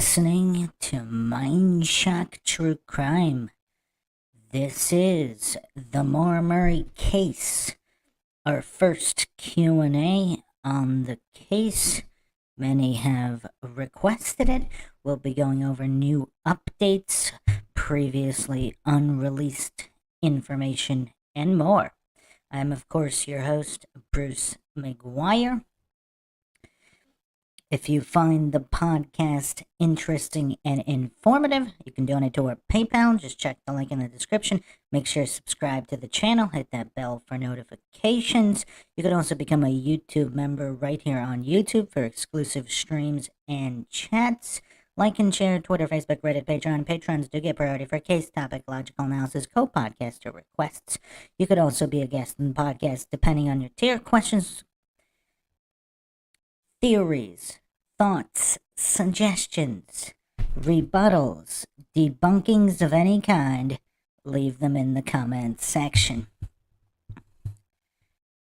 listening to MindShock True Crime. This is the Maura case, our first Q&A on the case. Many have requested it. We'll be going over new updates, previously unreleased information, and more. I'm, of course, your host, Bruce McGuire. If you find the podcast interesting and informative, you can donate to our PayPal. Just check the link in the description. Make sure to subscribe to the channel. Hit that bell for notifications. You can also become a YouTube member right here on YouTube for exclusive streams and chats. Like and share Twitter, Facebook, Reddit, Patreon. Patrons do get priority for case topic, logical analysis, co-podcaster requests. You could also be a guest in the podcast depending on your tier. Questions, theories, thoughts, suggestions, rebuttals, debunkings of any kind, leave them in the comments section.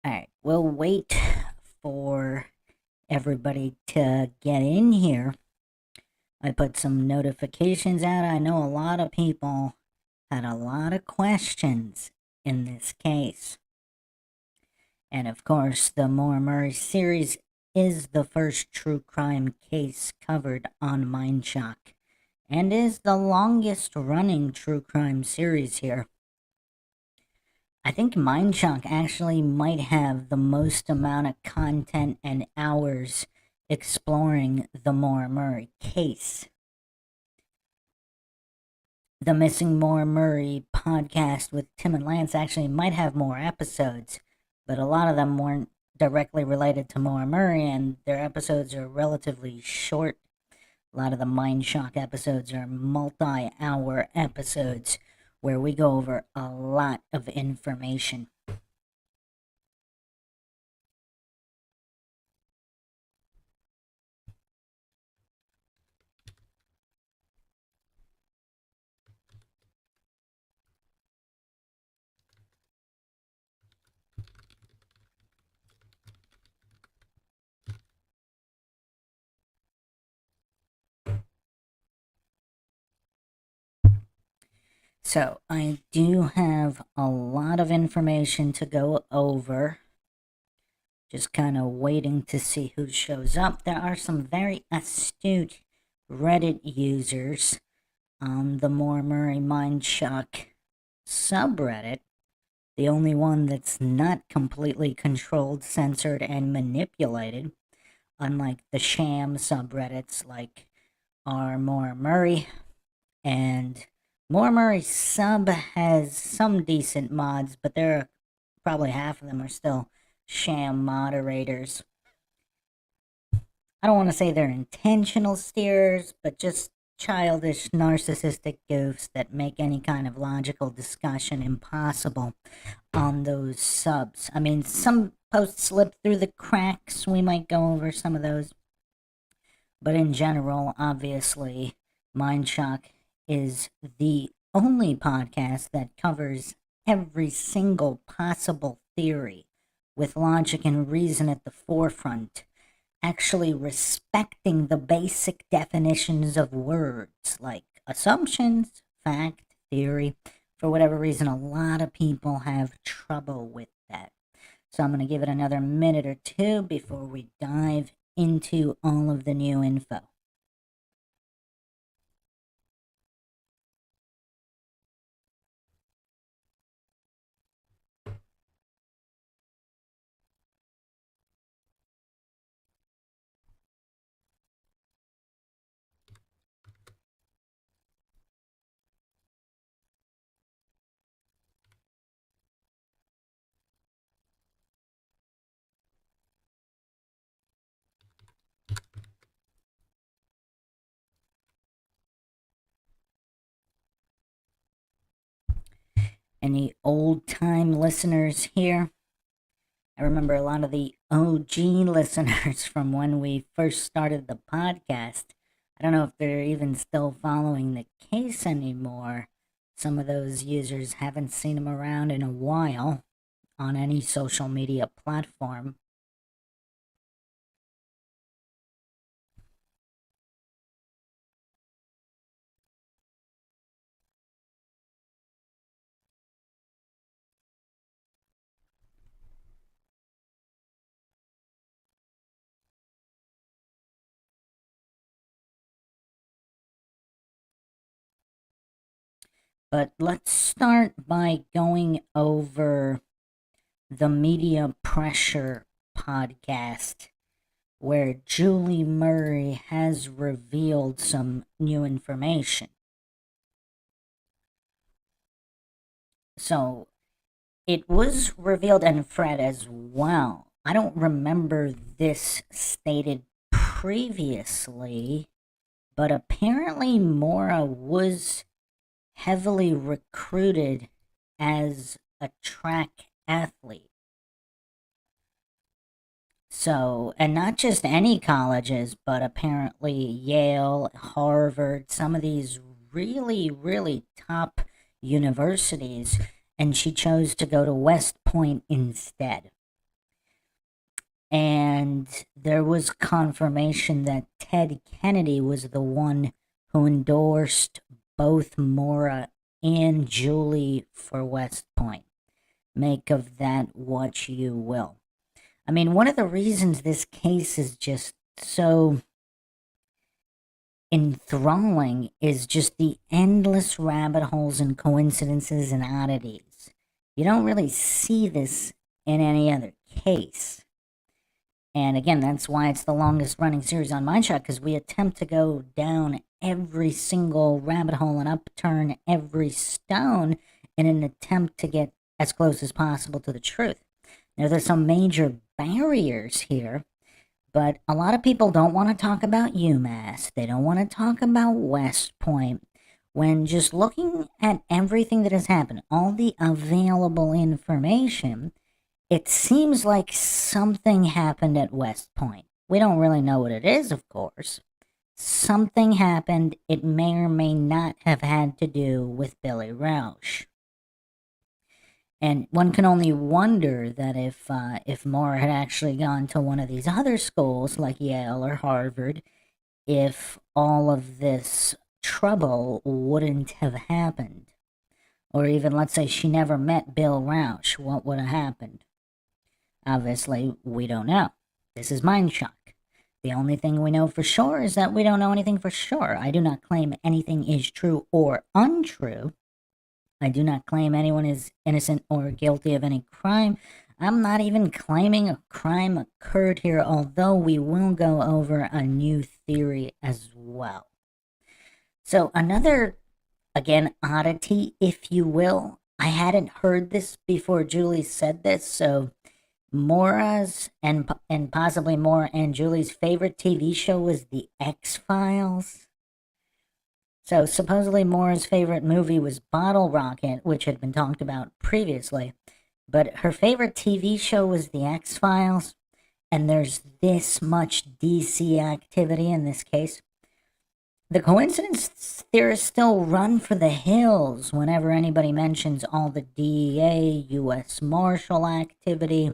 Alright, we'll wait for everybody to get in here. I put some notifications out. I know a lot of people had a lot of questions in this case. And of course, the Maura series is the first true crime case covered on MindShock, and is the longest running true crime series here. I think MindShock actually might have the most amount of content and hours exploring the Maura case. The Missing Maura podcast with Tim and Lance actually might have more episodes, but a lot of them weren't directly related to Maura, and their episodes are relatively short. A lot of the MindShock episodes are multi-hour episodes where we go over a lot of information. So, I do have a lot of information to go over. Just kind of waiting to see who shows up. There are some very astute Reddit users on the Maura MindShock subreddit. The only one that's not completely controlled, censored, and manipulated, unlike the sham subreddits like our Maura, and Maura sub has some decent mods, but there are probably half of them are still sham moderators. I don't want to say they're intentional steers, but just childish, narcissistic goofs that make any kind of logical discussion impossible on those subs. I mean, some posts slip through the cracks. We might go over some of those. But in general, obviously, MindShock is the only podcast that covers every single possible theory with logic and reason at the forefront, actually respecting the basic definitions of words like assumptions, fact, theory. For whatever reason, a lot of people have trouble with that. So I'm going to give it another minute or two before we dive into all of the new info. Any old-time listeners here? I remember a lot of the OG listeners from when we first started the podcast. I don't know if they're even still following the case anymore. Some of those users haven't seen them around in a while on any social media platform. But let's start by going over the Media Pressure podcast, where Julie Murray has revealed some new information. So, it was revealed, and Fred as well. I don't remember this stated previously, but apparently MAURA was heavily recruited as a track athlete. So, and not just any colleges, but apparently Yale, Harvard, some of these really, really top universities, and she chose to go to West Point instead. And there was confirmation that Ted Kennedy was the one who endorsed both MAURA and Julie for West Point. Make of that what you will. I mean, one of the reasons this case is just so enthralling is just the endless rabbit holes and coincidences and oddities. You don't really see this in any other case. And again, that's why it's the longest running series on MindShock, because we attempt to go down every single rabbit hole and upturn every stone in an attempt to get as close as possible to the truth. Now, there's some major barriers here, but a lot of people don't want to talk about UMass. They don't want to talk about West Point. When just looking at everything that has happened, all the available information, it seems like something happened at West Point. We don't really know what it is, of course. Something happened. It may or may not have had to do with Billy Rausch. And one can only wonder that if MAURA had actually gone to one of these other schools like Yale or Harvard, if all of this trouble wouldn't have happened. Or even, let's say, she never met Bill Rausch, what would have happened? Obviously, we don't know. This is MindShock. The only thing we know for sure is that we don't know anything for sure. I do not claim anything is true or untrue. I do not claim anyone is innocent or guilty of any crime. I'm not even claiming a crime occurred here, although we will go over a new theory as well. So another, again, oddity, if you will. I hadn't heard this before Julie said this, so MAURA's and possibly MAURA and Julie's favorite TV show was The X-Files. So supposedly MAURA's favorite movie was Bottle Rocket, which had been talked about previously, but her favorite TV show was The X-Files, and there's this much DC activity in this case. The coincidence theorists still run for the hills whenever anybody mentions all the DEA, U.S. Marshal activity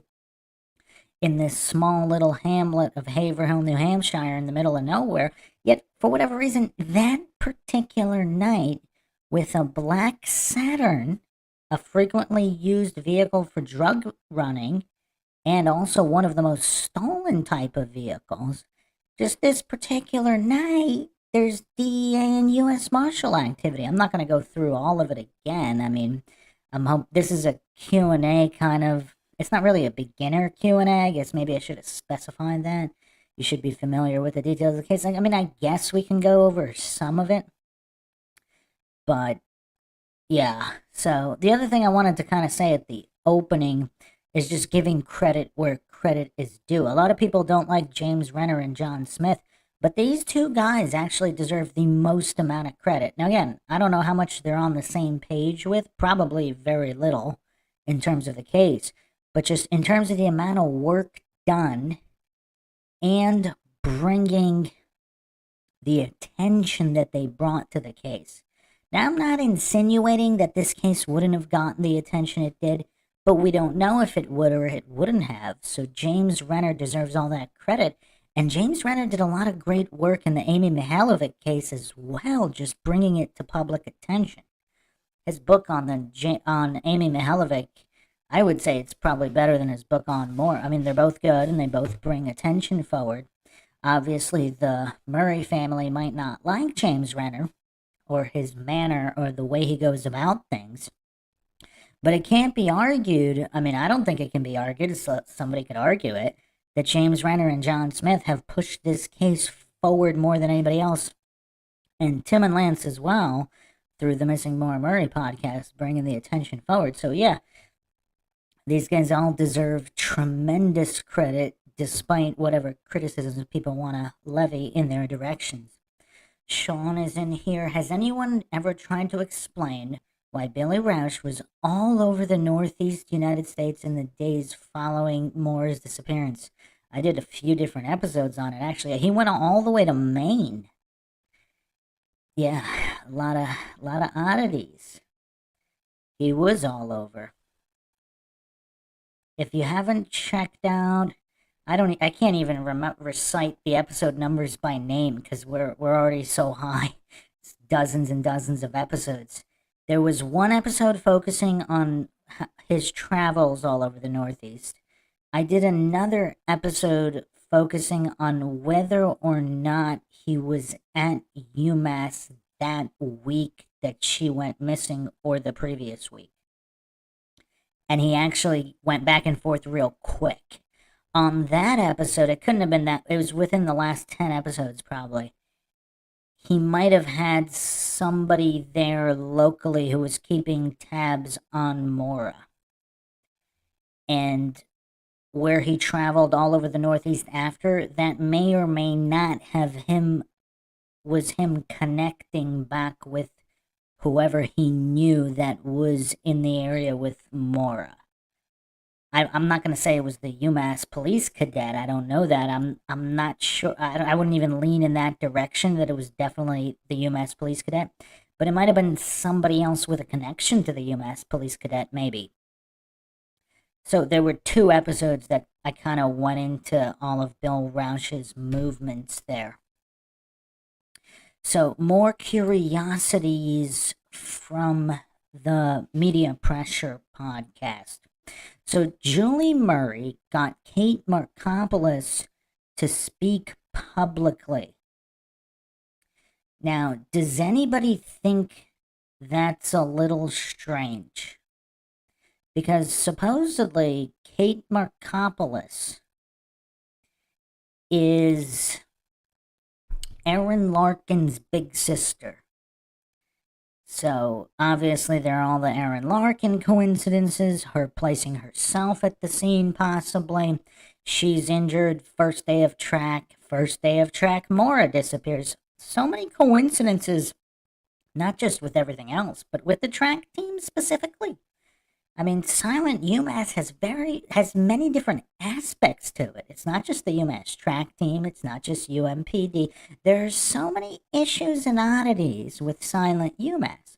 in this small little hamlet of Haverhill, New Hampshire in the middle of nowhere. Yet, for whatever reason, that particular night, with a black Saturn, a frequently used vehicle for drug running, and also one of the most stolen type of vehicles, just this particular night, there's DEA and U.S. Marshal activity. I'm not going to go through all of it again. I mean, this is a Q&A kind of. It's not really a beginner Q&A. I guess maybe I should have specified that. You should be familiar with the details of the case. I mean, I guess we can go over some of it. But, yeah. So, the other thing I wanted to kind of say at the opening is just giving credit where credit is due. A lot of people don't like James Renner and John Smith, but these two guys actually deserve the most amount of credit. Now, again, I don't know how much they're on the same page with. Probably very little in terms of the case. But just in terms of the amount of work done and bringing the attention that they brought to the case. Now, I'm not insinuating that this case wouldn't have gotten the attention it did, but we don't know if it would or it wouldn't have. So James Renner deserves all that credit. And James Renner did a lot of great work in the Amy Mihalovic case as well, just bringing it to public attention. His book on Amy Mihalovic, I would say it's probably better than his book on MAURA. I mean, they're both good, and they both bring attention forward. Obviously, the Murray family might not like James Renner, or his manner or the way he goes about things. But it can't be argued. I mean, I don't think it can be argued. So somebody could argue it, that James Renner and John Smith have pushed this case forward more than anybody else. And Tim and Lance as well, through the Missing Maura Murray podcast, bringing the attention forward. So yeah, these guys all deserve tremendous credit, despite whatever criticisms people want to levy in their directions. Sean is in here. Has anyone ever tried to explain why Billy Rausch was all over the Northeast United States in the days following Maura's disappearance? I did a few different episodes on it, actually. He went all the way to Maine. Yeah, a lot of oddities. He was all over. If you haven't checked out, I can't even recite the episode numbers by name because we're already so high. It's dozens and dozens of episodes. There was one episode focusing on his travels all over the Northeast. I did another episode focusing on whether or not he was at UMass that week that she went missing or the previous week. And he actually went back and forth real quick. On that episode, it couldn't have been that, it was within the last 10 episodes probably. He might have had somebody there locally who was keeping tabs on Maura. And where he traveled all over the Northeast after, that may or may not have was him connecting back with whoever he knew that was in the area with Maura. I'm not going to say it was the UMass police cadet. I don't know that. I'm not sure. I wouldn't even lean in that direction that it was definitely the UMass police cadet. But it might have been somebody else with a connection to the UMass police cadet, maybe. So there were 2 episodes that I kind of went into all of Bill Rausch's movements there. So more curiosities from the Media Pressure podcast. So Julie Murray got Kate Markopoulos to speak publicly. Now, does anybody think that's a little strange? Because supposedly Kate Markopoulos is Aaron Larkin's big sister. So, obviously, there are all the Aaron Larkin coincidences, her placing herself at the scene, possibly. She's injured, first day of track, Maura disappears. So many coincidences, not just with everything else, but with the track team specifically. I mean, Silent UMass has many different aspects to it. It's not just the UMass track team. It's not just UMPD. There's so many issues and oddities with Silent UMass.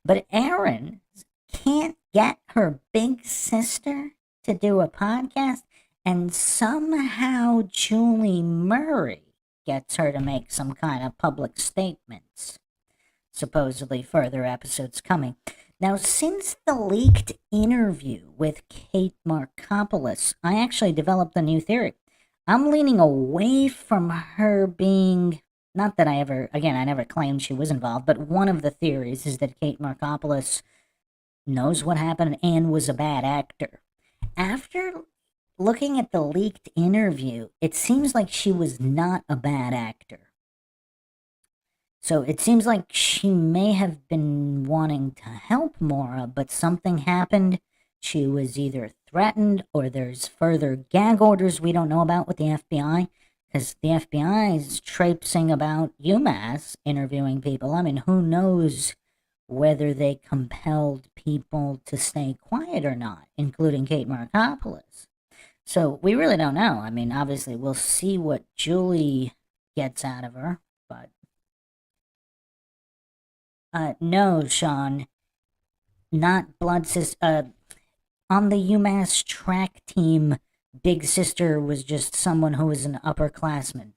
But Erin can't get her big sister to do a podcast, and somehow Julie Murray gets her to make some kind of public statements. Supposedly further episodes coming. Now, since the leaked interview with Kate Markopoulos, I actually developed a new theory. I'm leaning away from her being, not that I never claimed she was involved, but one of the theories is that Kate Markopoulos knows what happened and was a bad actor. After looking at the leaked interview, it seems like she was not a bad actor. So it seems like she may have been wanting to help Maura, but something happened. She was either threatened or there's further gag orders we don't know about with the FBI, because the FBI is traipsing about UMass interviewing people. I mean, who knows whether they compelled people to stay quiet or not, including Kate Markopoulos. So we really don't know. I mean, obviously, we'll see what Julie gets out of her, but... no, Sean. Not blood sister. On the UMass track team, big sister was just someone who was an upperclassman.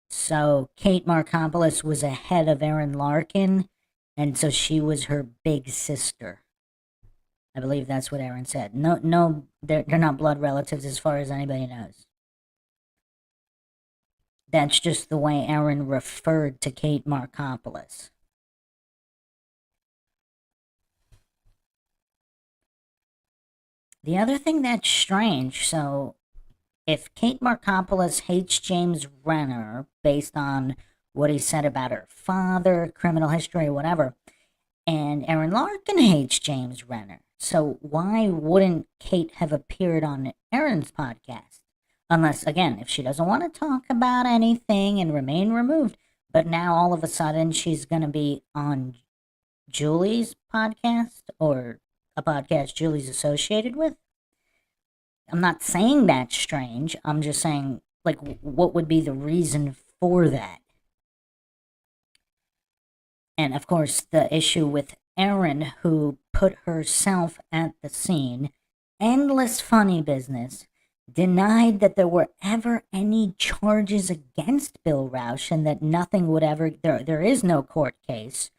So Kate Markopoulos was ahead of Aaron Larkin, and so she was her big sister. I believe that's what Aaron said. No, they're not blood relatives as far as anybody knows. that's just the way Aaron referred to Kate Markopoulos. The other thing that's strange, so if Kate Markopoulos hates James Renner based on what he said about her father, criminal history, whatever, and Aaron Larkin hates James Renner, so why wouldn't Kate have appeared on Aaron's podcast? Unless, again, if she doesn't want to talk about anything and remain removed, but now all of a sudden she's going to be on Julie's podcast or a podcast Julie's associated with. I'm not saying that's strange. I'm just saying, like, what would be the reason for that? And of course, the issue with Erin, who put herself at the scene, endless funny business, denied that there were ever any charges against Bill Rausch and that nothing would ever, there is no court case.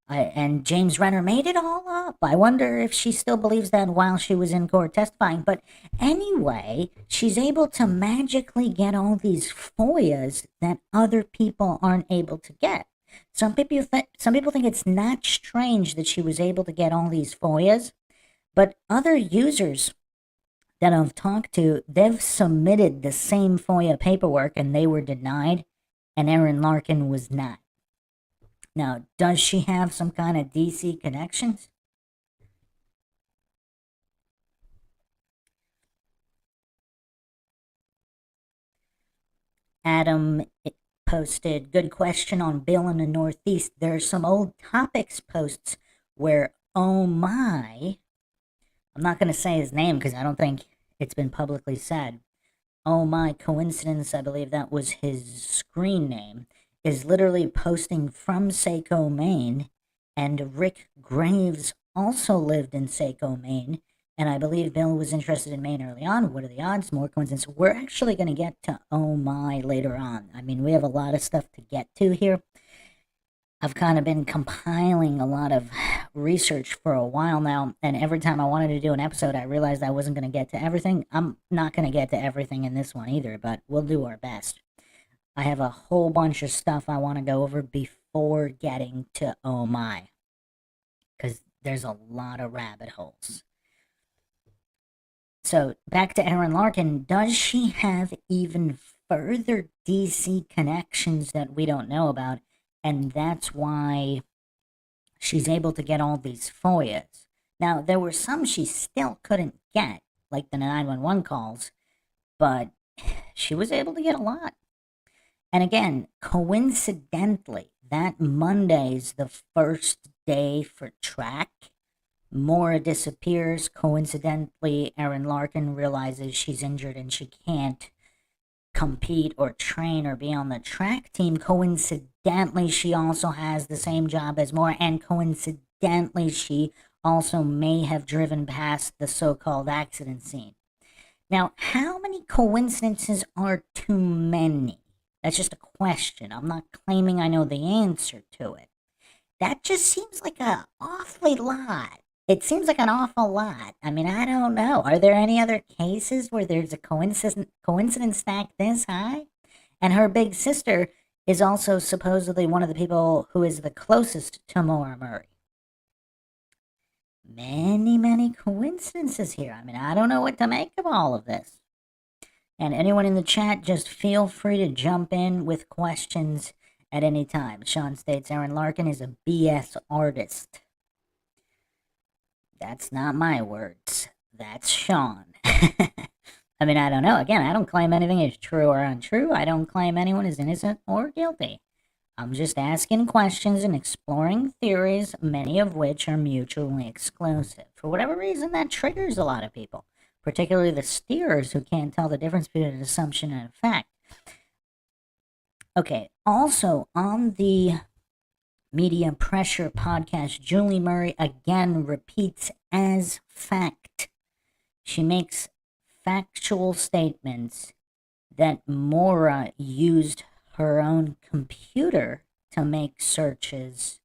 And James Renner made it all up. I wonder if she still believes that while she was in court testifying. But anyway, she's able to magically get all these FOIAs that other people aren't able to get. Some people think it's not strange that she was able to get all these FOIAs, but other users that I've talked to, they've submitted the same FOIA paperwork and they were denied, and Aaron Larkin was not. Now, does she have some kind of DC connections? Adam posted, good question on Bill in the Northeast. There's some old topics posts where, oh my, I'm not going to say his name because I don't think it's been publicly said. Oh my coincidence, I believe that was his screen name, is literally posting from Saco, Maine, and Rick Graves also lived in Saco, Maine, and I believe Bill was interested in Maine early on. What are the odds? More coincidence. We're actually going to get to oh my later on. I mean, we have a lot of stuff to get to here. I've kind of been compiling a lot of research for a while now, and every time I wanted to do an episode, I realized I wasn't going to get to everything. I'm not going to get to everything in this one either, but we'll do our best. I have a whole bunch of stuff I want to go over before getting to oh my, because there's a lot of rabbit holes. So back to Aaron Larkin, does she have even further DC connections that we don't know about? And that's why she's able to get all these FOIAs. Now, there were some she still couldn't get, like the 911 calls, but she was able to get a lot. And again, coincidentally, that Monday's the first day for track. MAURA disappears. Coincidentally, Aaron Larkin realizes she's injured and she can't compete or train or be on the track team. Coincidentally, she also has the same job as MAURA, and coincidentally, she also may have driven past the so-called accident scene. Now, how many coincidences are too many? That's just a question. I'm not claiming I know the answer to it. That just seems like an awfully lot. It seems like an awful lot. I mean, I don't know. Are there any other cases where there's a coincidence stack this high? And her big sister is also supposedly one of the people who is the closest to Maura Murray. Many, many coincidences here. I mean, I don't know what to make of all of this. And anyone in the chat, just feel free to jump in with questions at any time. Sean states Aaron Larkin is a BS artist. That's not my words. That's Sean. I mean, I don't know. Again, I don't claim anything is true or untrue. I don't claim anyone is innocent or guilty. I'm just asking questions and exploring theories, many of which are mutually exclusive. For whatever reason, that triggers a lot of people, particularly the steerers who can't tell the difference between an assumption and a fact. Okay, also on the Media Pressure podcast, Julie Murray again repeats as fact. She makes factual statements that MAURA used her own computer to make searches,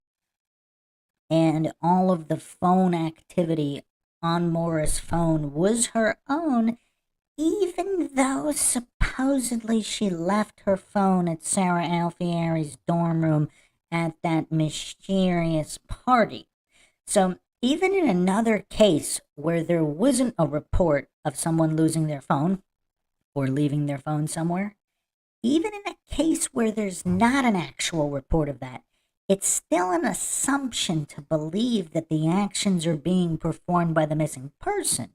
and all of the phone activity on MAURA's phone was her own, even though supposedly she left her phone at Sarah Alfieri's dorm room at that mysterious party. So, even in another case where there wasn't a report of someone losing their phone or leaving their phone somewhere, even in a case where there's not an actual report of that, it's still an assumption to believe that the actions are being performed by the missing person.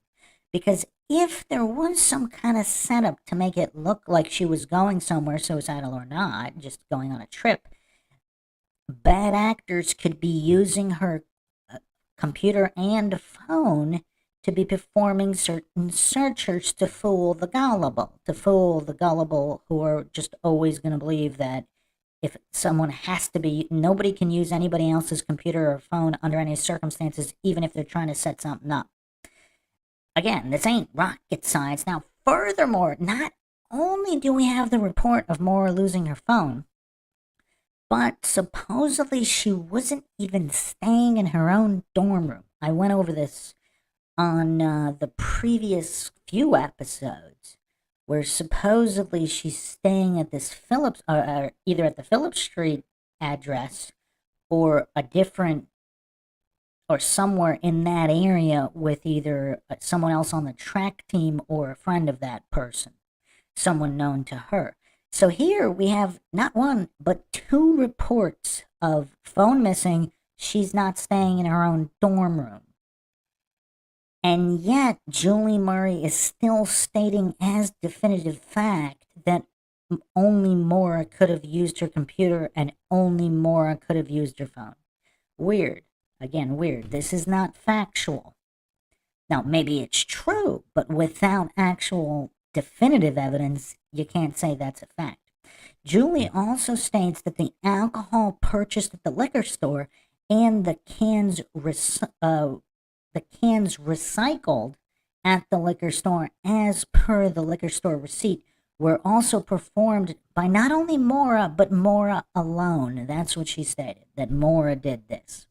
Because if there was some kind of setup to make it look like she was going somewhere, suicidal or not, just going on a trip, bad actors could be using her computer and phone to be performing certain searchers to fool the gullible who are just always going to believe that if someone has to be, nobody can use anybody else's computer or phone under any circumstances, even if they're trying to set something up. Again, this ain't rocket science. Now, furthermore, not only do we have the report of Maura losing her phone, but supposedly she wasn't even staying in her own dorm room. I went over this on the previous few episodes, where supposedly she's staying at this Phillips, either at the Phillips Street address or a different, or somewhere in that area with either someone else on the track team or a friend of that person, someone known to her. So here we have not one, but two reports of phone missing. She's not staying in her own dorm room. And yet, Julie Murray is still stating as definitive fact that only Maura could have used her computer and only Maura could have used her phone. Weird. Again, weird. This is not factual. Now, maybe it's true, but without actual definitive evidence, you can't say that's a fact. Julie also states that the alcohol purchased at the liquor store and the cans recycled at the liquor store as per the liquor store receipt were also performed by not only Maura, but Maura alone. That's what she stated, that Maura did this.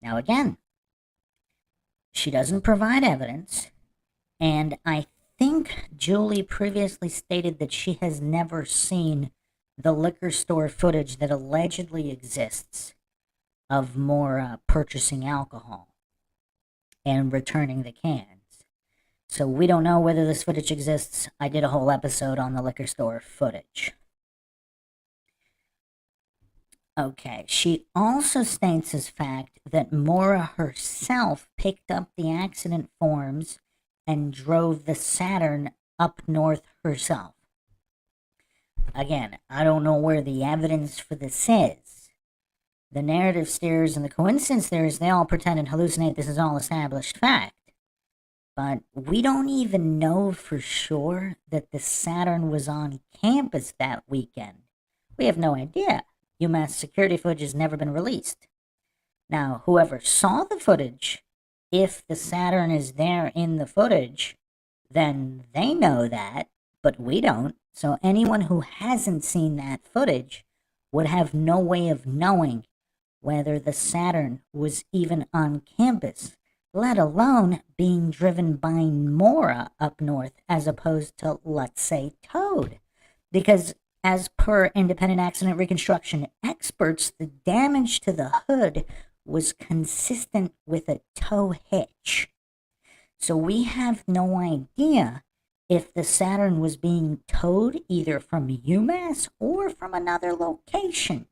Now again, she doesn't provide evidence, and I think Julie previously stated that she has never seen the liquor store footage that allegedly exists of Maura purchasing alcohol and returning the cans. So we don't know whether this footage exists. I did a whole episode on the liquor store footage. Okay, she also states as fact that Maura herself picked up the accident forms and drove the Saturn up north herself. Again, I don't know where the evidence for this is. The narrative theories and the coincidence theories, they all pretend and hallucinate this is all established fact. But we don't even know for sure that the Saturn was on campus that weekend. We have no idea. UMass security footage has never been released. Now, whoever saw the footage, if the Saturn is there in the footage, then they know that, but we don't. So anyone who hasn't seen that footage would have no way of knowing whether the Saturn was even on campus, let alone being driven by Maura up north as opposed to, let's say, Toad. Because as per independent accident reconstruction experts, the damage to the hood was consistent with a tow hitch. So we have no idea if the Saturn was being towed either from UMass or from another location.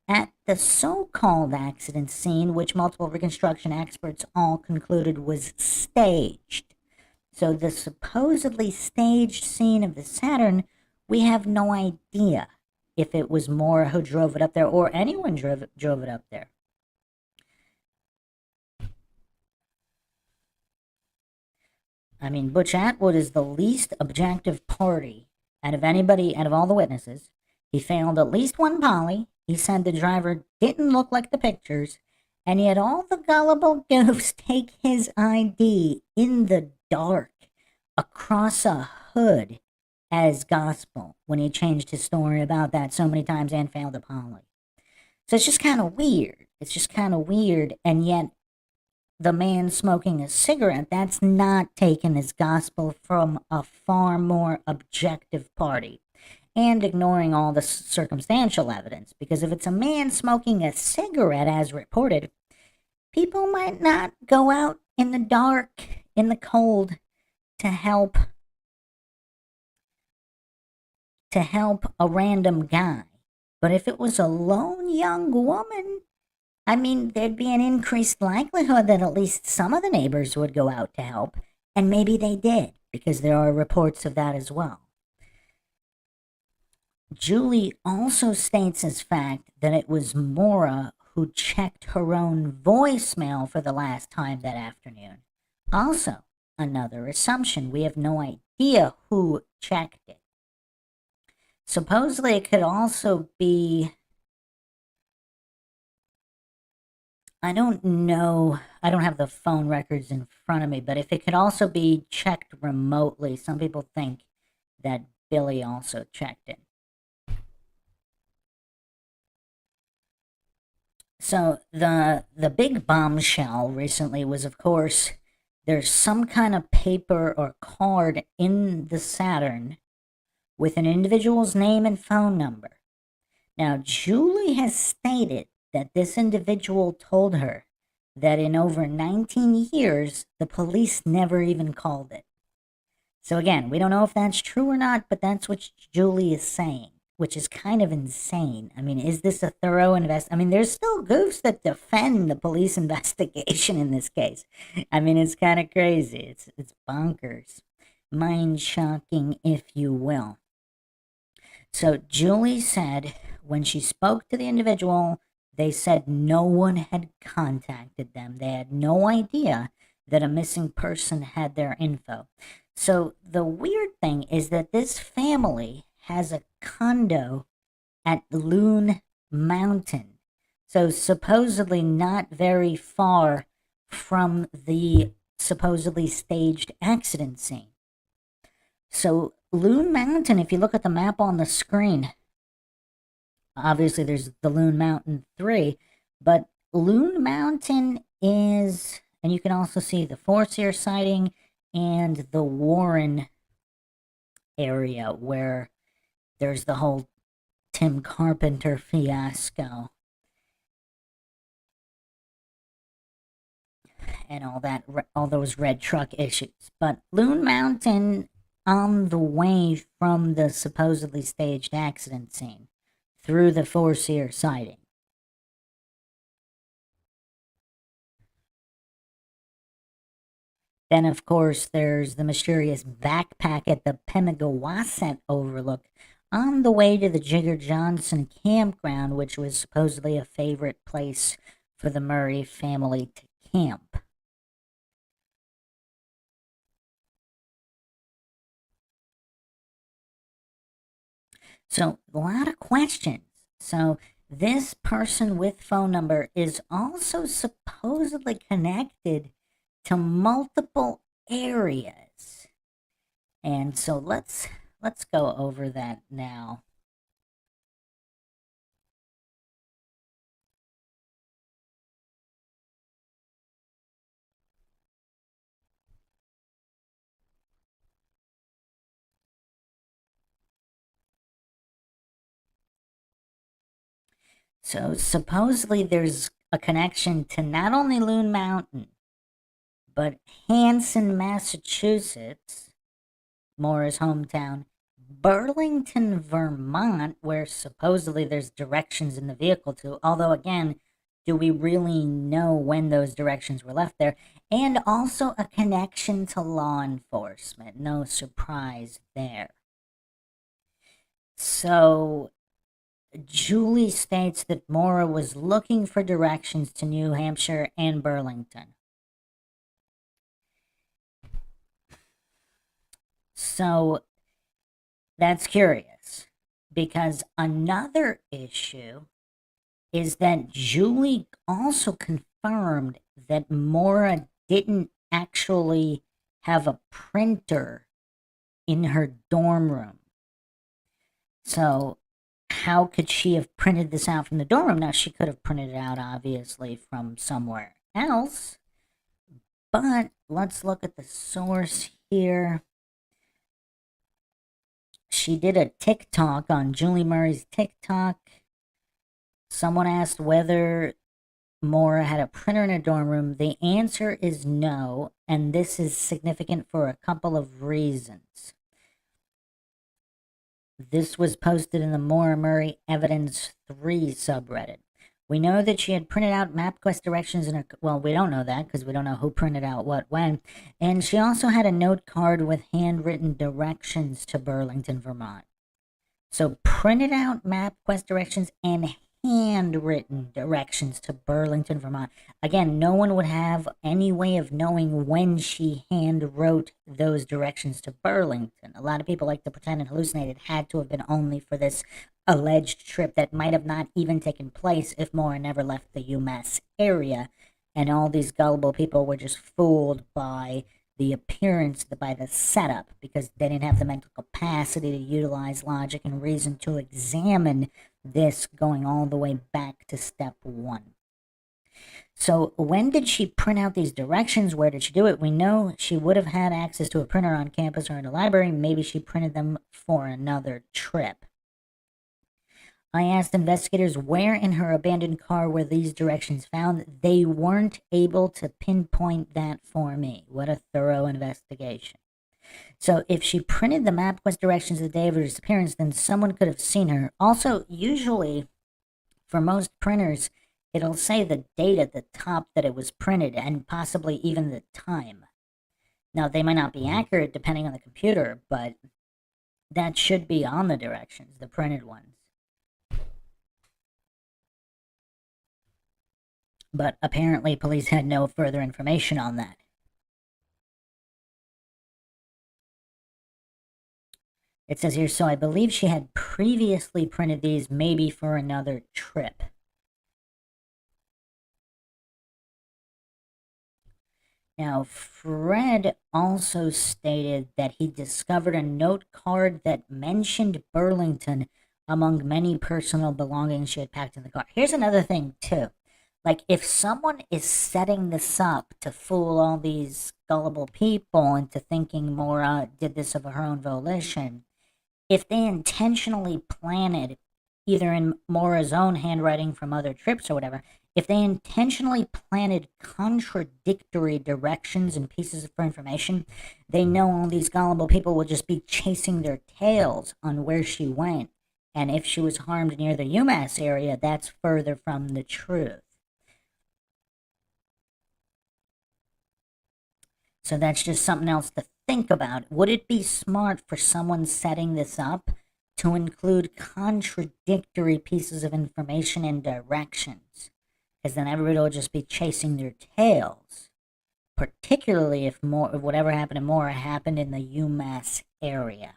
At the so-called accident scene, which multiple reconstruction experts all concluded was staged. So the supposedly staged scene of the Saturn, we have no idea if it was Maura who drove it up there or anyone drove it up there. I mean, Butch Atwood is the least objective party out of anybody, out of all the witnesses. He failed at least one poly. He said the driver didn't look like the pictures, and yet all the gullible goofs take his ID in the dark across a hood as gospel when he changed his story about that so many times and failed a poly. So it's just kind of weird. It's just kind of weird, and yet the man smoking a cigarette, that's not taken as gospel from a far more objective party, and ignoring all the circumstantial evidence. Because if it's a man smoking a cigarette, as reported, people might not go out in the dark, in the cold, to help a random guy. But if it was a lone young woman, I mean, there'd be an increased likelihood that at least some of the neighbors would go out to help, and maybe they did, because there are reports of that as well. Julie also states as fact that it was MAURA who checked her own voicemail for the last time that afternoon. Also, another assumption, we have no idea who checked it. Supposedly, it could also be, I don't know, I don't have the phone records in front of me, but if it could also be checked remotely, some people think that Billy also checked it. So the big bombshell recently was, of course, there's some kind of paper or card in the Saturn with an individual's name and phone number. Now, Julie has stated that this individual told her that in over 19 years, the police never even called it. So again, we don't know if that's true or not, but that's what Julie is saying, which is kind of insane. I mean, is this a thorough I mean, there's still goofs that defend the police investigation in this case. I mean, it's kind of crazy. It's bonkers. Mind-shocking, if you will. So Julie said when she spoke to the individual, they said no one had contacted them. They had no idea that a missing person had their info. So the weird thing is that this family has a condo at Loon Mountain. So supposedly not very far from the supposedly staged accident scene. So Loon Mountain, if you look at the map on the screen, obviously there's the Loon Mountain 3, but Loon Mountain is, and you can also see the Forsyth sighting and the Warren area where there's the whole Tim Carpenter fiasco and all those red truck issues. But Loon Mountain, on the way from the supposedly staged accident scene through the Forsyth sighting. Then, of course, there's the mysterious backpack at the Pemigewasset Overlook on the way to the Jigger Johnson campground, which was supposedly a favorite place for the Murray family to camp. So, a lot of questions. So, this person with phone number is also supposedly connected to multiple areas. And so let's go over that now. So supposedly there's a connection to not only Loon Mountain, but Hanson, Massachusetts, Maura's hometown, Burlington, Vermont, where supposedly there's directions in the vehicle to, although again, do we really know when those directions were left there? And also a connection to law enforcement. No surprise there. So Julie states that MAURA was looking for directions to New Hampshire and Burlington. So that's curious, because another issue is that Julie also confirmed that MAURA didn't actually have a printer in her dorm room. So how could she have printed this out from the dorm room? Now, she could have printed it out, obviously, from somewhere else, But let's look at the source here. She did a TikTok on Julie Murray's TikTok. Someone asked whether MAURA had a printer in her dorm room. The answer is no, and this is significant for a couple of reasons. This was posted in the MAURA Murray Evidence 3 subreddit. We know that she had printed out MapQuest directions in her... Well, we don't know that because we don't know who printed out what when. And she also had a note card with handwritten directions to Burlington, Vermont. So printed out MapQuest directions and handwritten directions to Burlington, Vermont. Again, no one would have any way of knowing when she hand wrote those directions to Burlington. A lot of people like to pretend and hallucinate it had to have been only for this alleged trip that might have not even taken place if MAURA never left the UMass area, and all these gullible people were just fooled by the appearance, by the setup, because they didn't have the mental capacity to utilize logic and reason to examine this going all the way back to step one. So when did she print out these directions? Where did she do it? We know she would have had access to a printer on campus or in a library. Maybe she printed them for another trip. I asked investigators where in her abandoned car were these directions found. They weren't able to pinpoint that for me. What a thorough investigation. So if she printed the MapQuest directions the day of her disappearance, then someone could have seen her. Also, usually, for most printers, it'll say the date at the top that it was printed and possibly even the time. Now, they might not be accurate depending on the computer, but that should be on the directions, the printed ones. But apparently police had no further information on that. It says here, so I believe she had previously printed these maybe for another trip. Now, Fred also stated that he discovered a note card that mentioned Burlington among many personal belongings she had packed in the car. Here's another thing, too. Like, if someone is setting this up to fool all these gullible people into thinking MAURA did this of her own volition, if they intentionally planted, either in MAURA's own handwriting from other trips or whatever, if they intentionally planted contradictory directions and pieces of information, they know all these gullible people will just be chasing their tails on where she went. And if she was harmed near the UMass area, that's further from the truth. So that's just something else to think about. Would it be smart for someone setting this up to include contradictory pieces of information and directions? Because then everybody will just be chasing their tails. Particularly if whatever happened to MAURA happened in the UMass area.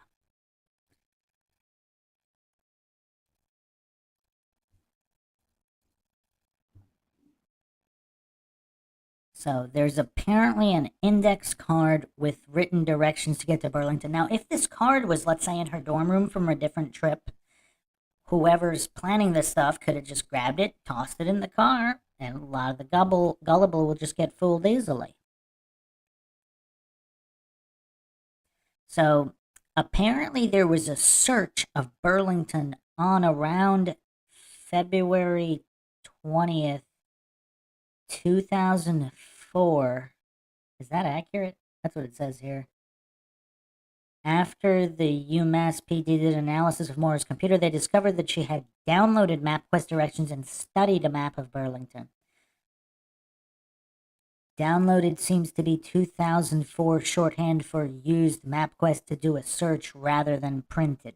So there's apparently an index card with written directions to get to Burlington. Now, if this card was, let's say, in her dorm room from a different trip, whoever's planning this stuff could have just grabbed it, tossed it in the car, and a lot of the gullible will just get fooled easily. So apparently there was a search of Burlington on around February 20th, 2004. Is that accurate? That's what it says here. After the UMass PD did analysis of MAURA's computer, they discovered that she had downloaded MapQuest directions and studied a map of Burlington. Downloaded seems to be 2004 shorthand for used MapQuest to do a search rather than printed.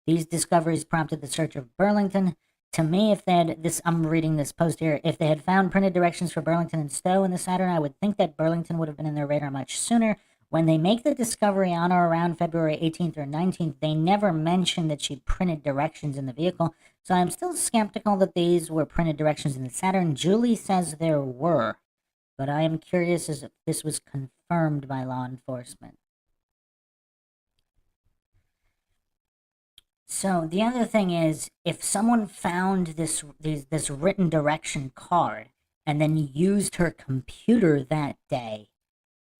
These discoveries prompted the search of Burlington. To me, if they had this, I'm reading this post here, if they had found printed directions for Burlington and Stowe in the Saturn, I would think that Burlington would have been in their radar much sooner. When they make the discovery on or around February 18th or 19th, they never mention that she printed directions in the vehicle, so I'm still skeptical that these were printed directions in the Saturn. Julie says there were, but I am curious as if this was confirmed by law enforcement. So the other thing is, if someone found this written direction card and then used her computer that day,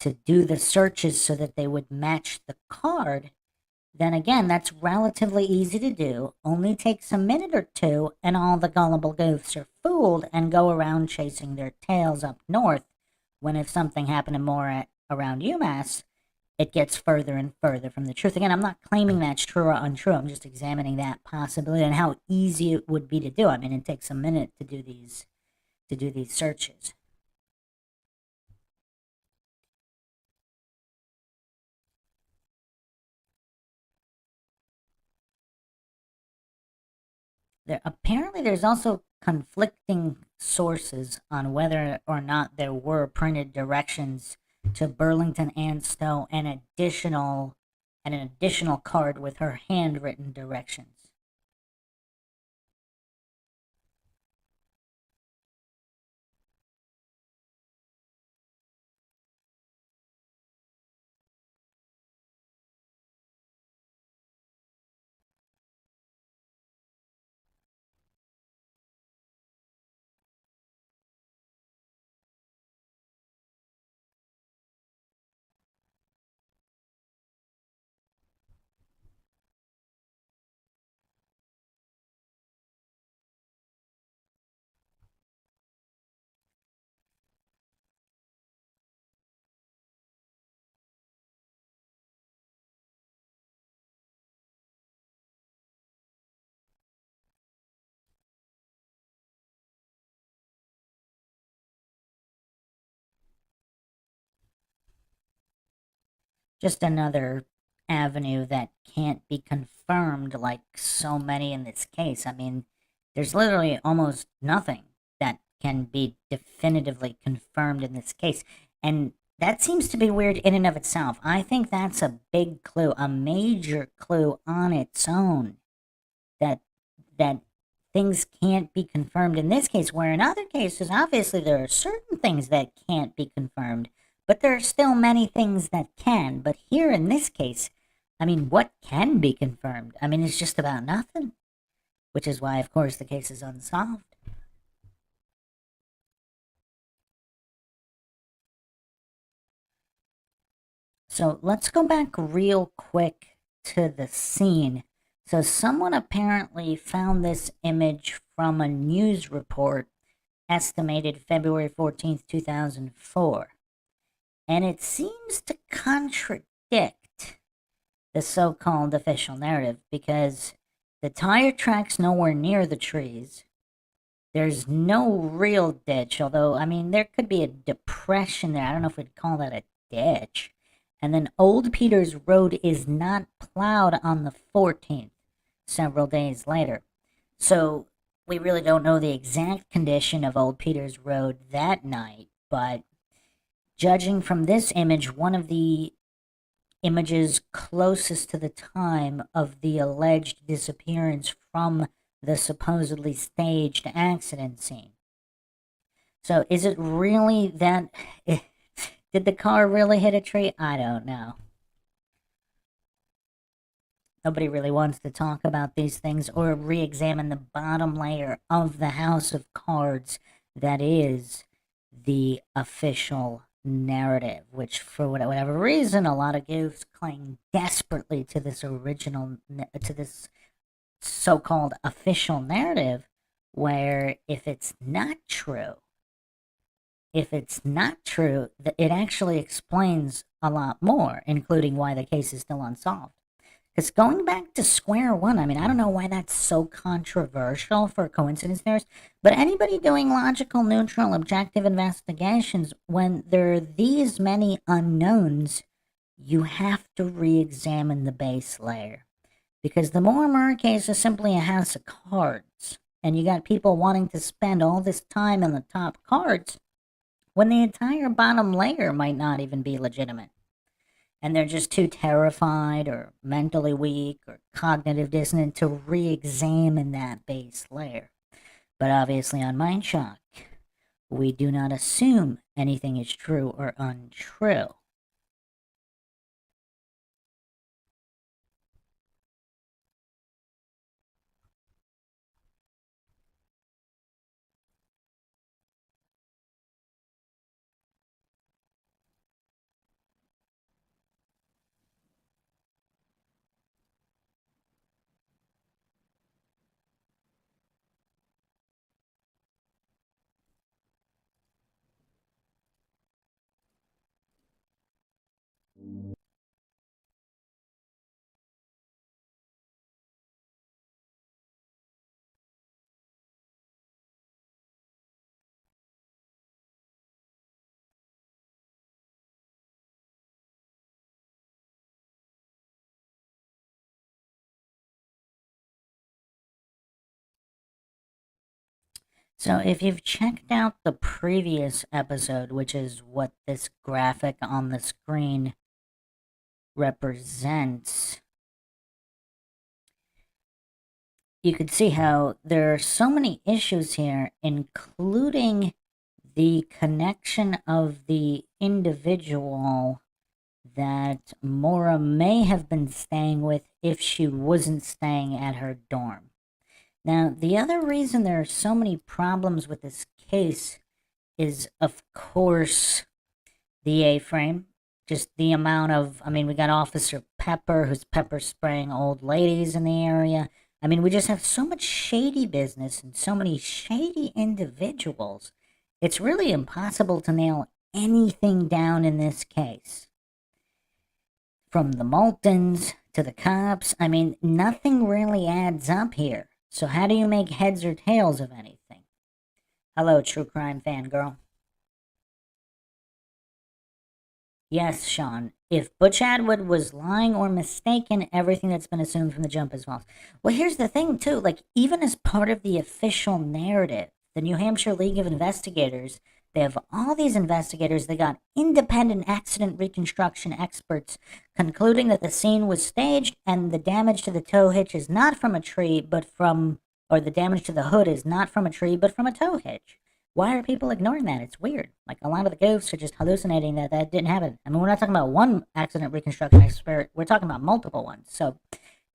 to do the searches so that they would match the card, then again, that's relatively easy to do, only takes a minute or two, and all the gullible goofs are fooled and go around chasing their tails up north, when if something happened to more around UMass, it gets further and further from the truth. Again, I'm not claiming that's true or untrue, I'm just examining that possibility and how easy it would be to do. I mean, it takes a minute to do these searches. There's also conflicting sources on whether or not there were printed directions to Burlington and Stowe, and an additional card with her handwritten directions. Just another avenue that can't be confirmed like so many in this case. I mean, there's literally almost nothing that can be definitively confirmed in this case. And that seems to be weird in and of itself. I think that's a big clue, a major clue on its own, that that things can't be confirmed in this case, where in other cases, obviously there are certain things that can't be confirmed, but there are still many things that can. But here in this case, I mean, what can be confirmed? I mean, it's just about nothing, which is why, of course, the case is unsolved. So let's go back real quick to the scene. So someone apparently found this image from a news report estimated February 14th, 2004. And it seems to contradict the so-called official narrative, because the tire track's nowhere near the trees. There's no real ditch, although, I mean, there could be a depression there. I don't know if we'd call that a ditch. And then Old Peter's Road is not plowed on the 14th, several days later. So we really don't know the exact condition of Old Peter's Road that night, but judging from this image, one of the images closest to the time of the alleged disappearance from the supposedly staged accident scene. So is it really that... Did the car really hit a tree? I don't know. Nobody really wants to talk about these things or re-examine the bottom layer of the house of cards that is the official narrative, which for whatever reason, a lot of goofs cling desperately to this to this so-called official narrative, where if it's not true, it actually explains a lot more, including why the case is still unsolved. Because going back to square one, I mean, I don't know why that's so controversial for coincidence theorists, but anybody doing logical, neutral, objective investigations, when there are these many unknowns, you have to re-examine the base layer. Because the MAURA case is simply a house of cards, and you got people wanting to spend all this time on the top cards, when the entire bottom layer might not even be legitimate. And they're just too terrified or mentally weak or cognitive dissonant to re-examine that base layer. But obviously on MindShock, we do not assume anything is true or untrue. So if you've checked out the previous episode, which is what this graphic on the screen represents, you could see how there are so many issues here, including the connection of the individual that MAURA may have been staying with if she wasn't staying at her dorm. Now, the other reason there are so many problems with this case is, of course, the A-frame. Just the amount of, we got Officer Pepper, who's pepper spraying old ladies in the area. We just have so much shady business and so many shady individuals. It's really impossible to nail anything down in this case. From the Moultons to the cops, nothing really adds up here. So how do you make heads or tails of anything? Hello, true crime fangirl. Yes, Sean. If Butch Atwood was lying or mistaken, everything that's been assumed from the jump is false. Well, here's the thing, too. Even as part of the official narrative, the New Hampshire League of Investigators, they have all these investigators. They got independent accident reconstruction experts concluding that the scene was staged and the damage to the tow hitch is not from a tree, or the damage to the hood is not from a tree, but from a tow hitch. Why are people ignoring that? It's weird. A lot of the goofs are just hallucinating that didn't happen. We're not talking about one accident reconstruction expert. We're talking about multiple ones. So,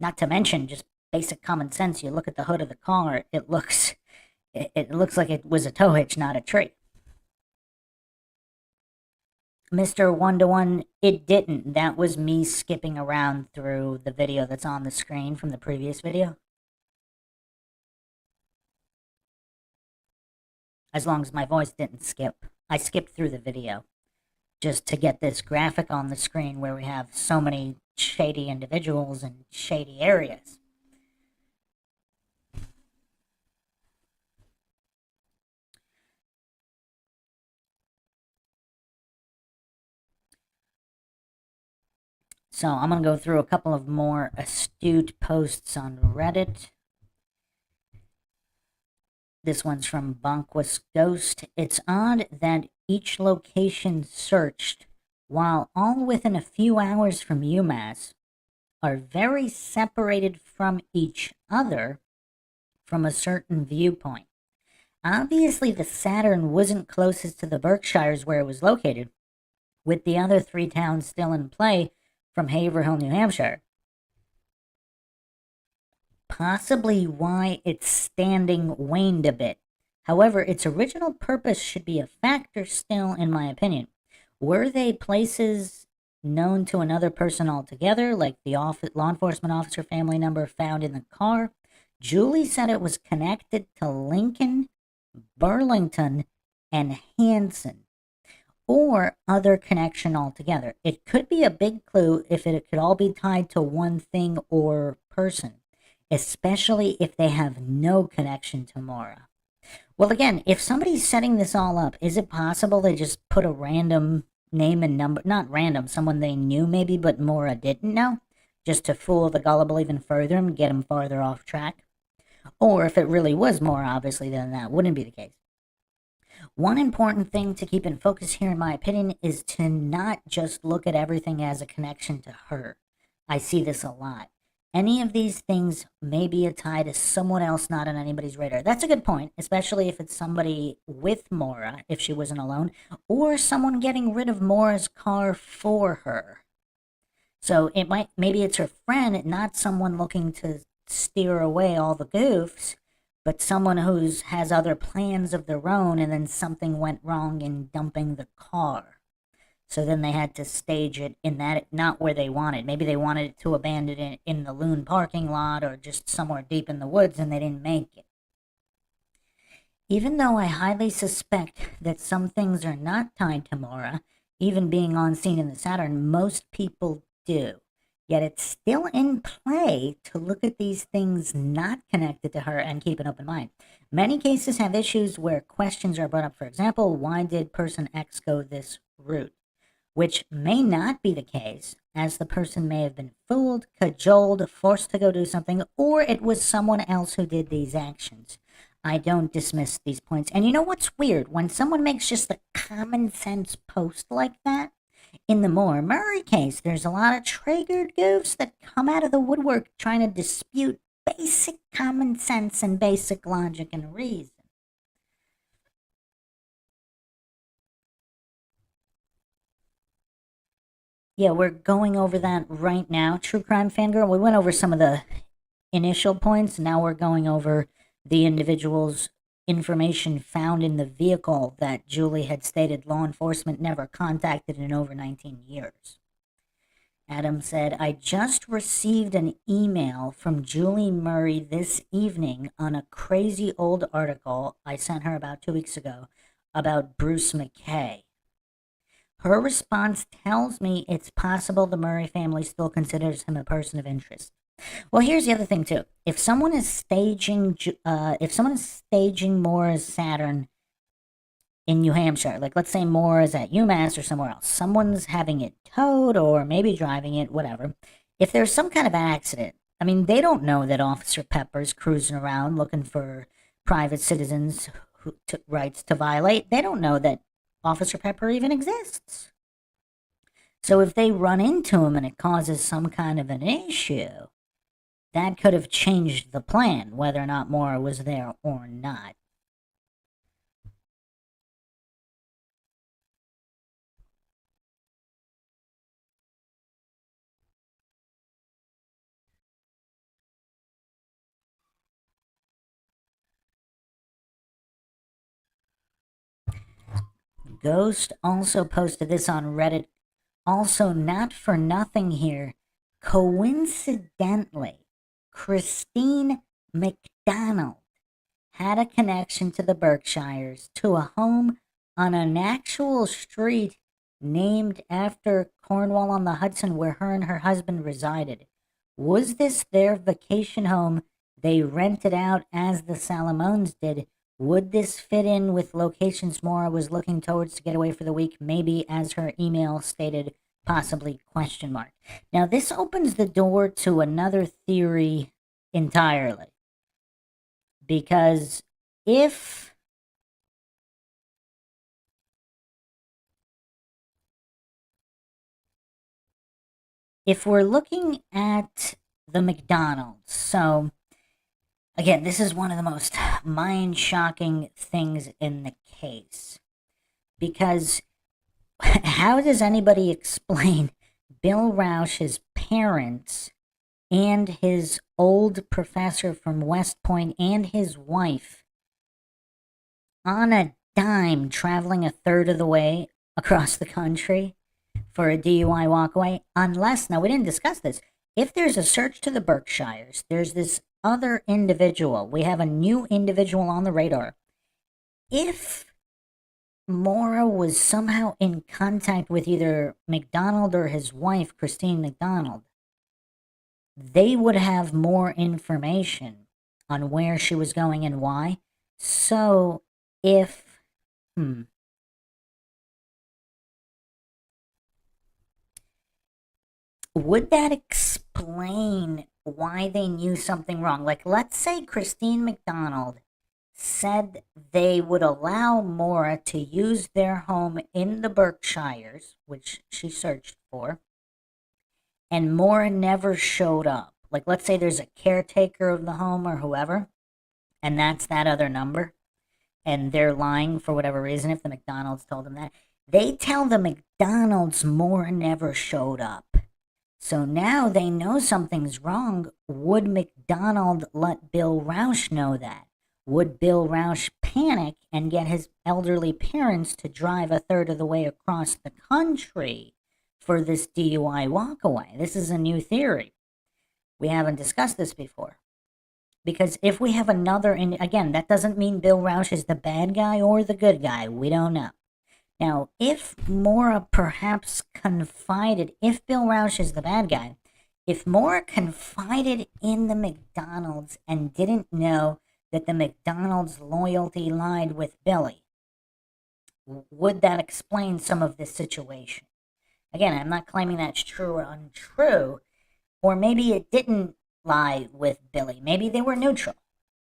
not to mention just basic common sense. You look at the hood of the car, it looks like it was a tow hitch, not a tree. Mr. One-to-One, it didn't. That was me skipping around through the video that's on the screen from the previous video. As long as my voice didn't skip. I skipped through the video just to get this graphic on the screen where we have so many shady individuals and shady areas. So I'm going to go through a couple of more astute posts on Reddit. This one's from Bonquist Ghost. It's odd that each location searched, while all within a few hours from UMass, are very separated from each other from a certain viewpoint. Obviously, the Saturn wasn't closest to the Berkshires where it was located, with the other 3 towns still in play from Haverhill, New Hampshire. Possibly why its standing waned a bit. However, its original purpose should be a factor still, in my opinion. Were they places known to another person altogether, like the law enforcement officer family number found in the car? Julie said it was connected to Lincoln, Burlington, and Hanson, or other connection altogether. It could be a big clue if it could all be tied to one thing or person, especially if they have no connection to MAURA. Well, again, if somebody's setting this all up, is it possible they just put a random name and number, not random, someone they knew maybe, but MAURA didn't know, just to fool the gullible even further and get them farther off track? Or if it really was MAURA, obviously, then that wouldn't be the case. One important thing to keep in focus here, in my opinion, is to not just look at everything as a connection to her. I see this a lot. Any of these things may be a tie to someone else not on anybody's radar. That's a good point, especially if it's somebody with MAURA, if she wasn't alone, or someone getting rid of MAURA's car for her. So maybe it's her friend, not someone looking to steer away all the goofs, but someone who has other plans of their own, and then something went wrong in dumping the car. So then they had to stage it in that, not where they wanted. Maybe they wanted to abandon it in the Loon parking lot or just somewhere deep in the woods, and they didn't make it. Even though I highly suspect that some things are not tied to MAURA, even being on scene in the Saturn, most people do. Yet it's still in play to look at these things not connected to her and keep an open mind. Many cases have issues where questions are brought up. For example, why did person X go this route? Which may not be the case, as the person may have been fooled, cajoled, forced to go do something, or it was someone else who did these actions. I don't dismiss these points. And you know what's weird? When someone makes just a common sense post like that, in the Moore Murray case, there's a lot of triggered goofs that come out of the woodwork trying to dispute basic common sense and basic logic and reason. Yeah, we're going over that right now, True Crime Fangirl. We went over some of the initial points. Now we're going over the individual's information found in the vehicle that Julie had stated law enforcement never contacted in over 19 years. Adam said, I just received an email from Julie Murray this evening on a crazy old article I sent her about 2 weeks ago about Bruce McKay. Her response tells me it's possible the Murray family still considers him a person of interest. Well, here's the other thing too. If someone is staging Maura's Saturn in New Hampshire, like let's say Maura's at UMass or somewhere else, someone's having it towed or maybe driving it, whatever. If there's some kind of accident, I mean, they don't know that Officer Pepper's cruising around looking for private citizens' rights to violate. They don't know that Officer Pepper even exists. So if they run into him and it causes some kind of an issue, that could have changed the plan, whether or not Maura was there or not. Ghost also posted this on Reddit. Also, not for nothing here, coincidentally, Christine McDonald had a connection to the Berkshires, to a home on an actual street named after Cornwall on the Hudson where her and her husband resided. Was this their vacation home they rented out as the Salamones did? Would this fit in with locations Maura was looking towards to get away for the week? Maybe, as her email stated, possibly question mark. Now, this opens the door to another theory entirely. Because if we're looking at the McDonald's, so again, this is one of the most mind-shocking things in the case. Because how does anybody explain Bill Rausch's parents and his old professor from West Point and his wife on a dime traveling a third of the way across the country for a DUI walkaway? Unless, now we didn't discuss this, if there's a search to the Berkshires, there's this other individual. We have a new individual on the radar. If Maura was somehow in contact with either McDonald or his wife, Christine McDonald, they would have more information on where she was going and why. So if, would that explain why they knew something wrong? Like, let's say Christine McDonald said they would allow Maura to use their home in the Berkshires, which she searched for, and Maura never showed up. Like, let's say there's a caretaker of the home or whoever, and that's that other number, and they're lying for whatever reason if the McDonald's told them that. They tell the McDonald's Maura never showed up. So now they know something's wrong. Would McDonald let Bill Rausch know that? Would Bill Rausch panic and get his elderly parents to drive a third of the way across the country for this DUI walkaway? This is a new theory. We haven't discussed this before. Because if we have another, and again, that doesn't mean Bill Rausch is the bad guy or the good guy. We don't know. Now, if Maura perhaps confided, if Bill Rausch is the bad guy, if Maura confided in the McDonald's and didn't know that the McDonald's loyalty lied with Billy, would that explain some of this situation? Again, I'm not claiming that's true or untrue, or maybe it didn't lie with Billy. Maybe they were neutral.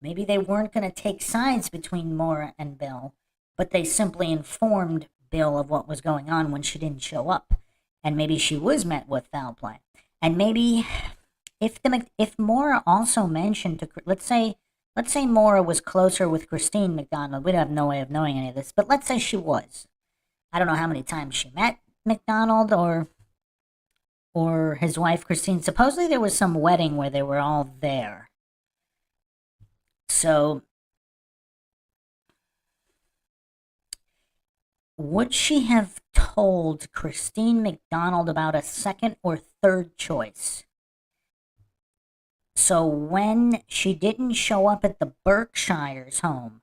Maybe they weren't going to take sides between Maura and Bill, but they simply informed Bill of what was going on when she didn't show up. And maybe she was met with foul play. And maybe if Maura also mentioned to, let's say Maura was closer with Christine McDonald. We have no way of knowing any of this, but let's say she was. I don't know how many times she met McDonald or his wife Christine. Supposedly there was some wedding where they were all there. So would she have told Christine McDonald about a second or third choice? So when she didn't show up at the Berkshire's home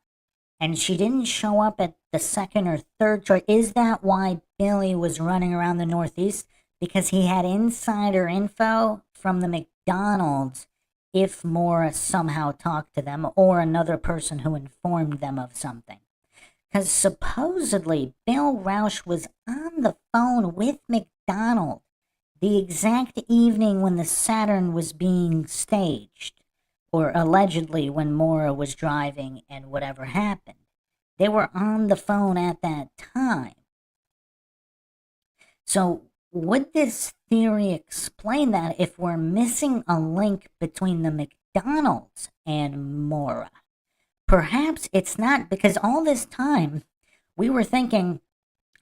and she didn't show up at the second or third choice, is that why Billy was running around the Northeast? Because he had insider info from the McDonald's if Maura somehow talked to them or another person who informed them of something. Because supposedly Bill Rausch was on the phone with McDonald the exact evening when the Saturn was being staged, or allegedly when Maura was driving and whatever happened. They were on the phone at that time. So would this theory explain that if we're missing a link between the McDonald's and Maura? Perhaps it's not, because all this time we were thinking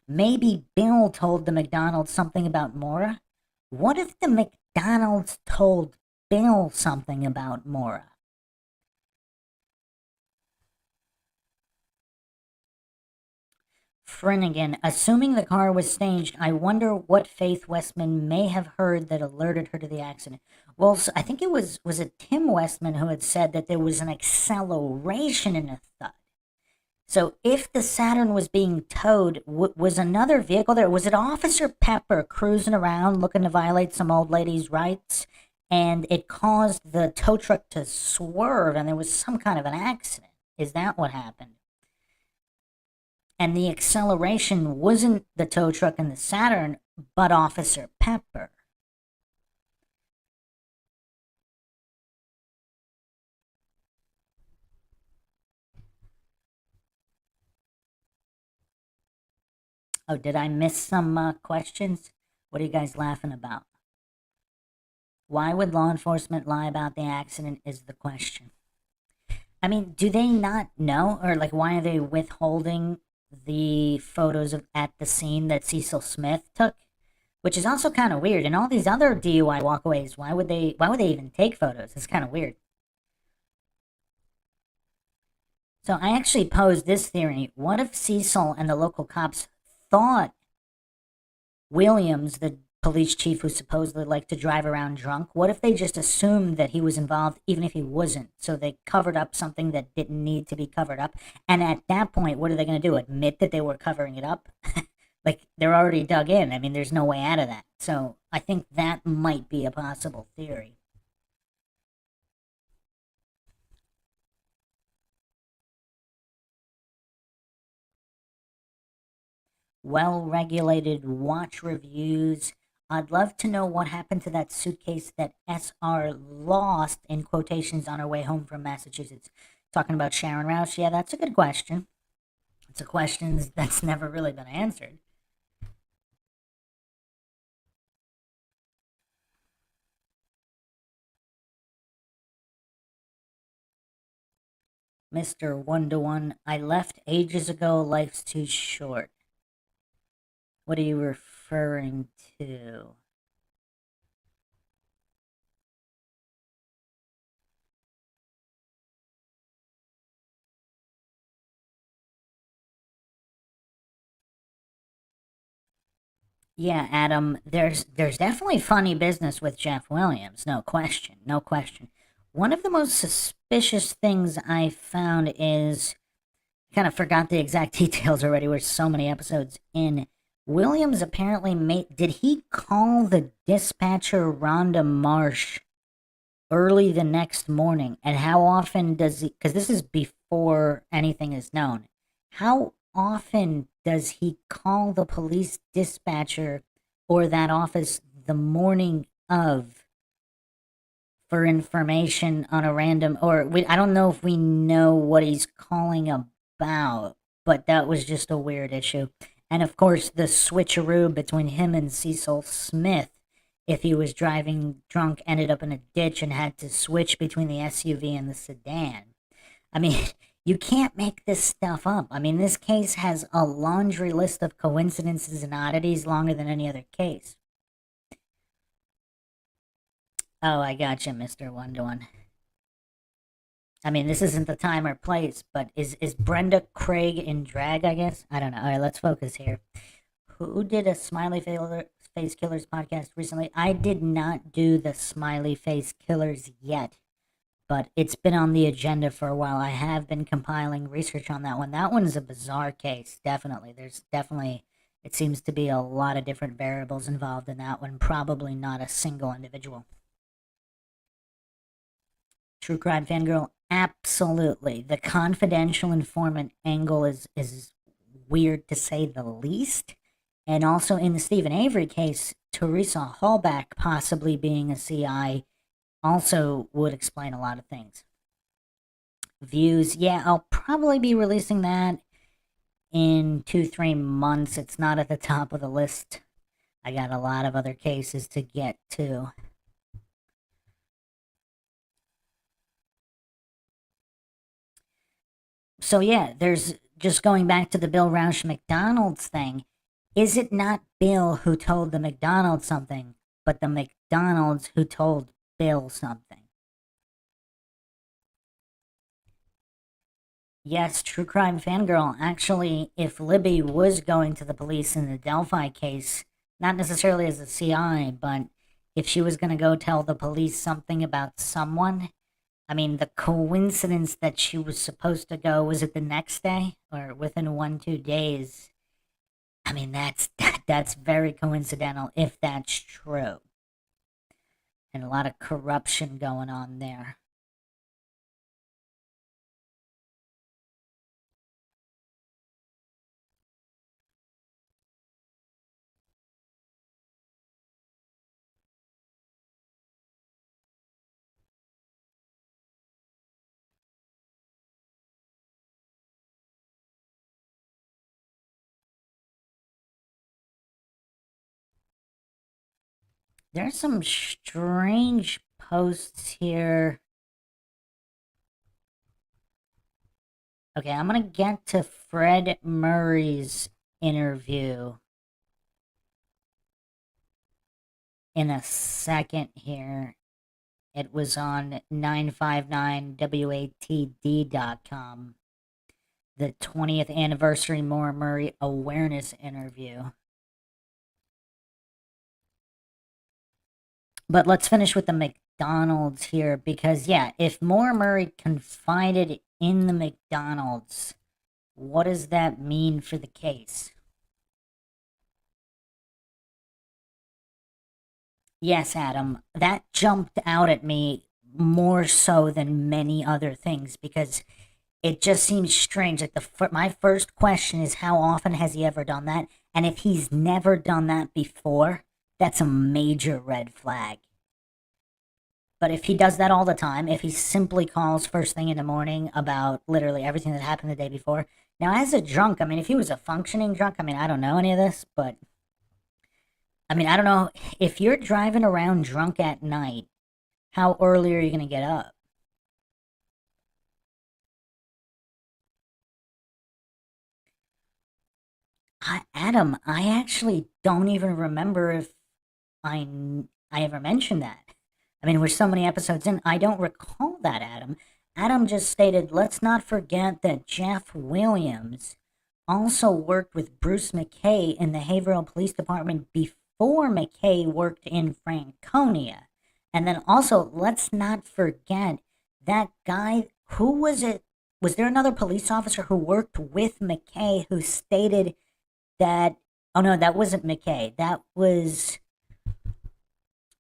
maybe Bill told the McDonald's something about Maura. What if the McDonald's told Bill something about Maura? Finnegan, assuming the car was staged, I wonder what Faith Westman may have heard that alerted her to the accident. Well, I think it was it Tim Westman who had said that there was an acceleration in a thud. So if the Saturn was being towed, was another vehicle there? Was it Officer Pepper cruising around looking to violate some old lady's rights? And it caused the tow truck to swerve and there was some kind of an accident. Is that what happened? And the acceleration wasn't the tow truck and the Saturn, but Officer Pepper. Oh, did I miss some questions? What are you guys laughing about? Why would law enforcement lie about the accident is the question. I mean, do they not know? Or, like, why are they withholding the photos at the scene that Cecil Smith took? Which is also kind of weird. And all these other DUI walkaways, why would they even take photos? It's kind of weird. So I actually posed this theory. What if Cecil and the local cops thought Williams, the police chief who supposedly liked to drive around drunk, what if they just assumed that he was involved even if he wasn't? So they covered up something that didn't need to be covered up. And at that point, what are they going to do? Admit that they were covering it up? Like, they're already dug in. I mean, there's no way out of that. So I think that might be a possible theory. Well-regulated watch reviews. I'd love to know what happened to that suitcase that SR lost, in quotations, on her way home from Massachusetts. Talking about Sharon Rouse. Yeah, that's a good question. It's a question that's never really been answered. Mr. One-to-One, I left ages ago. Life's too short. What are you referring to? Yeah, Adam, there's definitely funny business with Jeff Williams, no question, no question. One of the most suspicious things I found is, kind of forgot the exact details already. We're so many episodes in. Williams apparently did he call the dispatcher Rhonda Marsh early the next morning? And how often does he, because this is before anything is known, how often does he call the police dispatcher or that office the morning of for information on a random, I don't know if we know what he's calling about, but that was just a weird issue. And of course, the switcheroo between him and Cecil Smith, if he was driving drunk, ended up in a ditch and had to switch between the SUV and the sedan. I mean, you can't make this stuff up. I mean, this case has a laundry list of coincidences and oddities longer than any other case. Oh, I gotcha, Mr. One to One. I mean, this isn't the time or place, but is Brenda Craig in drag, I guess? I don't know. All right, let's focus here. Who did a Face Killers podcast recently? I did not do the Smiley Face Killers yet, but it's been on the agenda for a while. I have been compiling research on that one. That one's a bizarre case, definitely. It seems to be a lot of different variables involved in that one, probably not a single individual. True Crime Fangirl, absolutely. The confidential informant angle is weird to say the least. And also in the Stephen Avery case, Teresa Hallback possibly being a CI also would explain a lot of things. Views, yeah, I'll probably be releasing that in 2-3 months. It's not at the top of the list. I got a lot of other cases to get to. So yeah, there's just going back to the Bill Rausch McDonald's thing. Is it not Bill who told the McDonald's something, but the McDonald's who told Bill something? Yes, True Crime Fangirl. Actually, if Libby was going to the police in the Delphi case, not necessarily as a CI, but if she was going to go tell the police something about someone, I mean, the coincidence that she was supposed to go, was it the next day or within 1-2 days? I mean, that's very coincidental if that's true. And a lot of corruption going on there. There's some strange posts here. Okay, I'm gonna get to Fred Murray's interview in a second here. It was on 959watd.com. The 20th anniversary Maura Murray awareness interview. But let's finish with the McDonald's here, because yeah, if Maura Murray confided in the McDonald's, what does that mean for the case? Yes, Adam, that jumped out at me more so than many other things, because it just seems strange. Like my first question is, how often has he ever done that? And if he's never done that before, that's a major red flag. But if he does that all the time, if he simply calls first thing in the morning about literally everything that happened the day before. Now, as a drunk, I mean, if he was a functioning drunk, I mean, I don't know any of this, but I mean, I don't know. If you're driving around drunk at night, how early are you going to get up? Adam, I actually don't even remember if I, I ever mentioned that. I mean, we're so many episodes in, I don't recall that, Adam. Adam just stated, let's not forget that Jeff Williams also worked with Bruce McKay in the Haverhill Police Department before McKay worked in Franconia. And then also, let's not forget that guy, who was it? Was there another police officer who worked with McKay who stated that, oh no, that wasn't McKay. That was,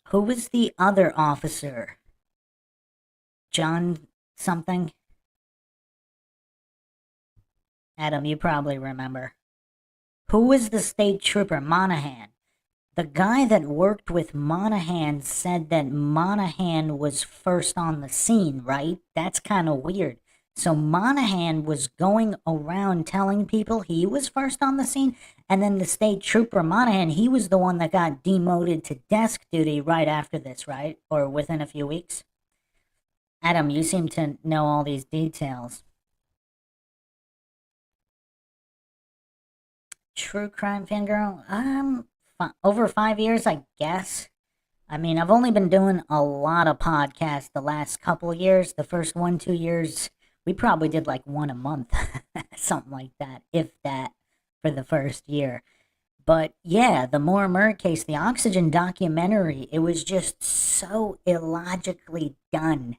who was the other officer? John something? Adam, you probably remember. Who was the state trooper? Monahan. the guy that worked with Monahan said that Monahan was first on the scene, right? That's kind of weird. So Monahan was going around telling people he was first on the scene, and then the state trooper Monahan, he was the one that got demoted to desk duty right after this, right? Or within a few weeks. Adam, you seem to know all these details. True crime fangirl? Over 5 years, I guess. I mean, I've only been doing a lot of podcasts the last couple of years. The first 1, 2 years, we probably did like one a month, something like that, if that, for the first year. But yeah, the MAURA case, the Oxygen documentary, it was just so illogically done.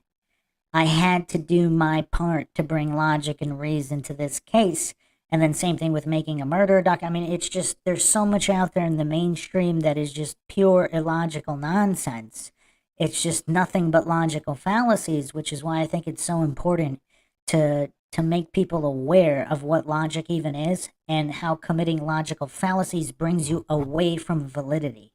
I had to do my part to bring logic and reason to this case. And then same thing with making a murder doc. I mean, it's just, there's so much out there in the mainstream that is just pure illogical nonsense. It's just nothing but logical fallacies, which is why I think it's so important to make people aware of what logic even is and how committing logical fallacies brings you away from validity.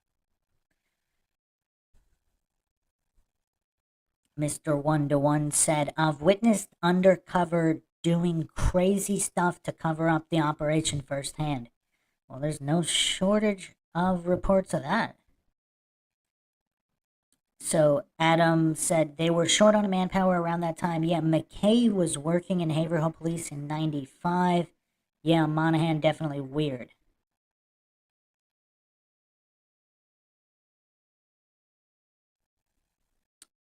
Mr. One-to-One said, I've witnessed undercover doing crazy stuff to cover up the operation firsthand. Well, there's no shortage of reports of that. So Adam said they were short on manpower around that time. Yeah, McKay was working in Haverhill Police in 95. Yeah, Monahan definitely weird.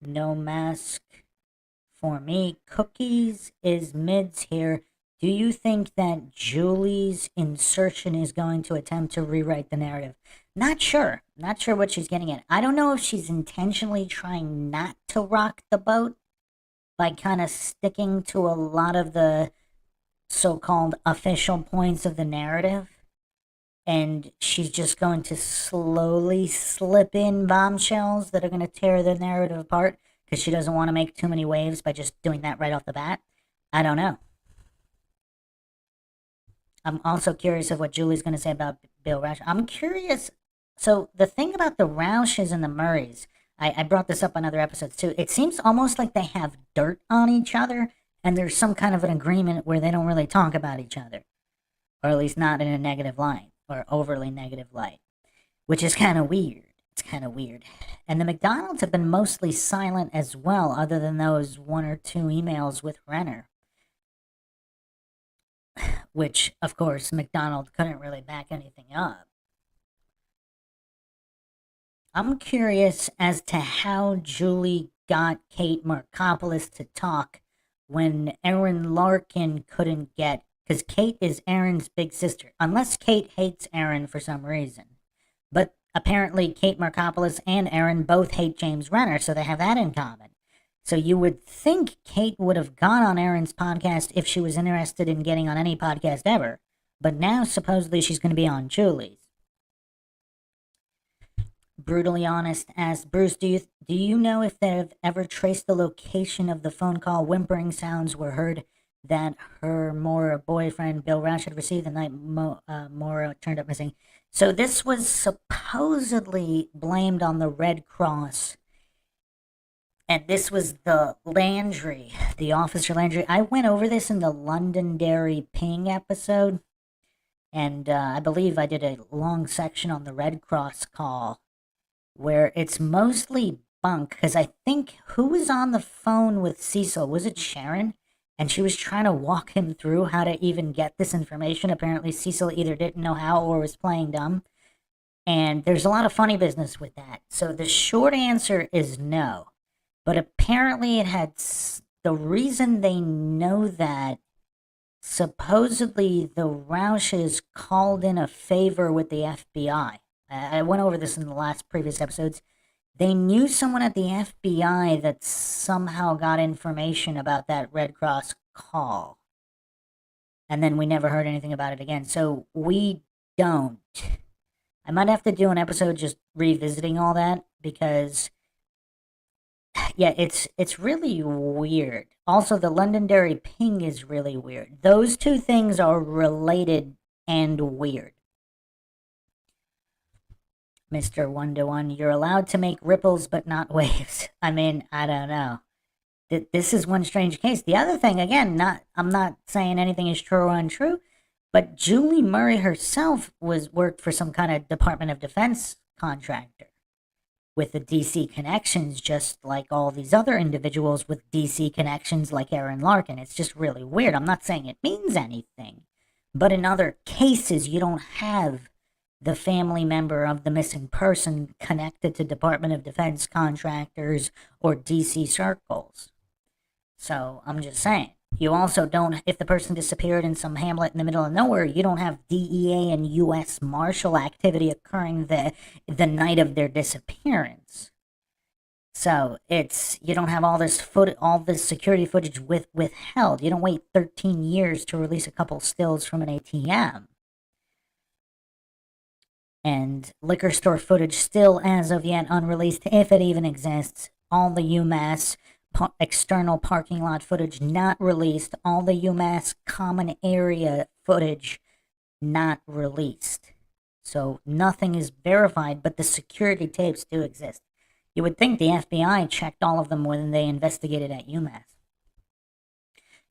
No mask for me. Cookies is mids here. Do you think that Julie's insertion is going to attempt to rewrite the narrative? Not sure. Not sure what she's getting at. I don't know if she's intentionally trying not to rock the boat by kind of sticking to a lot of the so-called official points of the narrative. And she's just going to slowly slip in bombshells that are going to tear the narrative apart because she doesn't want to make too many waves by just doing that right off the bat. I don't know. I'm also curious of what Julie's going to say about Bill Rausch. I'm curious. So the thing about the Rausches and the Murrays, I brought this up on other episodes too. It seems almost like they have dirt on each other, and there's some kind of an agreement where they don't really talk about each other, or at least not in a negative light or overly negative light, which is kind of weird. It's kind of weird. And the McDonalds have been mostly silent as well, other than those 1 or 2 emails with Renner, which, of course, McDonald couldn't really back anything up. I'm curious as to how Julie got Kate Markopoulos to talk when Erin Larkin couldn't get, because Kate is Erin's big sister, unless Kate hates Erin for some reason. But apparently Kate Markopoulos and Erin both hate James Renner, so they have that in common. So you would think Kate would have gone on Erin's podcast if she was interested in getting on any podcast ever. But now supposedly she's going to be on Julie's. Brutally Honest asks, Bruce, do you know if they've ever traced the location of the phone call whimpering sounds were heard that her MAURA boyfriend Bill Rausch had received the night MAURA turned up missing? So this was supposedly blamed on the Red Cross. And this was the Landry, the Officer Landry. I went over this in the Londonderry ping episode. And I believe I did a long section on the Red Cross call, where it's mostly bunk, because I think who was on the phone with Cecil? Was it Sharon? And she was trying to walk him through how to even get this information. Apparently Cecil either didn't know how or was playing dumb. And there's a lot of funny business with that. So the short answer is no. But apparently it had, the reason they know that, supposedly the Rausches called in a favor with the FBI. I went over this in the last previous episodes. They knew someone at the FBI that somehow got information about that Red Cross call. And then we never heard anything about it again. So we don't. I might have to do an episode just revisiting all that because, yeah, it's really weird. Also, the Londonderry ping is really weird. Those two things are related and weird. Mr. One-to-One, you're allowed to make ripples but not waves. I mean, I don't know. This is one strange case. The other thing, again, I'm not saying anything is true or untrue, but Julie Murray herself worked for some kind of Department of Defense contractor with the DC connections, just like all these other individuals with DC connections like Aaron Larkin. It's just really weird. I'm not saying it means anything, but in other cases, you don't have the family member of the missing person connected to Department of Defense contractors or DC circles. So I'm just saying. You also don't, if the person disappeared in some hamlet in the middle of nowhere, you don't have DEA and U.S. Marshal activity occurring the night of their disappearance. So you don't have all this security footage withheld. You don't wait 13 years to release a couple stills from an ATM. And liquor store footage still, as of yet, unreleased, if it even exists. All the UMass external parking lot footage not released. All the UMass common area footage not released. So nothing is verified, but the security tapes do exist. You would think the FBI checked all of them when they investigated at UMass.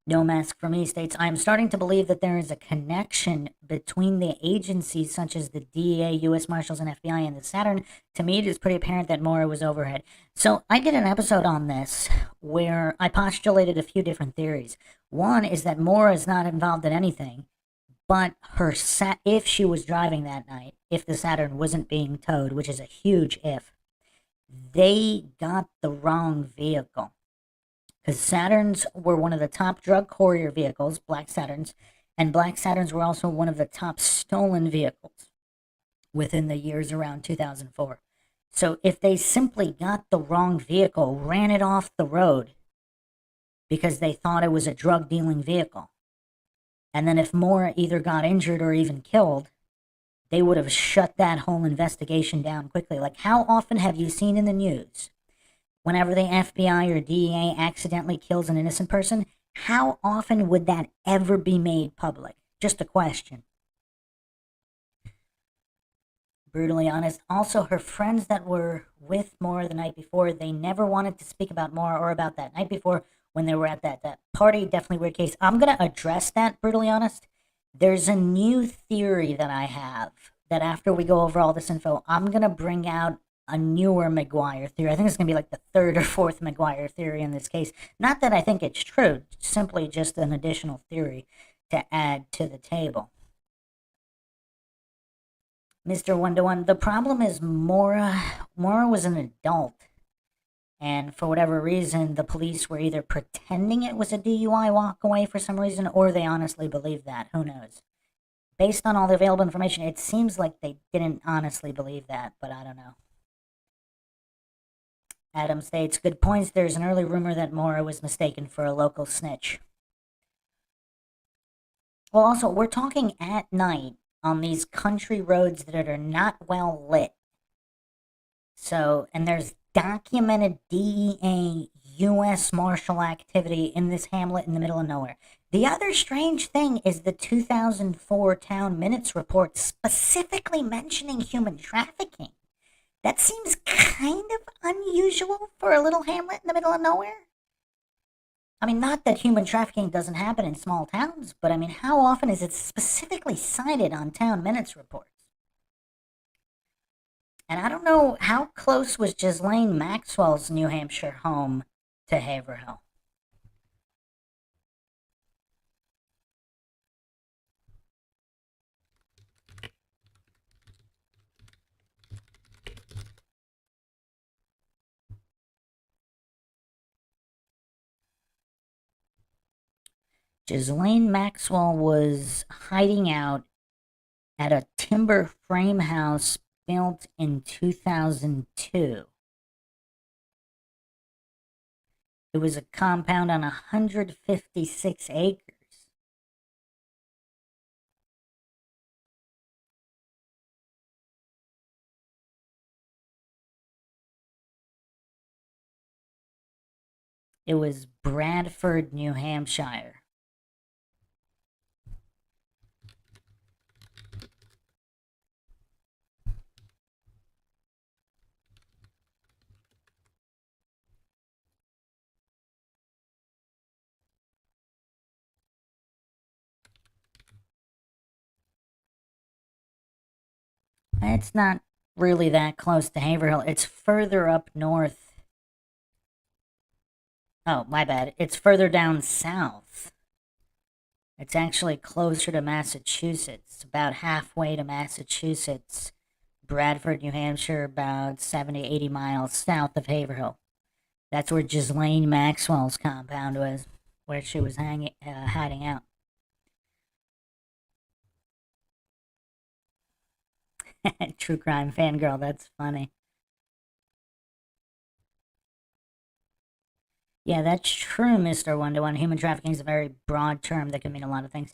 No Mask for Me states, I am starting to believe that there is a connection between the agencies such as the DEA, U.S. Marshals, and FBI and the Saturn. To me, it is pretty apparent that MAURA was overhead. So I did an episode on this where I postulated a few different theories. One is that MAURA is not involved in anything, but if she was driving that night, if the Saturn wasn't being towed, which is a huge if, they got the wrong vehicle. Because Saturns were one of the top drug courier vehicles, Black Saturns, and Black Saturns were also one of the top stolen vehicles within the years around 2004. So if they simply got the wrong vehicle, ran it off the road because they thought it was a drug dealing vehicle, and then if MAURA either got injured or even killed, they would have shut that whole investigation down quickly. Like, how often have you seen in the news whenever the FBI or DEA accidentally kills an innocent person? How often would that ever be made public? Just a question. Brutally honest. Also, her friends that were with MAURA the night before, they never wanted to speak about MAURA or about that night before when they were at that party. Definitely weird case. I'm going to address that, brutally honest. There's a new theory that I have that after we go over all this info, I'm going to bring out a newer McGuire theory. I think it's going to be like the third or fourth McGuire theory in this case. Not that I think it's true, simply just an additional theory to add to the table. Mr. One-to-One, the problem is MAURA was an adult. And for whatever reason, the police were either pretending it was a DUI walk-away for some reason, or they honestly believed that. Who knows? Based on all the available information, it seems like they didn't honestly believe that, but I don't know. Adam states, good points. There's an early rumor that MAURA was mistaken for a local snitch. Well, also, we're talking at night on these country roads that are not well lit. So, and there's documented DEA, U.S. Marshal activity in this hamlet in the middle of nowhere. The other strange thing is the 2004 Town Minutes report specifically mentioning human trafficking. That seems kind of unusual for a little hamlet in the middle of nowhere. I mean, not that human trafficking doesn't happen in small towns, but I mean, how often is it specifically cited on Town Minutes reports? And I don't know, how close was Ghislaine Maxwell's New Hampshire home to Haverhill? Ghislaine Maxwell was hiding out at a timber frame house built in 2002. It was a compound on 156 acres. It was Bradford, New Hampshire. It's not really that close to Haverhill. It's further up north. Oh, my bad. It's further down south. It's actually closer to Massachusetts, about halfway to Massachusetts. Bradford, New Hampshire, about 70, 80 miles south of Haverhill. That's where Ghislaine Maxwell's compound was, where she was hiding out. True crime fangirl, that's funny. Yeah, that's true, Mr. One to One. Human trafficking is a very broad term that can mean a lot of things.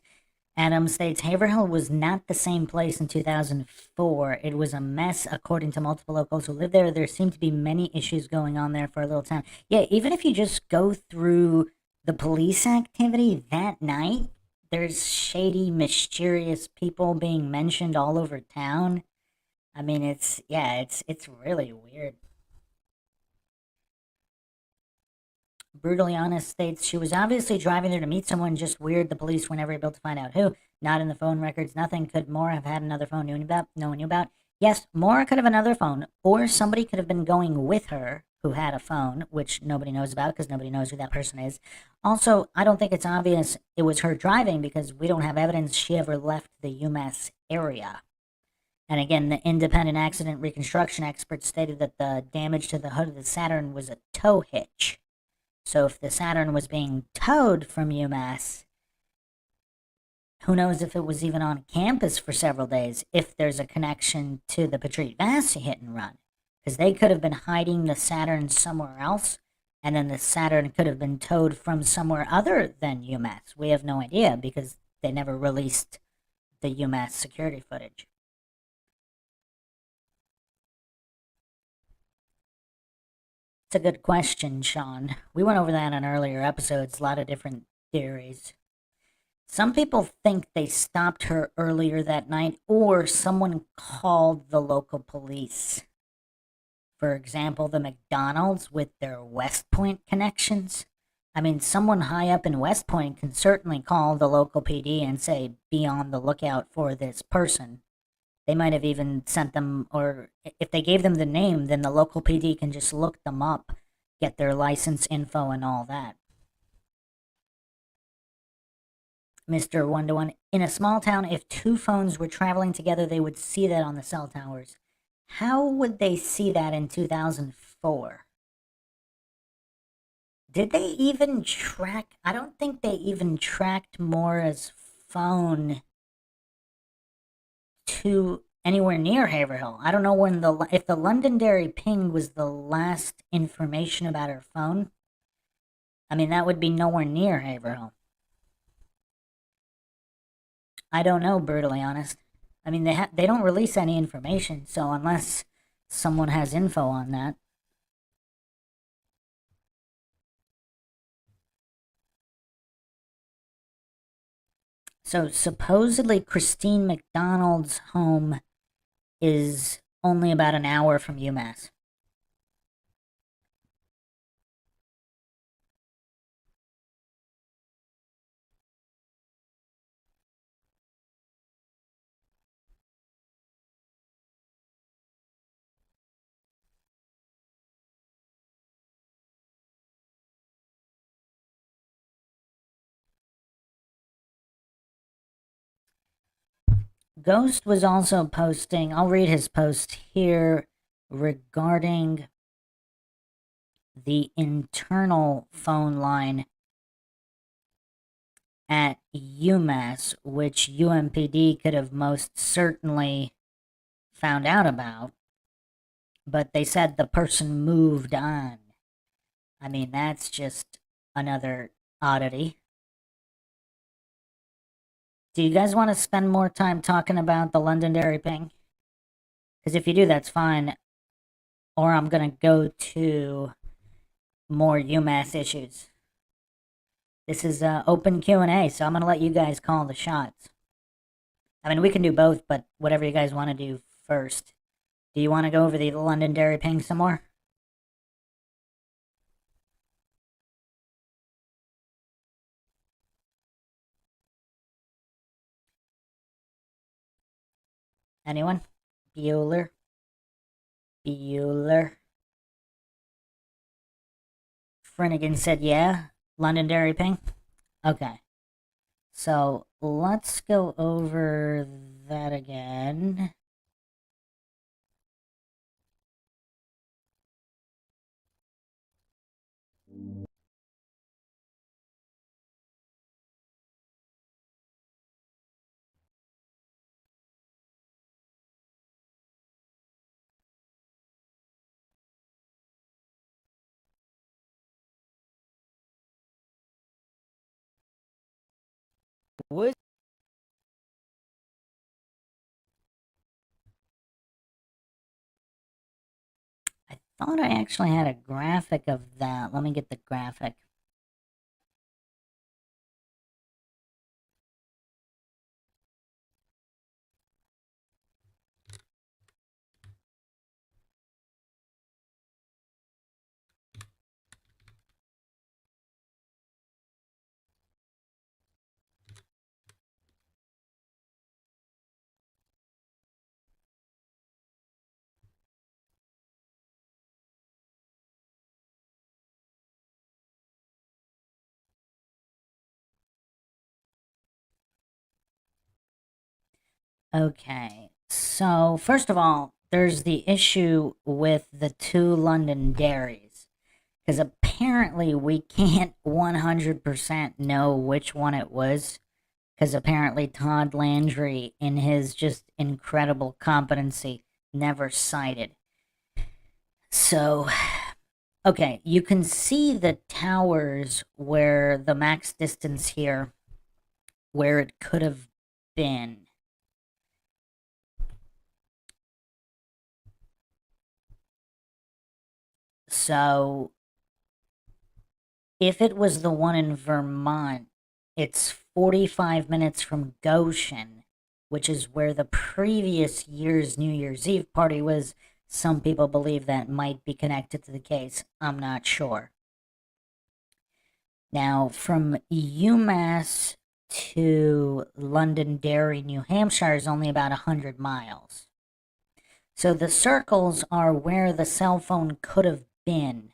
Adam states Haverhill was not the same place in 2004. It was a mess, according to multiple locals who lived there. There seemed to be many issues going on there for a little time. Yeah, even if you just go through the police activity that night, there's shady, mysterious people being mentioned all over town. I mean, it's really weird. Brutally Honest states she was obviously driving there to meet someone just weird. The police were never able to find out who. Not in the phone records, nothing. Could Maura have had another phone no one knew about? Yes, Maura could have another phone, or somebody could have been going with her who had a phone, which nobody knows about because nobody knows who that person is. Also, I don't think it's obvious it was her driving because we don't have evidence she ever left the UMass area. And again, the independent accident reconstruction expert stated that the damage to the hood of the Saturn was a tow hitch. So if the Saturn was being towed from UMass, who knows if it was even on campus for several days, if there's a connection to the Patrice Massey hit and run. Because they could have been hiding the Saturn somewhere else, and then the Saturn could have been towed from somewhere other than UMass. We have no idea because they never released the UMass security footage. It's a good question, Sean. We went over that on earlier episodes, a lot of different theories. Some people think they stopped her earlier that night, or someone called the local police. For example, the McDonald's with their West Point connections. I mean, someone high up in West Point can certainly call the local PD and say, be on the lookout for this person. They might have even sent them, or if they gave them the name, then the local PD can just look them up, get their license info and all that. Mr. One to One. In a small town, if two phones were traveling together, they would see that on the cell towers. How would they see that in 2004? Did they even track? I don't think they even tracked Maura's phone to anywhere near Haverhill. I don't know when if the Londonderry ping was the last information about her phone. I mean, that would be nowhere near Haverhill. I don't know, brutally honest. I mean, they don't release any information, so unless someone has info on that. So supposedly Christine McDonald's home is only about an hour from UMass. Ghost was also posting, I'll read his post here regarding the internal phone line at UMass, which UMPD could have most certainly found out about, but they said the person moved on. I mean, that's just another oddity. Do you guys want to spend more time talking about the Londonderry ping? Because if you do, that's fine. Or I'm going to go to more UMass issues. This is open Q&A, so I'm going to let you guys call the shots. I mean, we can do both, but whatever you guys want to do first. Do you want to go over the Londonderry ping some more? Anyone? Bueller. Bueller. Finnegan said, yeah. Londonderry ping? Okay. So let's go over that again. What? I thought I actually had a graphic of that. Let me get the graphic. Okay, so first of all, there's the issue with the two Londonderrys, because apparently we can't 100% know which one it was, because apparently Todd Landry, in his just incredible competency, never cited. So, okay, you can see the towers where the max distance here, where it could have been. So, if it was the one in Vermont, it's 45 minutes from Goshen, which is where the previous year's New Year's Eve party was. Some people believe that might be connected to the case. I'm not sure. Now, from UMass to Londonderry, New Hampshire is only about 100 miles. So the circles are where the cell phone could have been.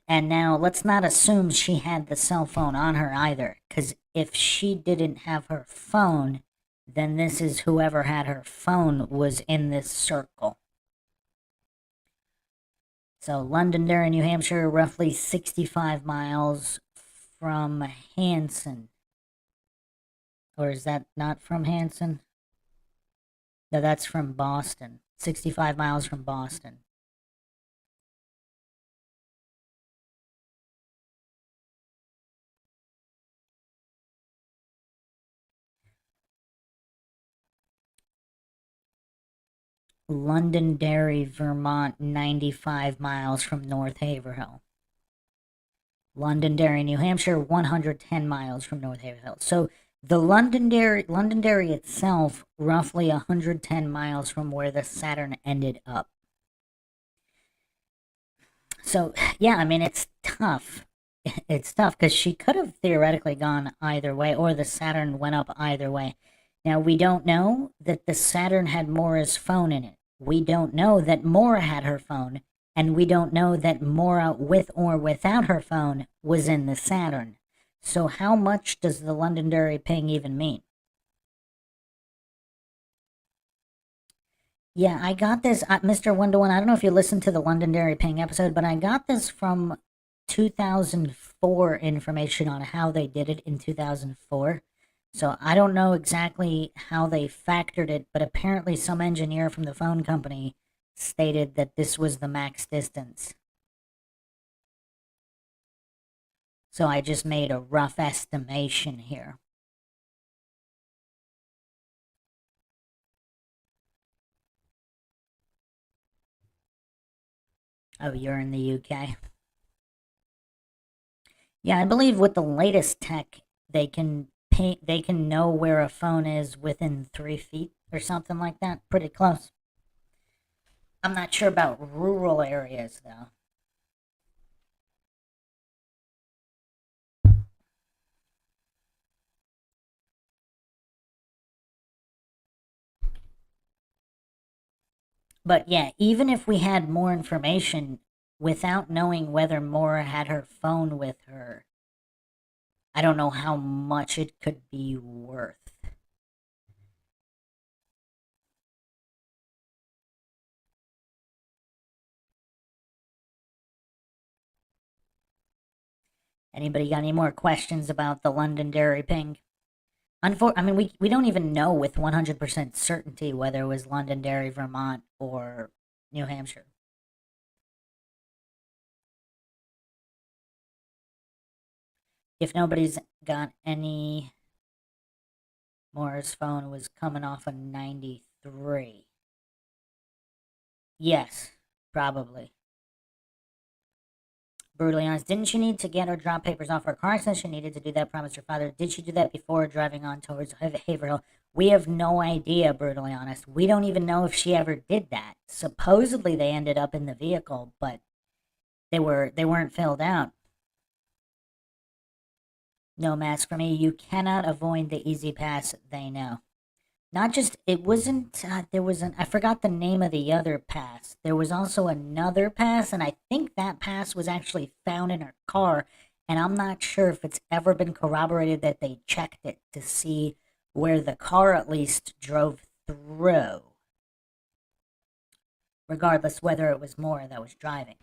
And now let's not assume she had the cell phone on her either, because if she didn't have her phone, then this is whoever had her phone was in this circle. So Londonderry, New Hampshire, roughly 65 miles from Hanson. Or is that not from Hanson? No, that's from Boston. 65 miles from Boston. Londonderry, Vermont, 95 miles from North Haverhill. Londonderry, New Hampshire, 110 miles from North Haverhill. So the Londonderry itself, roughly 110 miles from where the Saturn ended up. So, yeah, I mean, it's tough. It's tough because she could have theoretically gone either way, or the Saturn went up either way. Now, we don't know that the Saturn had MAURA's phone in it. We don't know that MAURA had her phone, and we don't know that MAURA, with or without her phone, was in the Saturn. So how much does the Londonderry ping even mean? Yeah, I got this, Mr. One-to-One. I don't know if you listened to the Londonderry ping episode, but I got this from 2004 information on how they did it in 2004. So I don't know exactly how they factored it, but apparently some engineer from the phone company stated that this was the max distance. So I just made a rough estimation here. Oh, you're in the UK? Yeah, I believe with the latest tech, they can know where a phone is within 3 feet or something like that. Pretty close. I'm not sure about rural areas though. But yeah, even if we had more information without knowing whether MAURA had her phone with her, I don't know how much it could be worth. Anybody got any more questions about the Londonderry ping? I mean, we don't even know with 100% certainty whether it was Londonderry, Vermont, or New Hampshire. If nobody's got any, MAURA's phone was coming off a 93. Yes, probably. Brutally honest. Didn't she need to get her drop papers off her car accident? She needed to do that, promised her father. Did she do that before driving on towards Haverhill? We have no idea, brutally honest. We don't even know if she ever did that. Supposedly they ended up in the vehicle, but they weren't filled out. No mask for me. You cannot avoid the easy pass, they know. Not just, it wasn't, there was I forgot the name of the other pass. There was also another pass, and I think that pass was actually found in her car, and I'm not sure if it's ever been corroborated that they checked it to see where the car at least drove through. Regardless whether it was MAURA that was driving.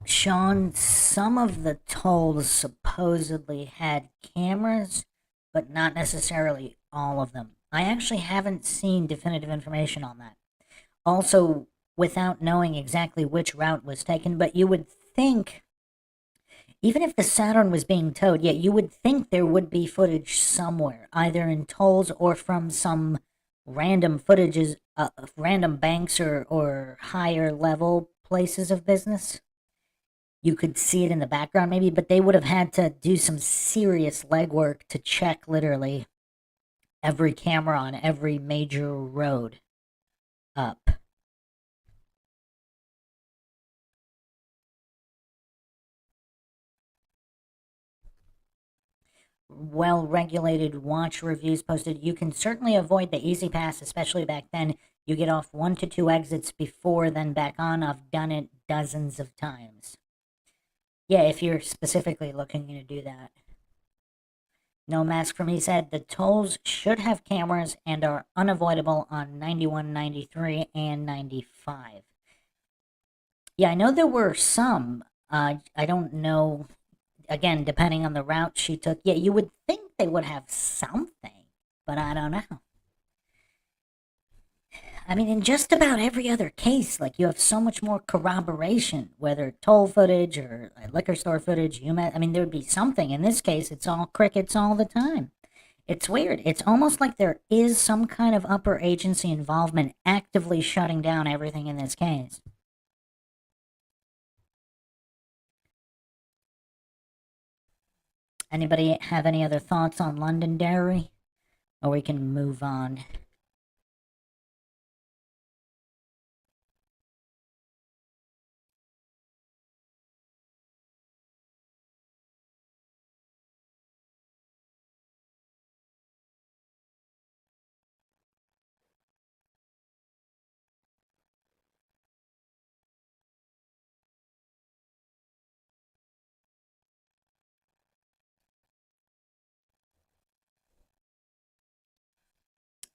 Sean, some of the tolls supposedly had cameras, but not necessarily all of them. I actually haven't seen definitive information on that. Also, without knowing exactly which route was taken, but you would think, even if the Saturn was being towed, yeah, you would think there would be footage somewhere, either in tolls or from some random footages, random banks or higher level places of business. You could see it in the background maybe, but they would have had to do some serious legwork to check literally every camera on every major road up. Well-regulated watch reviews posted, you can certainly avoid the easy pass, especially back then. You get off 1 to 2 exits before, then back on. I've done it dozens of times. Yeah, if you're specifically looking to do that. No mask for me said the tolls should have cameras and are unavoidable on 91, 93, and 95. Yeah, I know there were some. I don't know. Again, depending on the route she took, yeah, you would think they would have something, but I don't know. I mean, in just about every other case, like you have so much more corroboration, whether toll footage or liquor store footage, UMass. I mean, there would be something. In this case, it's all crickets all the time. It's weird. It's almost like there is some kind of upper agency involvement actively shutting down everything in this case. Anybody have any other thoughts on Londonderry? Or we can move on.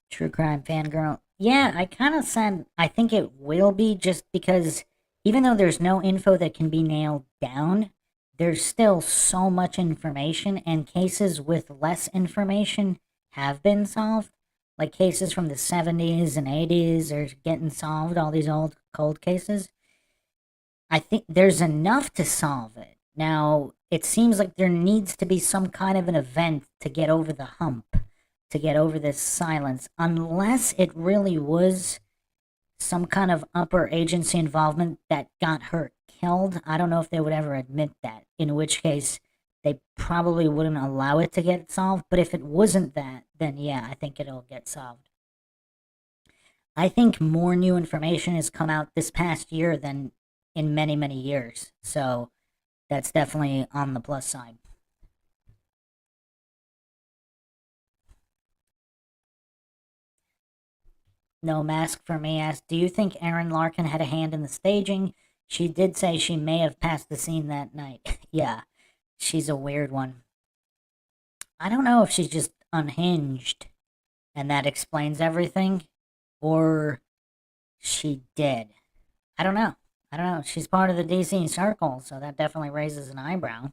True crime fangirl. Yeah, I kind of said I think it will be just because even though there's no info that can be nailed down, there's still so much information, and cases with less information have been solved. Like cases from the 70s and 80s are getting solved, all these old cold cases. I think there's enough to solve it. Now, it seems like there needs to be some kind of an event to get over the hump, to get over this silence, unless it really was some kind of upper agency involvement that got her killed. I don't know if they would ever admit that, in which case they probably wouldn't allow it to get solved. But if it wasn't that, then yeah, I think it'll get solved. I think more new information has come out this past year than in many, many years. So that's definitely on the plus side. No Mask for Me asked, do you think Erin Larkin had a hand in the staging? She did say she may have passed the scene that night. Yeah, she's a weird one. I don't know if she's just unhinged and that explains everything, or she did. I don't know. I don't know. She's part of the DC circle, so that definitely raises an eyebrow.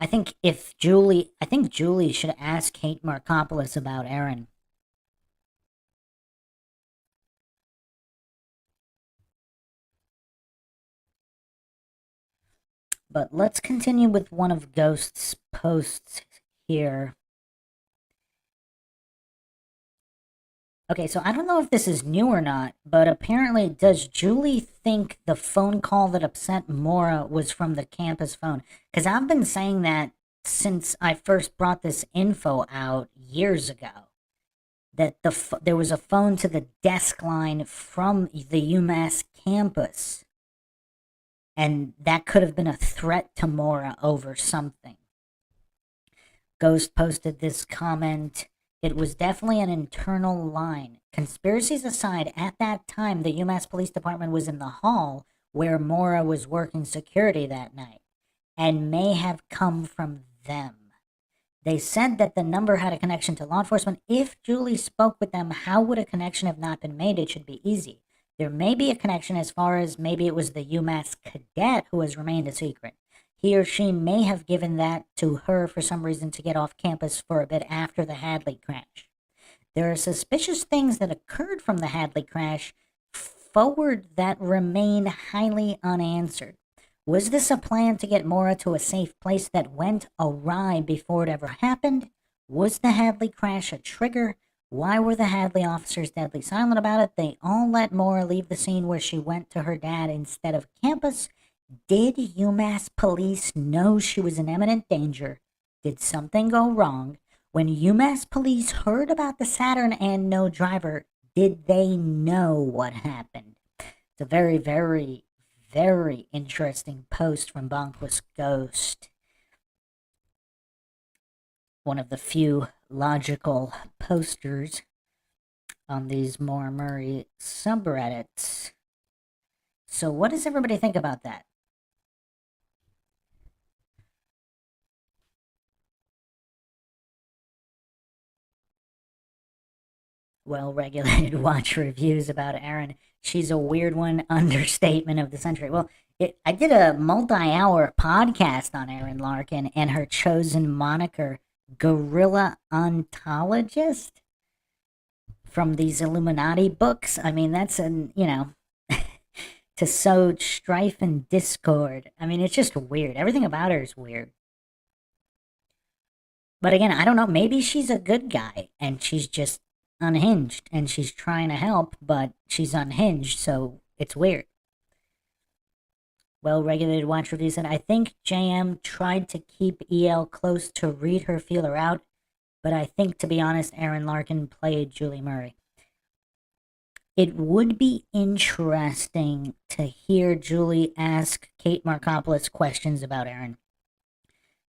I think Julie should ask Kate Markopoulos about Erin. But let's continue with one of Ghost's posts here. Okay, so I don't know if this is new or not, but apparently, does Julie think the phone call that upset MAURA was from the campus phone? Because I've been saying that since I first brought this info out years ago. That there was a phone to the desk line from the UMass campus. And that could have been a threat to MAURA over something. Ghost posted this comment. It was definitely an internal line. Conspiracies aside, at that time, the UMass Police Department was in the hall where MAURA was working security that night, and may have come from them. They said that the number had a connection to law enforcement. If Julie spoke with them, how would a connection have not been made? It should be easy. There may be a connection as far as maybe it was the UMass cadet who has remained a secret. He or she may have given that to her for some reason to get off campus for a bit after the Hadley crash. There are suspicious things that occurred from the Hadley crash forward that remain highly unanswered. Was this a plan to get MAURA to a safe place that went awry before it ever happened? Was the Hadley crash a trigger? Why were the Hadley officers deadly silent about it? They all let MAURA leave the scene where she went to her dad instead of campus. Did UMass police know she was in imminent danger? Did something go wrong? When UMass police heard about the Saturn and no driver, did they know what happened? It's a very, very, very interesting post from Bonquist Ghost. One of the few logical posters on these More Murray subreddits. So what does everybody think about that? Well-regulated watch reviews about Erin. She's a weird one, understatement of the century. Well, I did a multi-hour podcast on Erin Larkin and her chosen moniker, Gorilla Ontologist, from these Illuminati books. I mean, that's to sow strife and discord. I mean, it's just weird. Everything about her is weird. But again, I don't know. Maybe she's a good guy and she's just unhinged and she's trying to help, but she's unhinged, so it's weird. Well-regulated watch review said, I think JM tried to keep EL close to read her feeler out, but I think, to be honest, Erin Larkin played Julie Murray. It would be interesting to hear Julie ask Kate Markopoulos questions about Erin.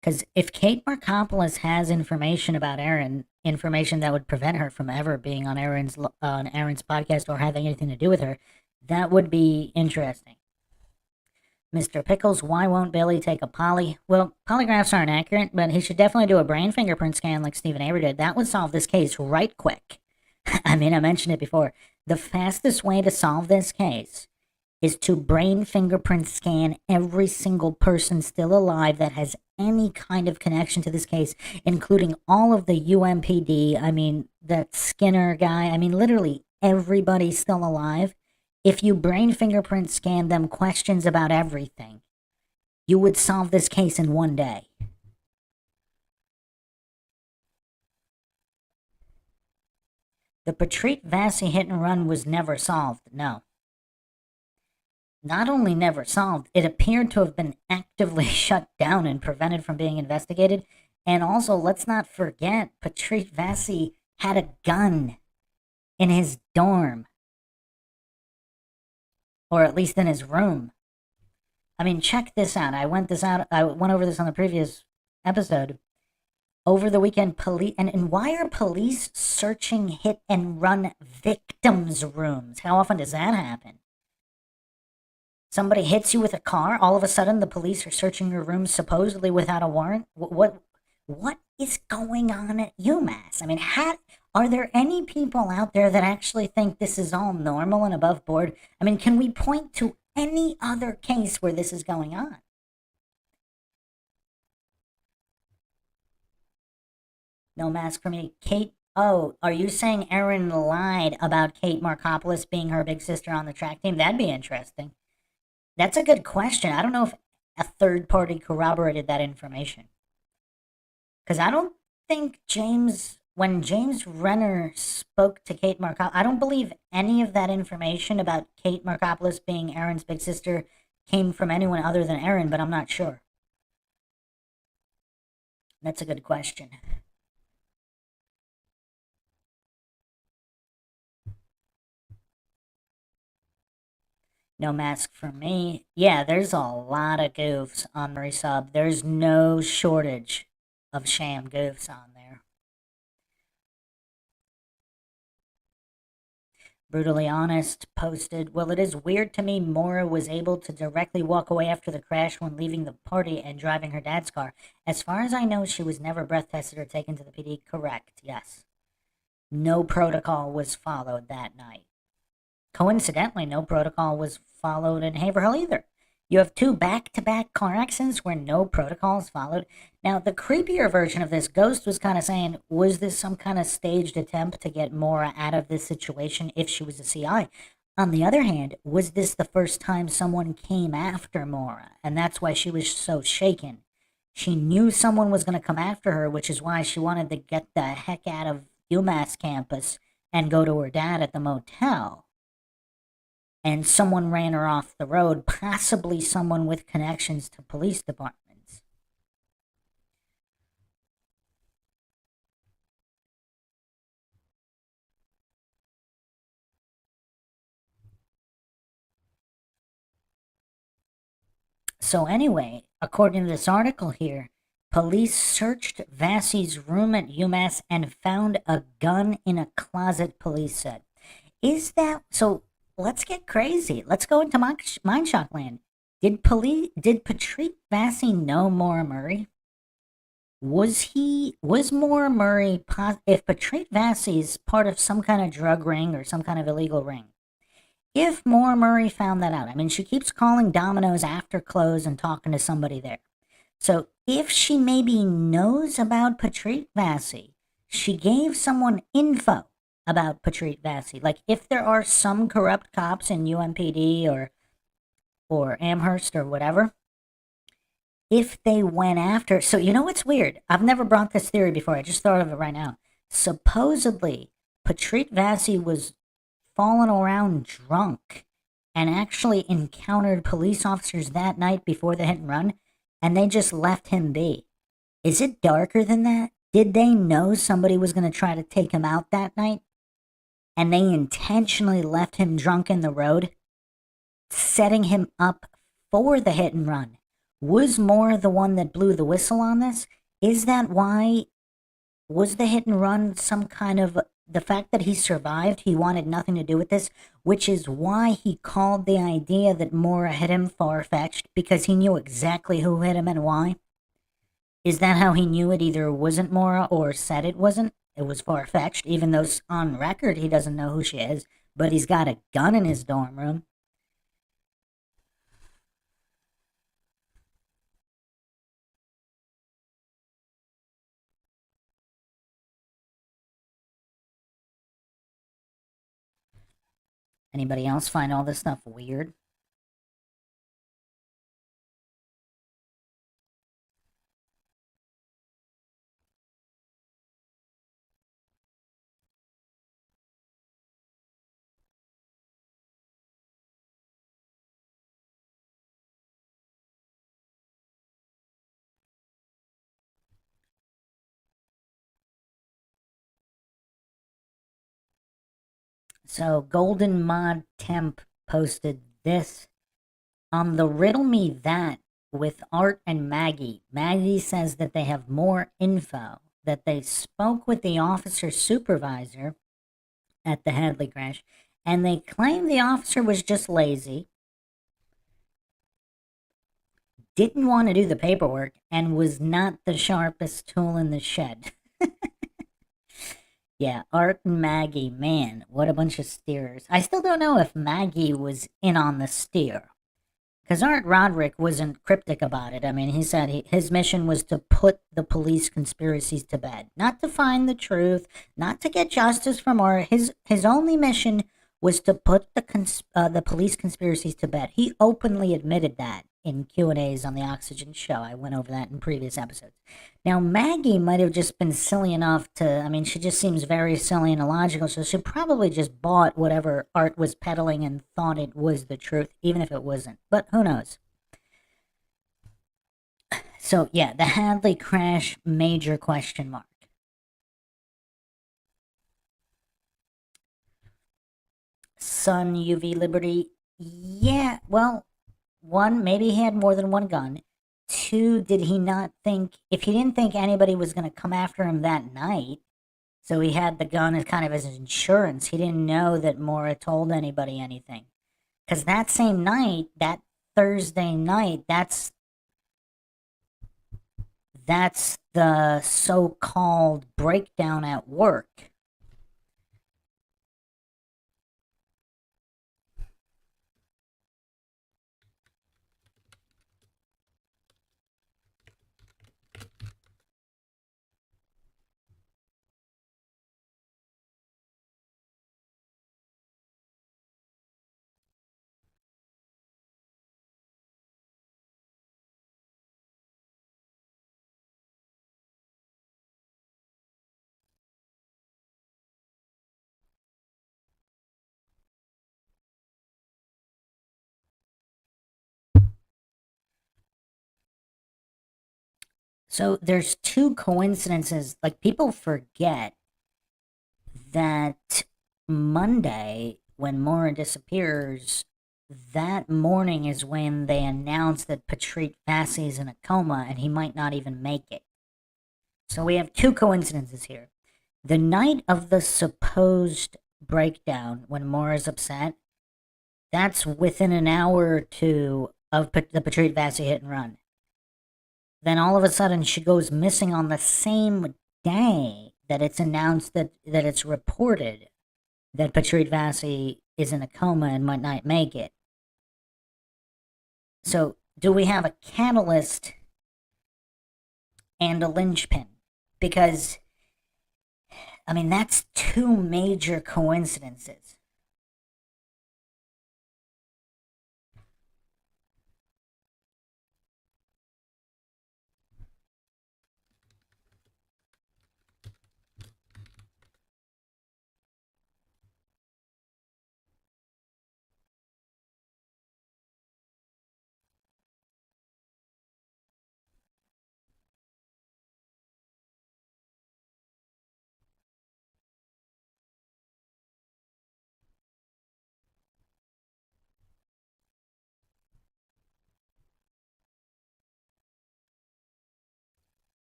Because if Kate Markopoulos has information about Erin, information that would prevent her from ever being on Erin's podcast or having anything to do with her, that would be interesting. Mr. Pickles, why won't Billy take a poly? Well, polygraphs aren't accurate, but he should definitely do a brain fingerprint scan like Stephen Avery did. That would solve this case right quick. I mean, I mentioned it before. The fastest way to solve this case is to brain fingerprint scan every single person still alive that has any kind of connection to this case, including all of the UMPD. I mean, that Skinner guy. I mean, literally everybody still alive. If you brain fingerprint scan them questions about everything, you would solve this case in one day. The Patrick Vassy hit and run was never solved, no. Not only never solved, it appeared to have been actively shut down and prevented from being investigated. And also, let's not forget, Patrick Vassy had a gun in his dorm, or at least in his room. I mean, check this out. I went over this on the previous episode. Over the weekend, police and why are police searching hit and run victims' rooms? How often does that happen? Somebody hits you with a car, all of a sudden the police are searching your room supposedly without a warrant. What is going on at UMass? I mean, are there any people out there that actually think this is all normal and above board? I mean, can we point to any other case where this is going on? No mask for me. Kate, oh, are you saying Erin lied about Kate Markopoulos being her big sister on the track team? That'd be interesting. That's a good question. I don't know if a third party corroborated that information. Because I don't think when James Renner spoke to Kate Markopoulos, I don't believe any of that information about Kate Markopoulos being Erin's big sister came from anyone other than Erin, but I'm not sure. That's a good question. No mask for me. Yeah, there's a lot of goofs on Murray Sub. There's no shortage of sham goofs on there. Brutally Honest posted, well, it is weird to me Maura was able to directly walk away after the crash when leaving the party and driving her dad's car. As far as I know, she was never breath tested or taken to the PD. Correct, yes. No protocol was followed that night. Coincidentally, no protocol was followed in Haverhill either. You have two back-to-back car accidents where no protocol is followed. Now, the creepier version of this, Ghost was kind of saying, was this some kind of staged attempt to get Maura out of this situation if she was a CI? On the other hand, was this the first time someone came after Maura, and that's why she was so shaken? She knew someone was going to come after her, which is why she wanted to get the heck out of UMass campus and go to her dad at the motel. And someone ran her off the road, possibly someone with connections to police departments. So anyway, according to this article here, police searched Vassy's room at UMass and found a gun in a closet, police said. Is that so? Let's get crazy. Let's go into MindShock land. Did Patrick Vassy know Maura Murray? Was Maura Murray, if Patrick Vassy's part of some kind of drug ring or some kind of illegal ring, if Maura Murray found that out, I mean, she keeps calling Domino's after close and talking to somebody there. So if she maybe knows about Patrick Vassy, she gave someone info about Patrick Vassy. Like if there are some corrupt cops in UMPD or Amherst or whatever, if they went after, so you know what's weird? I've never brought this theory before. I just thought of it right now. Supposedly, Patrick Vassy was falling around drunk and actually encountered police officers that night before the hit and run, and they just left him be. Is it darker than that? Did they know somebody was going to try to take him out that night? And they intentionally left him drunk in the road, setting him up for the hit and run. Was Maura the one that blew the whistle on this? Is that why? Was the hit and run some kind of the fact that he survived, he wanted nothing to do with this, which is why he called the idea that Maura hit him far-fetched, because he knew exactly who hit him and why? Is that how he knew it either wasn't Maura or said it wasn't? It was far-fetched, even though on record he doesn't know who she is, but he's got a gun in his dorm room. Anybody else find all this stuff weird? So Golden Mod Temp posted this on the Riddle Me That with Art and Maggie. Maggie says that they have more info, that they spoke with the officer supervisor at the Hadley crash, and they claim the officer was just lazy, didn't want to do the paperwork, and was not the sharpest tool in the shed. Yeah, Art and Maggie, man, what a bunch of steerers. I still don't know if Maggie was in on the steer. Because Art Roderick wasn't cryptic about it. I mean, he said his mission was to put the police conspiracies to bed, not to find the truth, not to get justice for more. His only mission was to put the police conspiracies to bed. He openly admitted that in Q&As on the Oxygen Show. I went over that in previous episodes. Now, Maggie might have just been silly enough to, I mean, she just seems very silly and illogical, so she probably just bought whatever Art was peddling and thought it was the truth, even if it wasn't. But who knows? So, yeah, the Hadley crash, major question mark. Sun UV Liberty, yeah, well, one, maybe he had more than one gun. Two, did he not think, if he didn't think anybody was going to come after him that night, so he had the gun as kind of as insurance, he didn't know that MAURA told anybody anything. Because that same night, that Thursday night, that's the so-called breakdown at work. So there's two coincidences. Like, people forget that Monday, when MAURA disappears, that morning is when they announce that Patrick Vassey's in a coma and he might not even make it. So we have two coincidences here. The night of the supposed breakdown, when MAURA's upset, that's within an hour or two of the Patrick Vassey hit and run. Then all of a sudden she goes missing on the same day that it's announced that it's reported that Patrick Vassey is in a coma and might not make it. So, do we have a catalyst and a linchpin? Because, I mean, that's two major coincidences.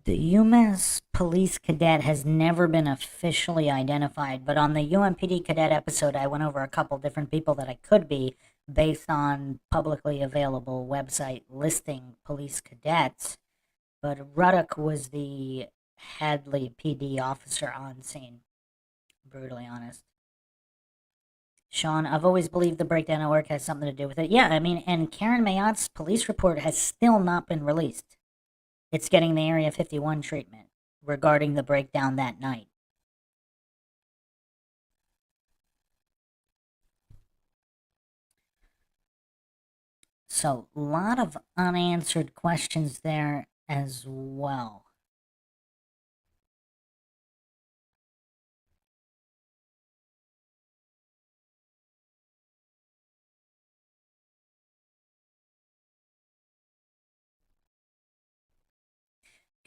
The UMass police cadet has never been officially identified, but on the UMPD cadet episode, I went over a couple different people that I could be based on publicly available website listing police cadets. But Ruddock was the Hadley PD officer on scene. Brutally honest. Sean, I've always believed the breakdown at work has something to do with it. Yeah, I mean, and Karen Mayott's police report has still not been released. It's getting the Area 51 treatment regarding the breakdown that night. So, a lot of unanswered questions there as well.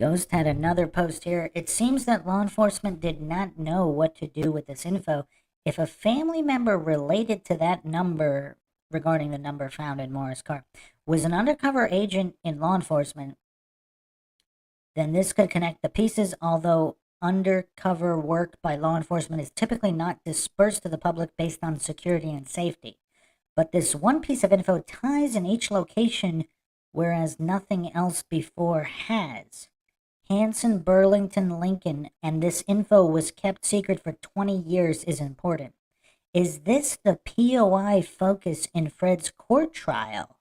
Ghost had another post here. It seems that law enforcement did not know what to do with this info. If a family member related to that number, regarding the number found in Maura's car, was an undercover agent in law enforcement, then this could connect the pieces, although undercover work by law enforcement is typically not dispersed to the public based on security and safety. But this one piece of info ties in each location, whereas nothing else before has. Hanson, Burlington, Lincoln, and this info was kept secret for 20 years is important. Is this the POI focus in Fred's court trial?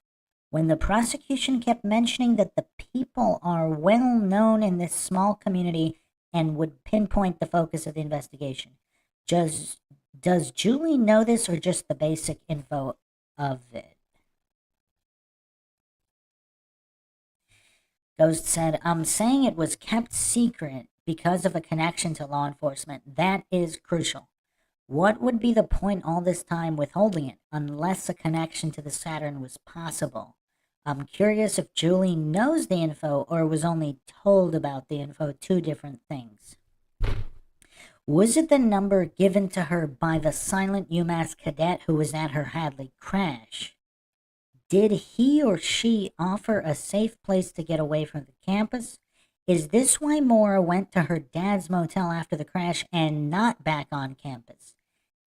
When the prosecution kept mentioning that the people are well known in this small community and would pinpoint the focus of the investigation. Does Julie know this or just the basic info of it? Ghost said, I'm saying it was kept secret because of a connection to law enforcement. That is crucial. What would be the point all this time withholding it, unless a connection to the Saturn was possible? I'm curious if Julie knows the info or was only told about the info, two different things. Was it the number given to her by the silent UMass cadet who was at her Hadley crash? Did he or she offer a safe place to get away from the campus? Is this why MAURA went to her dad's motel after the crash and not back on campus?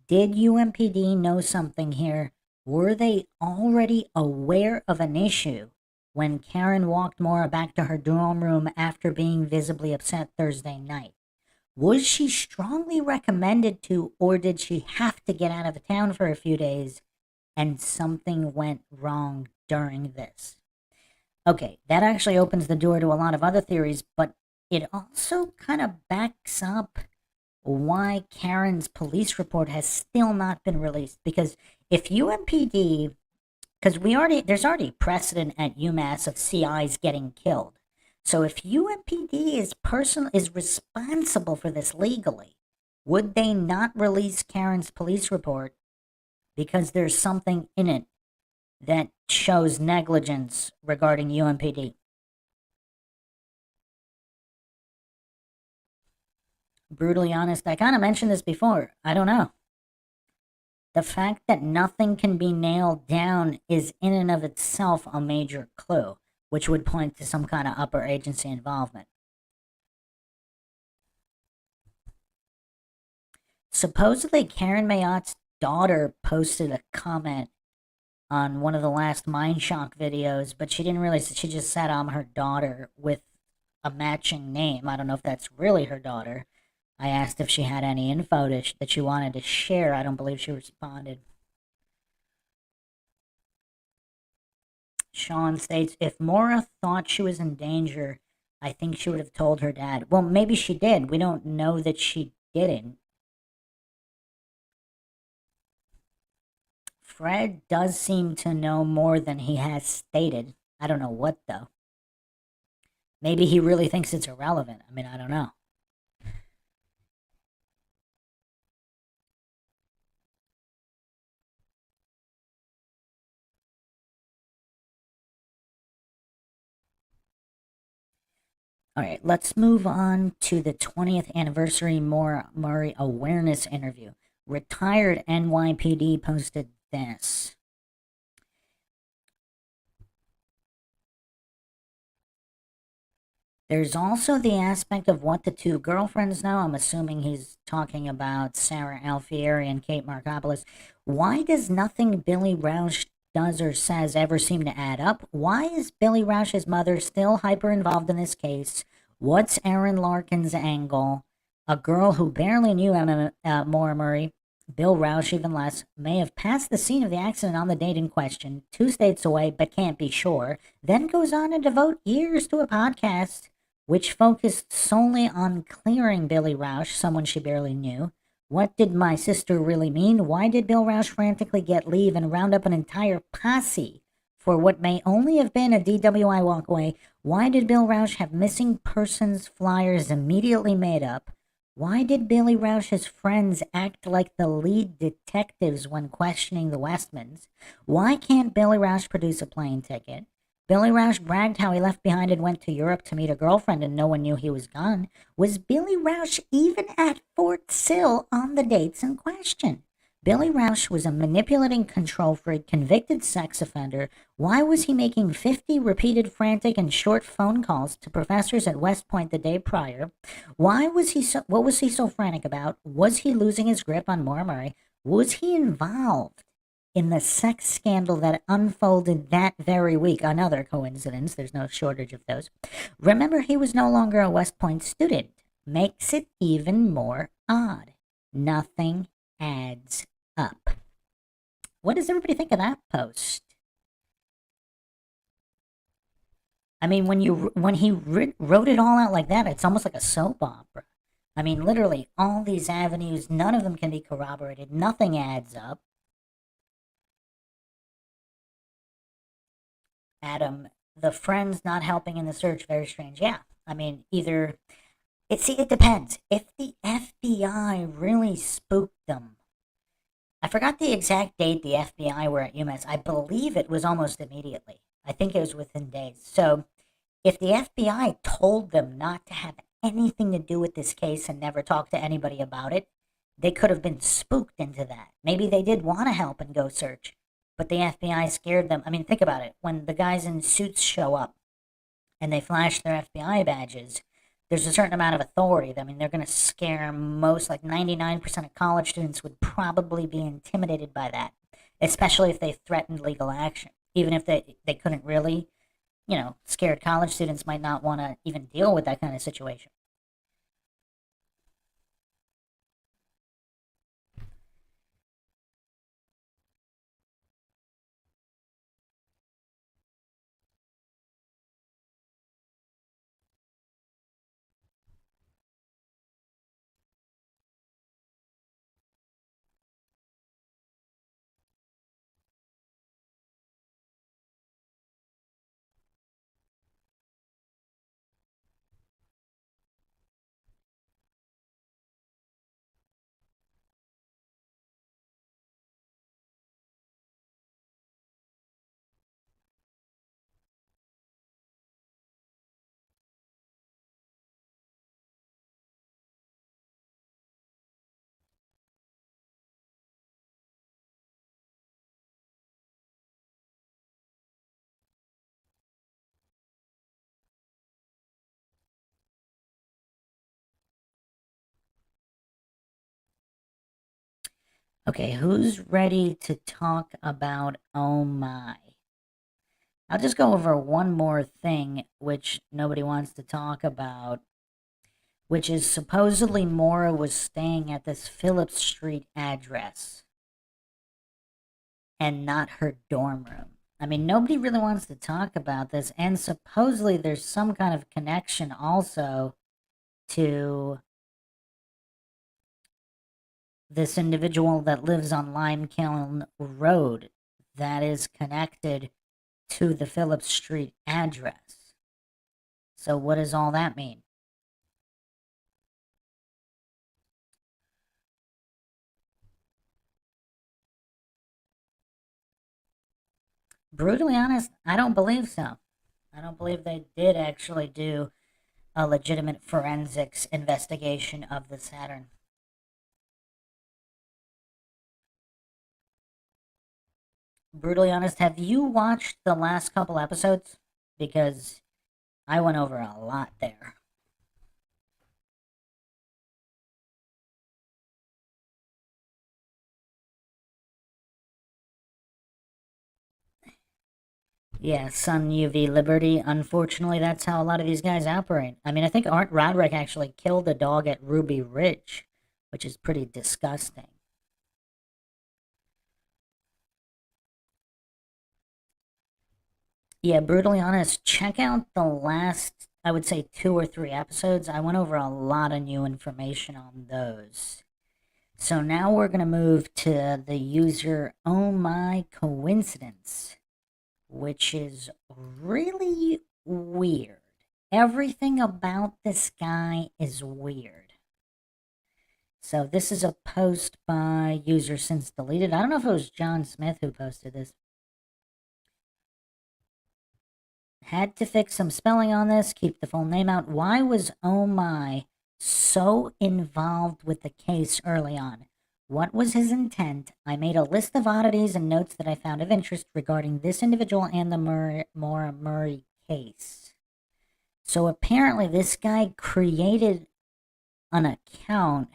Did UMPD know something here? Were they already aware of an issue when Karen walked MAURA back to her dorm room after being visibly upset Thursday night? Was she strongly recommended to, or did she have to get out of the town for a few days and something went wrong during this? Okay, that actually opens the door to a lot of other theories, but it also kind of backs up why Karen's police report has still not been released. Because if UMPD, because there's already precedent at UMass of CIs getting killed. So if UMPD is responsible for this legally, would they not release Karen's police report because there's something in it that shows negligence regarding UMPD? Brutally honest, I kind of mentioned this before. I don't know. The fact that nothing can be nailed down is in and of itself a major clue, which would point to some kind of upper agency involvement. Supposedly, Karen Mayott's daughter posted a comment on one of the last MindShock videos, but she didn't realize she just said I'm her daughter with a matching name. I don't know if that's really her daughter. I asked if she had any info that she wanted to share. I don't believe she responded. Sean states, if MAURA thought she was in danger, I think she would have told her dad. Well, maybe she did. We don't know that she didn't. Fred does seem to know more than he has stated. I don't know what, though. Maybe he really thinks it's irrelevant. I mean, I don't know. All right, let's move on to the 20th anniversary MAURA Murray awareness interview. Retired NYPD posted this. There's also the aspect of what the two girlfriends know. I'm assuming he's talking about Sarah Alfieri and Kate Markopoulos. Why does nothing Billy Rausch does or says ever seem to add up? Why is Billy Rausch's mother still hyper involved in this case? What's Aaron Larkin's angle? A girl who barely knew MAURA Murray, Bill Rausch even less, may have passed the scene of the accident on the date in question, 2 states away but can't be sure, then goes on to devote years to a podcast which focused solely on clearing Billy Rausch, someone she barely knew. What did my sister really mean? Why did Bill Rausch frantically get leave and round up an entire posse for what may only have been a DWI walkaway? Why did Bill Rausch have missing persons flyers immediately made up? Why did Billy Rausch's friends act like the lead detectives when questioning the Westmans? Why can't Billy Rausch produce a plane ticket? Billy Rausch bragged how he left behind and went to Europe to meet a girlfriend and no one knew he was gone. Was Billy Rausch even at Fort Sill on the dates in question? Billy Rausch was a manipulating control freak, convicted sex offender. Why was he making 50 repeated frantic and short phone calls to professors at West Point the day prior? What was he so frantic about? Was he losing his grip on Maura Murray? Was he involved in the sex scandal that unfolded that very week? Another coincidence, there's no shortage of those. Remember, he was no longer a West Point student. Makes it even more odd. Nothing adds up. What does everybody think of that post? I mean, when he wrote it all out like that, it's almost like a soap opera. I mean, literally, all these avenues, none of them can be corroborated. Nothing adds up. Adam, the friends not helping in the search, very strange. Yeah, I mean, either it depends. If the FBI really spooked them, I forgot the exact date the FBI were at UMass. I believe it was almost immediately. I think it was within days. So if the FBI told them not to have anything to do with this case and never talk to anybody about it, they could have been spooked into that. Maybe they did want to help and go search, but the FBI scared them. I mean, think about it. When the guys in suits show up and they flash their FBI badges, there's a certain amount of authority. I mean, they're going to scare most, like 99% of college students would probably be intimidated by that, especially if they threatened legal action. Even if they couldn't really, scared college students might not want to even deal with that kind of situation. Okay, who's ready to talk about Oh My? I'll just go over one more thing, which nobody wants to talk about, which is supposedly Maura was staying at this Phillips Street address and not her dorm room. I mean, nobody really wants to talk about this, and supposedly there's some kind of connection also to this individual that lives on Limekiln Road that is connected to the Phillips Street address. So what does all that mean? Brutally honest, I don't believe so. I don't believe they did actually do a legitimate forensics investigation of the Saturn. Brutally honest, have you watched the last couple episodes? Because I went over a lot there. Yeah, Sun UV Liberty. Unfortunately, that's how a lot of these guys operate. I mean, I think Art Roderick actually killed a dog at Ruby Ridge, which is pretty disgusting. Yeah, brutally honest, check out the last, I would say, 2 or 3 episodes. I went over a lot of new information on those. So now we're going to move to the user Oh My Coincidence, which is really weird. Everything about this guy is weird. So this is a post by user since deleted. I don't know if it was John Smith who posted this. Had to fix some spelling on this, keep the full name out. Why was Oh My so involved with the case early on? What was his intent? I made a list of oddities and notes that I found of interest regarding this individual and the Maura Murray case. So apparently this guy created an account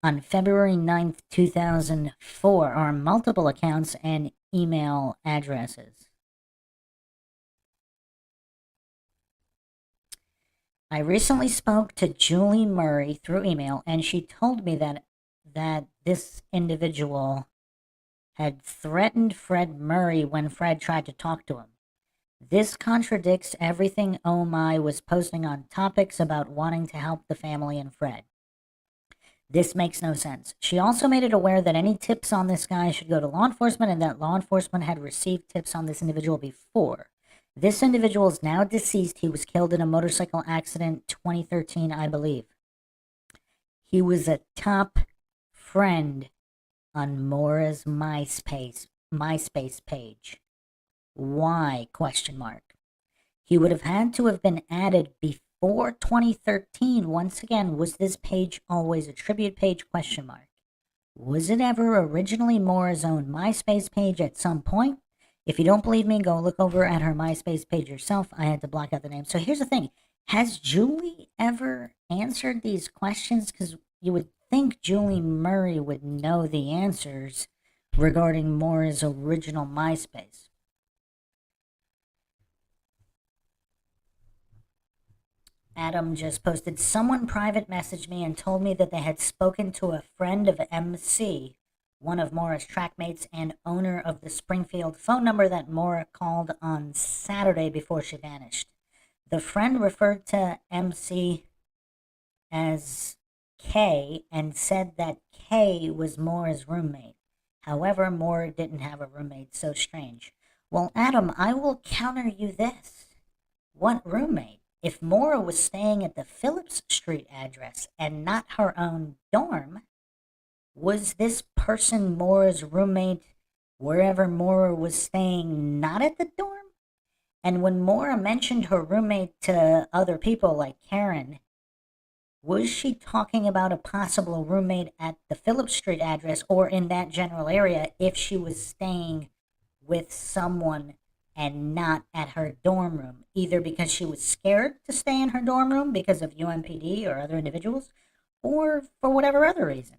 on February 9th, 2004, or multiple accounts and email addresses. I recently spoke to Julie Murray through email, and she told me that this individual had threatened Fred Murray when Fred tried to talk to him. This contradicts everything Oh My was posting on topics about wanting to help the family and Fred. This makes no sense. She also made it aware that any tips on this guy should go to law enforcement and that law enforcement had received tips on this individual before. This individual is now deceased. He was killed in a motorcycle accident 2013, I believe. He was a top friend on MAURA's MySpace page. Why? Question mark. He would have had to have been added before 2013. Once again, was this page always a tribute page? Question mark. Was it ever originally MAURA's own MySpace page at some point? If you don't believe me, go look over at her MySpace page yourself. I had to block out the name. So here's the thing. Has Julie ever answered these questions? Because you would think Julie Murray would know the answers regarding MAURA's original MySpace. Adam just posted, someone private messaged me and told me that they had spoken to a friend of MC, one of MAURA's trackmates and owner of the Springfield phone number that MAURA called on Saturday before she vanished. The friend referred to MC as K and said that K was MAURA's roommate. However, MAURA didn't have a roommate, so strange. Well, Adam, I will counter you this. What roommate? If MAURA was staying at the Phillips Street address and not her own dorm, was this person MAURA's roommate wherever MAURA was staying, not at the dorm? And when MAURA mentioned her roommate to other people like Karen, was she talking about a possible roommate at the Phillips Street address or in that general area if she was staying with someone and not at her dorm room, either because she was scared to stay in her dorm room because of UMPD or other individuals, or for whatever other reason?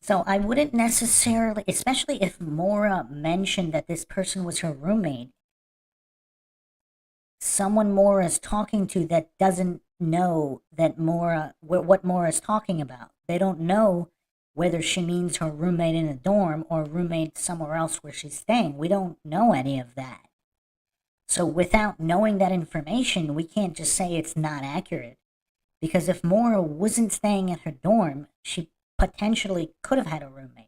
So I wouldn't necessarily, especially if MAURA mentioned that this person was her roommate, someone MAURA is talking to that doesn't know that what MAURA is talking about. They don't know whether she means her roommate in a dorm or roommate somewhere else where she's staying. We don't know any of that. So without knowing that information, we can't just say it's not accurate. Because if MAURA wasn't staying at her dorm, she potentially could have had a roommate.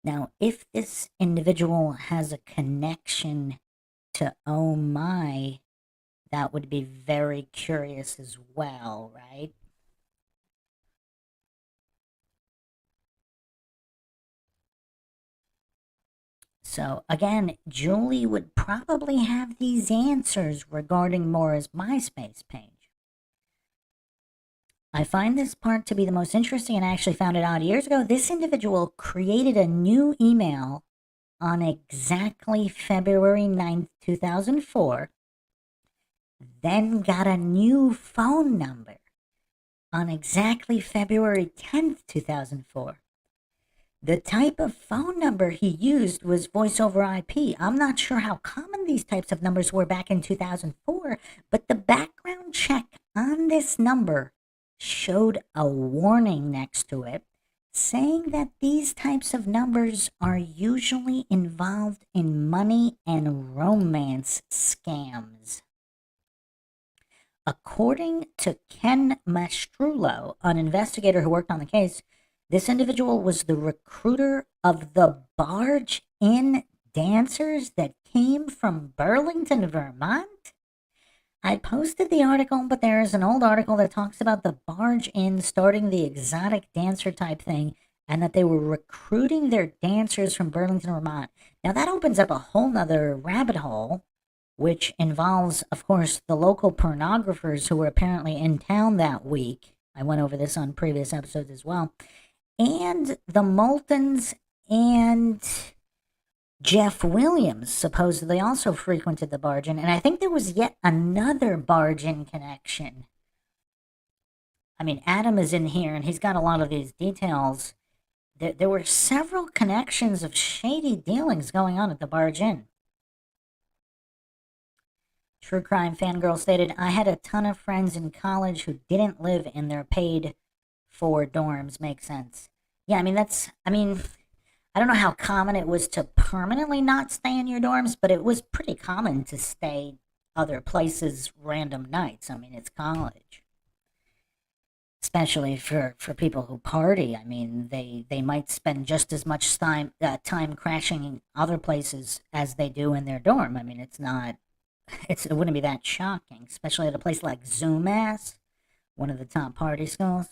Now, if this individual has a connection to Oh My, that would be very curious as well, right? So again, Julie would probably have these answers regarding MAURA's MySpace page. I find this part to be the most interesting, and I actually found it out years ago. This individual created a new email on exactly February 9th, 2004, then got a new phone number on exactly February 10th, 2004. The type of phone number he used was voice over IP. I'm not sure how common these types of numbers were back in 2004, but the background check on this number showed a warning next to it saying that these types of numbers are usually involved in money and romance scams. According to Ken Mastrullo, an investigator who worked on the case, this individual was the recruiter of the Barge Inn dancers that came from Burlington, Vermont. I posted the article, but there's an old article that talks about the Barge Inn starting the exotic dancer type thing and that they were recruiting their dancers from Burlington, Vermont. Now, that opens up a whole nother rabbit hole, which involves, of course, the local pornographers who were apparently in town that week. I went over this on previous episodes as well. And the Moultons and Jeff Williams supposedly also frequented the Barge Inn, and I think there was yet another Barge Inn connection. I mean, Adam is in here, and he's got a lot of these details. There were several connections of shady dealings going on at the Barge Inn. True Crime Fangirl stated, I had a ton of friends in college who didn't live in their paid for dorms. Makes sense. Yeah, I mean, I don't know how common it was to permanently not stay in your dorms, but it was pretty common to stay other places random nights. I mean, it's college. Especially for people who party. I mean, they might spend just as much time crashing in other places as they do in their dorm. I mean, it wouldn't be that shocking, especially at a place like UMass, one of the top party schools.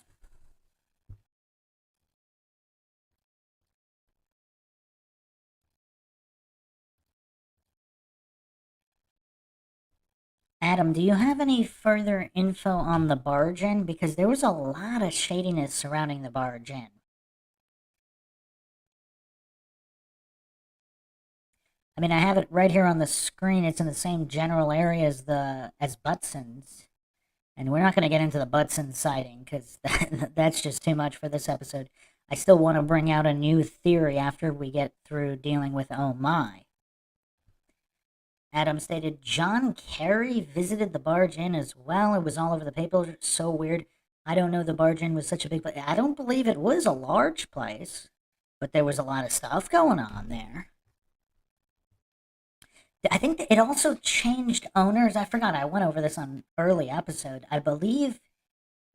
Adam, do you have any further info on the Barge Inn? Because there was a lot of shadiness surrounding the Barge Inn. I mean, I have it right here on the screen. It's in the same general area as Butson's, and we're not going to get into the Butson sighting because that's just too much for this episode. I still want to bring out a new theory after we get through dealing with Oh My. Adam stated John Kerry visited the Barge Inn as well. It was all over the paper. So weird. I don't know the Barge Inn was such a big place. I don't believe it was a large place, but there was a lot of stuff going on there. I think that it also changed owners. I forgot. I went over this on early episode. I believe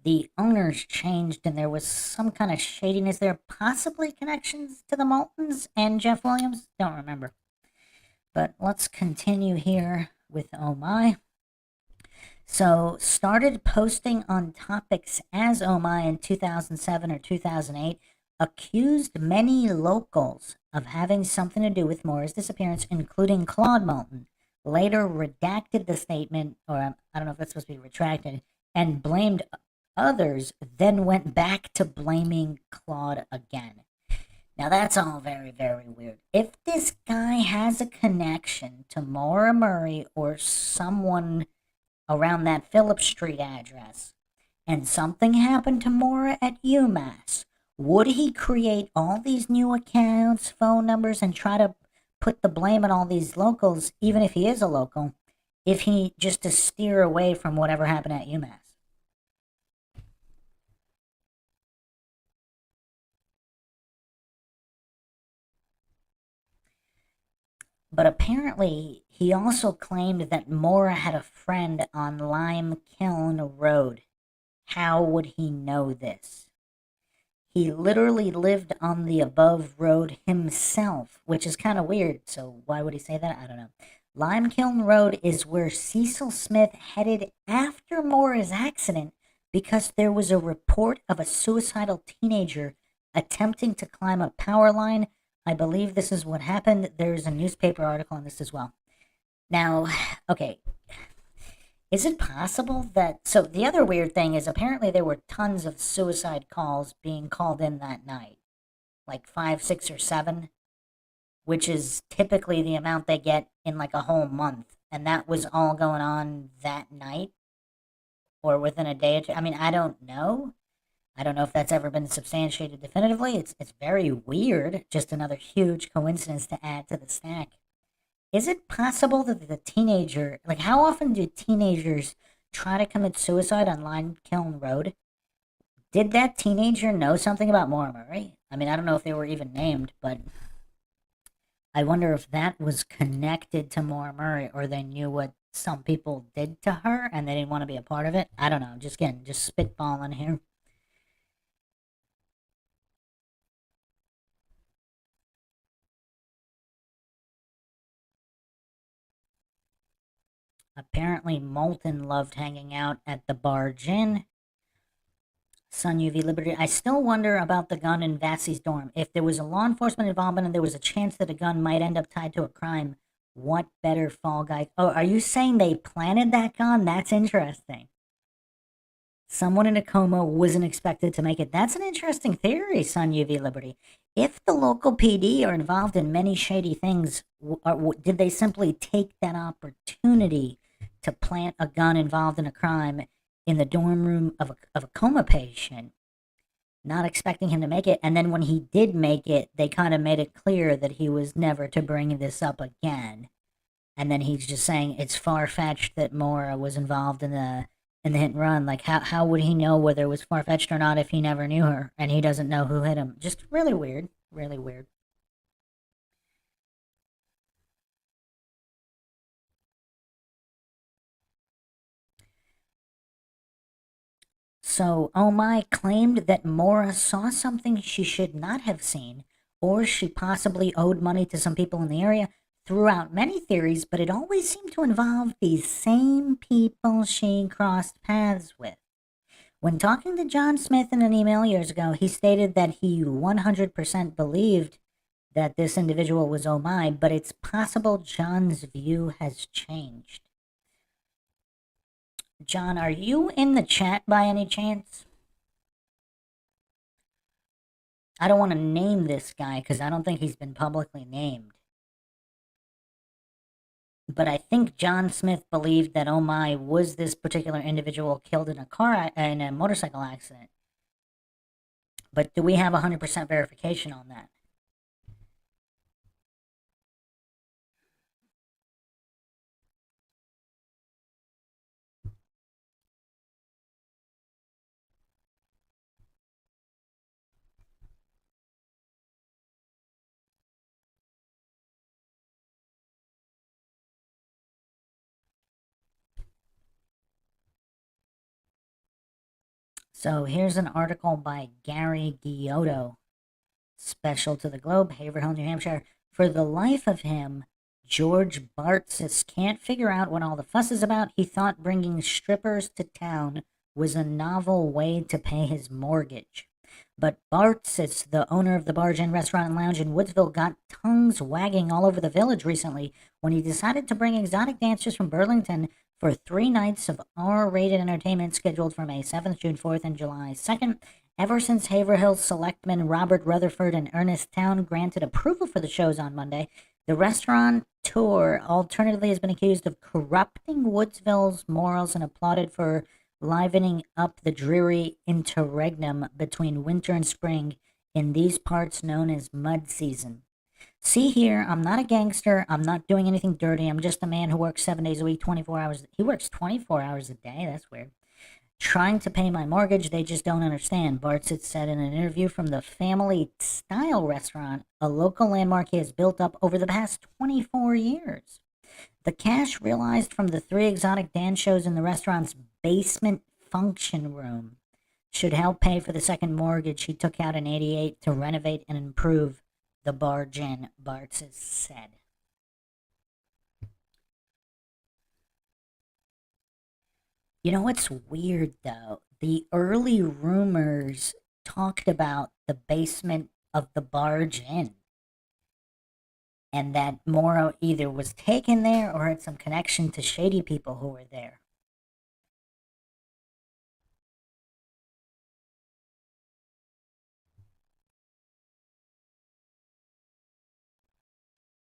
the owners changed and there was some kind of shadiness there, possibly connections to the Moultons and Jeff Williams. Don't remember. But let's continue here with Oh My. So, started posting on topics as Oh My in 2007 or 2008, accused many locals of having something to do with Maura's disappearance, including Claude Moulton. Later redacted the statement, or I don't know if that's supposed to be retracted, and blamed others, then went back to blaming Claude again. Now that's all very, very weird. If this guy has a connection to Maura Murray or someone around that Phillip Street address, and something happened to Maura at UMass, would he create all these new accounts, phone numbers, and try to put the blame on all these locals, even if he is a local, if he just to steer away from whatever happened at UMass? But apparently, he also claimed that Maura had a friend on Lime Kiln Road. How would he know this? He literally lived on the above road himself, which is kind of weird. So why would he say that? I don't know. Lime Kiln Road is where Cecil Smith headed after Maura's accident because there was a report of a suicidal teenager attempting to climb a power line. I believe this is what happened. There's a newspaper article on this as well. Now, okay, is it possible that. So, the other weird thing is apparently there were tons of suicide calls being called in that night, like five, six, or seven, which is typically the amount they get in like a whole month. And that was all going on that night or within a day or two. I mean, I don't know. I don't know if that's ever been substantiated definitively. It's very weird. Just another huge coincidence to add to the stack. Is it possible that the teenager, like, how often do teenagers try to commit suicide on Lime Kiln Road? Did that teenager know something about Maura Murray? I mean, I don't know if they were even named, but I wonder if that was connected to Maura Murray or they knew what some people did to her and they didn't want to be a part of it. I don't know. Just again, just spitballing here. Apparently, Moulton loved hanging out at the Barge Inn. Sun UV Liberty. I still wonder about the gun in Vassie's dorm. If there was a law enforcement involvement and there was a chance that a gun might end up tied to a crime, what better fall guy? Oh, are you saying they planted that gun? That's interesting. Someone in a coma wasn't expected to make it. That's an interesting theory, Sun UV Liberty. If the local PD are involved in many shady things, did they simply take that opportunity to plant a gun involved in a crime in the dorm room of a coma patient, not expecting him to make it? And then when he did make it, they kind of made it clear that he was never to bring this up again. And then he's just saying it's far-fetched that MAURA was involved in the hit and run. Like, how would he know whether it was far-fetched or not if he never knew her and he doesn't know who hit him? Just really weird. Really weird. So, Oh My claimed that MAURA saw something she should not have seen, or she possibly owed money to some people in the area, threw out many theories, but it always seemed to involve these same people she crossed paths with. When talking to John Smith in an email years ago, he stated that he 100% believed that this individual was Oh My, but it's possible John's view has changed. John, are you in the chat by any chance? I don't want to name this guy because I don't think he's been publicly named. But I think John Smith believed that Oh My was this particular individual killed in a motorcycle accident. But do we have 100% verification on that? So here's an article by Gary Giotto, special to the Globe, Haverhill, New Hampshire. For the life of him, George Bartzis can't figure out what all the fuss is about. He thought bringing strippers to town was a novel way to pay his mortgage. But Bartzis, the owner of the Barge Inn Restaurant and Lounge in Woodsville, got tongues wagging all over the village recently when he decided to bring exotic dancers from Burlington for 3 nights of R-rated entertainment scheduled for May 7th, June 4th, and July 2nd. Ever since Haverhill selectmen Robert Rutherford and Ernest Town granted approval for the shows on Monday, the restaurateur alternatively has been accused of corrupting Woodsville's morals and applauded for livening up the dreary interregnum between winter and spring in these parts known as mud season. See here, I'm not a gangster. I'm not doing anything dirty. I'm just a man who works 7 days a week, 24 hours. He works 24 hours a day. That's weird. Trying to pay my mortgage, they just don't understand, Bartzit said in an interview from the Family Style restaurant, a local landmark he has built up over the past 24 years. The cash realized from the 3 exotic dance shows in the restaurant's basement function room should help pay for the second mortgage he took out in '88 to renovate and improve the Barge Inn, Bartzis said. You know what's weird, though? The early rumors talked about the basement of the Barge Inn, and that MAURA either was taken there or had some connection to shady people who were there.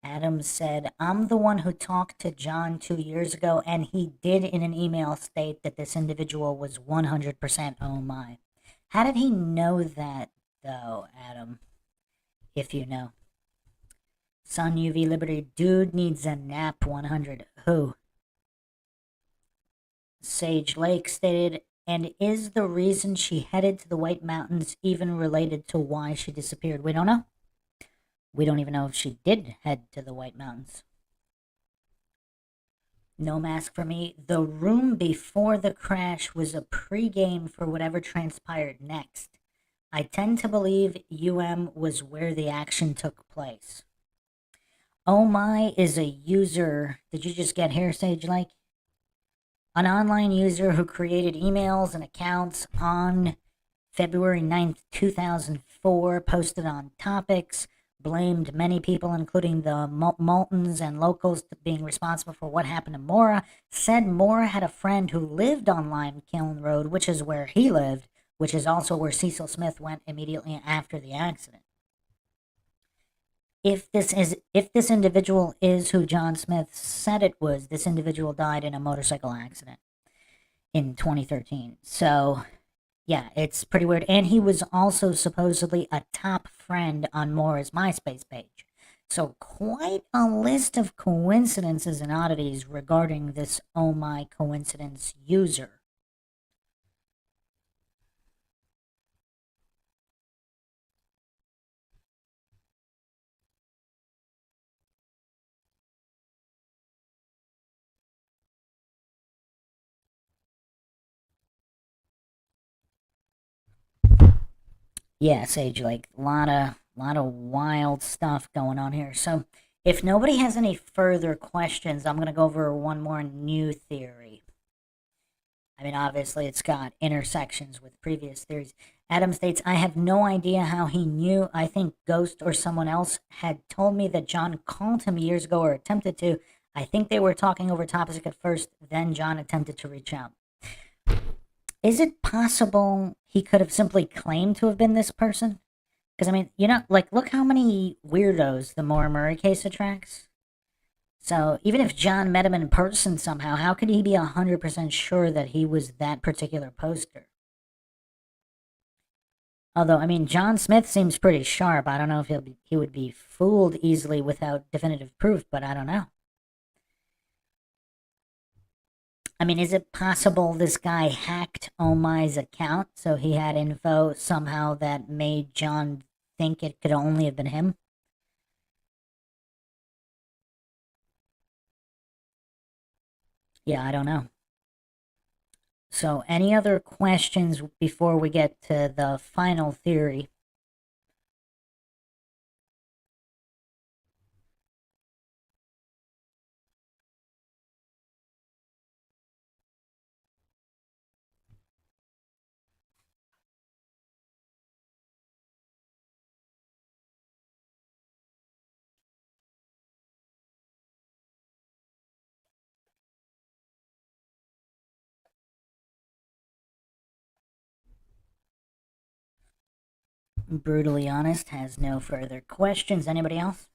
Adams said, I'm the one who talked to John 2 years ago, and he did in an email state that this individual was 100% Oh My. How did he know that, though, Adam? If you know. Sun UV Liberty, dude needs a nap 100. Who? Sage Lake stated, and is the reason she headed to the White Mountains even related to why she disappeared? We don't know. We don't even know if she did head to the White Mountains. No mask for me. The room before the crash was a pregame for whatever transpired next. I tend to believe was where the action took place. Oh My is a user. Did you just get here, Sage Lake? An online user who created emails and accounts on February 9th, 2004, posted on topics, blamed many people, including the Moultons and locals, being responsible for what happened to MAURA, said MAURA had a friend who lived on Lime Kiln Road, which is where he lived, which is also where Cecil Smith went immediately after the accident. If this individual is who John Smith said it was, this individual died in a motorcycle accident in 2013. So, yeah, it's pretty weird. And he was also supposedly a top friend on MAURA's MySpace page. So quite a list of coincidences and oddities regarding this Oh My Coincidence user. Yeah, Sage, like lot of wild stuff going on here. So if nobody has any further questions, I'm gonna go over one more new theory. I mean, obviously, it's got intersections with previous theories. Adam states, I have no idea how he knew. I think Ghost or someone else had told me that John called him years ago or attempted to. I think they were talking over topics at first, then John attempted to reach out. Is it possible he could have simply claimed to have been this person? Because, I mean, like, look how many weirdos the Maura Murray case attracts. So, even if John met him in person somehow, how could he be 100% sure that he was that particular poster? Although, I mean, John Smith seems pretty sharp. I don't know if he would be fooled easily without definitive proof, but I don't know. I mean, is it possible this guy hacked Omai's account so he had info somehow that made John think it could only have been him? Yeah, I don't know. So, any other questions before we get to the final theory? Brutally honest has no further questions. Anybody else?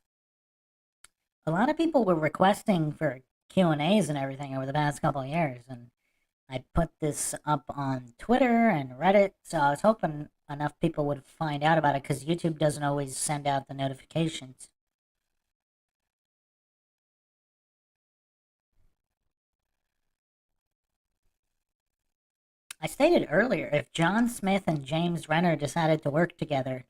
A lot of people were requesting for Q&As and everything over the past couple of years, and I put this up on Twitter and Reddit, so I was hoping enough people would find out about it, because YouTube doesn't always send out the notifications. I stated earlier, if John Smith and James Renner decided to work together,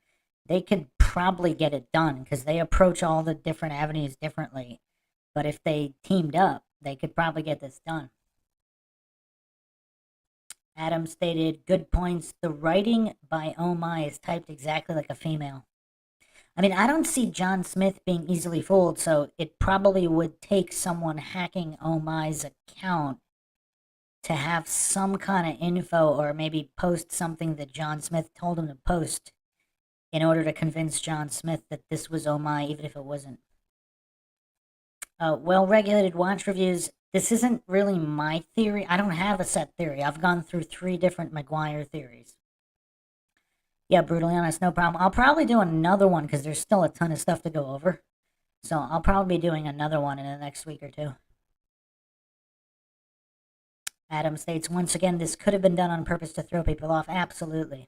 they could probably get it done, because they approach all the different avenues differently. But if they teamed up, they could probably get this done. Adam stated, good points. The writing by Oh My is typed exactly like a female. I mean, I don't see John Smith being easily fooled, so it probably would take someone hacking Oh My's account to have some kind of info, or maybe post something that John Smith told him to post, in order to convince John Smith that this was Oh My, even if it wasn't. Well-regulated watch reviews. This isn't really my theory. I don't have a set theory. I've gone through 3 different Maguire theories. Yeah, brutally honest, no problem. I'll probably do another one, because there's still a ton of stuff to go over. So I'll probably be doing another one in the next week or two. Adam states, once again, this could have been done on purpose to throw people off. Absolutely.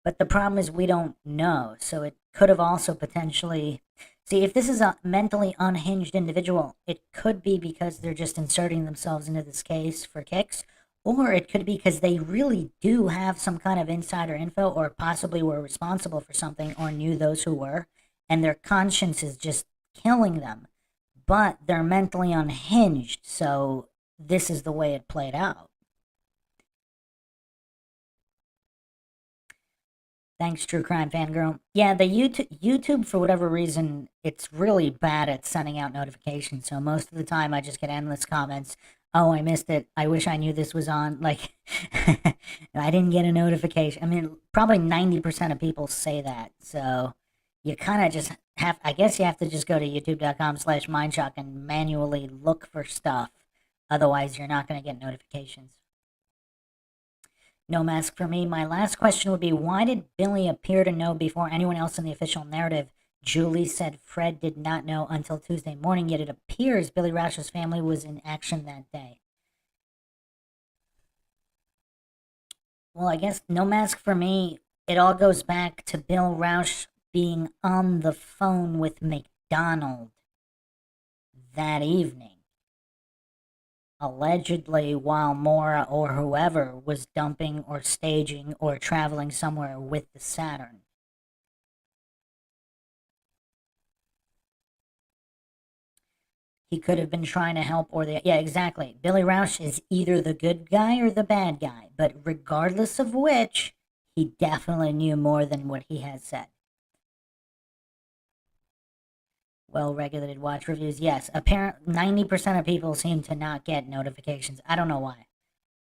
But the problem is we don't know. So it could have also potentially... See, if this is a mentally unhinged individual, it could be because they're just inserting themselves into this case for kicks. Or it could be because they really do have some kind of insider info, or possibly were responsible for something, or knew those who were, and their conscience is just killing them. But they're mentally unhinged, so this is the way it played out. Thanks, True Crime Fangirl. Yeah, the YouTube, for whatever reason, it's really bad at sending out notifications. So most of the time, I just get endless comments. Oh, I missed it. I wish I knew this was on. Like, I didn't get a notification. I mean, probably 90% of people say that. So you kind of just have, I guess you have to just go to youtube.com/mindshock and manually look for stuff. Otherwise, you're not going to get notifications. No mask for me. My last question would be, why did Billy appear to know before anyone else in the official narrative? Julie said Fred did not know until Tuesday morning, yet it appears Billy Rausch's family was in action that day. Well, I guess no mask for me. It all goes back to Bill Rausch being on the phone with McDonald that evening, allegedly while MAURA or whoever was dumping or staging or traveling somewhere with the Saturn. He could have been trying to help, or the, yeah, exactly. Billy Rausch is either the good guy or the bad guy, but regardless of which, he definitely knew more than what he has said. Well-regulated watch reviews, yes. Apparently, 90% of people seem to not get notifications. I don't know why.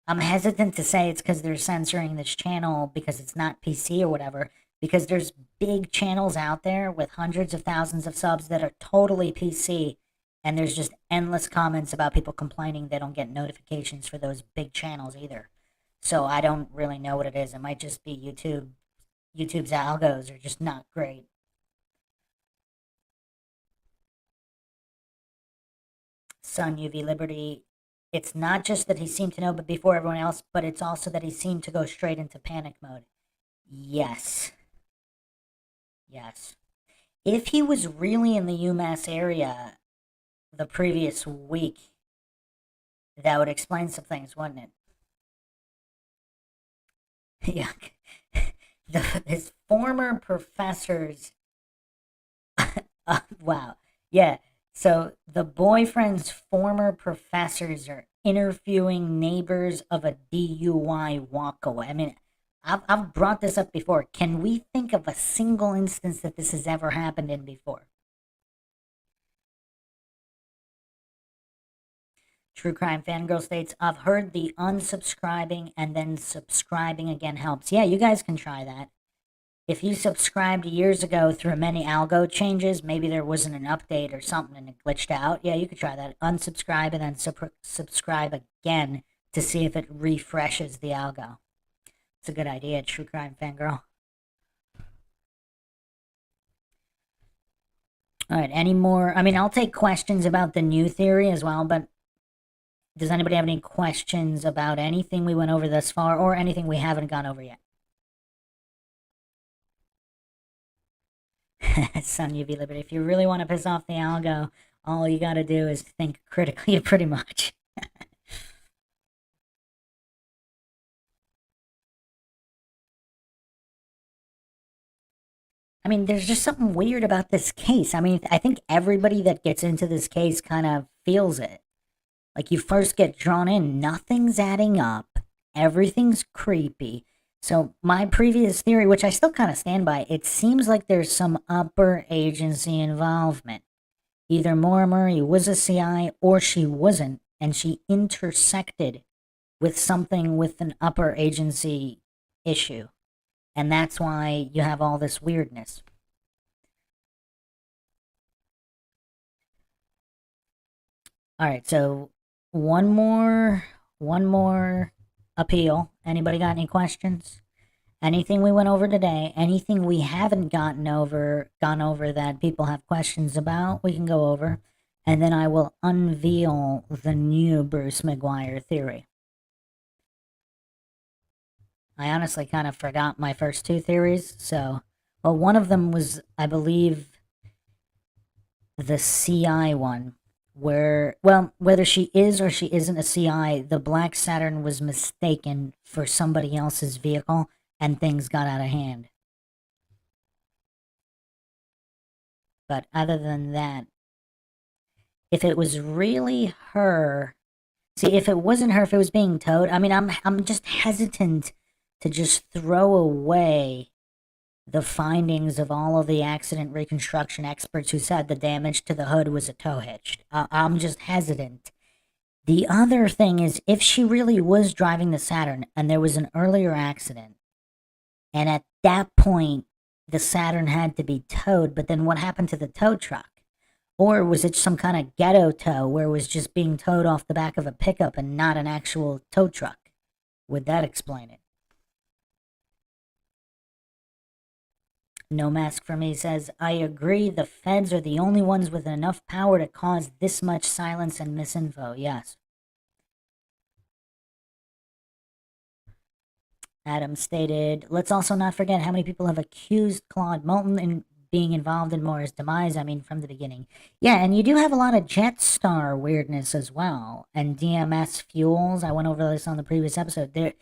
I'm hesitant to say it's because they're censoring this channel because it's not PC or whatever, because there's big channels out there with hundreds of thousands of subs that are totally PC, and there's just endless comments about people complaining they don't get notifications for those big channels either. So I don't really know what it is. It might just be YouTube. YouTube's algos are just not great. Sun UV Liberty. It's not just that he seemed to know but before everyone else, but it's also that he seemed to go straight into panic mode. Yes. Yes. If he was really in the UMass area the previous week, that would explain some things, wouldn't it? Yeah. His former professors. Wow. Yeah. So the boyfriend's former professors are interviewing neighbors of a DUI walkaway. I mean, I've brought this up before. Can we think of a single instance that this has ever happened in before? True Crime Fangirl states, I've heard the unsubscribing and then subscribing again helps. Yeah, you guys can try that. If you subscribed years ago through many algo changes, maybe there wasn't an update or something and it glitched out. Yeah, you could try that. Unsubscribe and then subscribe again to see if it refreshes the algo. It's a good idea, True Crime Fangirl. All right, any more? I mean, I'll take questions about the new theory as well, but does anybody have any questions about anything we went over thus far or anything we haven't gone over yet? Sun UV Liberty. If you really want to piss off the algo, all you gotta do is think critically, pretty much. I mean, there's just something weird about this case. I mean, I think everybody that gets into this case kind of feels it. Like, you first get drawn in, nothing's adding up, everything's creepy. So, my previous theory, which I still kind of stand by, it seems like there's some upper agency involvement. Either Maura Murray was a CI or she wasn't, and she intersected with something with an upper agency issue. And that's why you have all this weirdness. All right, so one more appeal. Anybody got any questions? Anything we went over today, anything we haven't gone over that people have questions about, we can go over. And then I will unveil the new Bruce McGuire theory. I honestly kind of forgot my first two theories, so, well, one of them was, I believe, the CI one, where, well, whether she is or she isn't a CI, the Black Saturn was mistaken for somebody else's vehicle, and things got out of hand. But other than that, if it was really her, see, if it wasn't her, if it was being towed, I mean, I'm just hesitant to just throw away the findings of all of the accident reconstruction experts who said the damage to the hood was a tow hitch. I'm just hesitant. The other thing is, if she really was driving the Saturn and there was an earlier accident, and at that point the Saturn had to be towed, but then what happened to the tow truck? Or was it some kind of ghetto tow where it was just being towed off the back of a pickup and not an actual tow truck? Would that explain it? No Mask for Me says, I agree, the feds are the only ones with enough power to cause this much silence and misinfo. Yes. Adam stated, let's also not forget how many people have accused Claude Moulton in being involved in Maura's demise. I mean, from the beginning. Yeah, and you do have a lot of Jetstar weirdness as well. And DMS fuels. I went over this on the previous episode.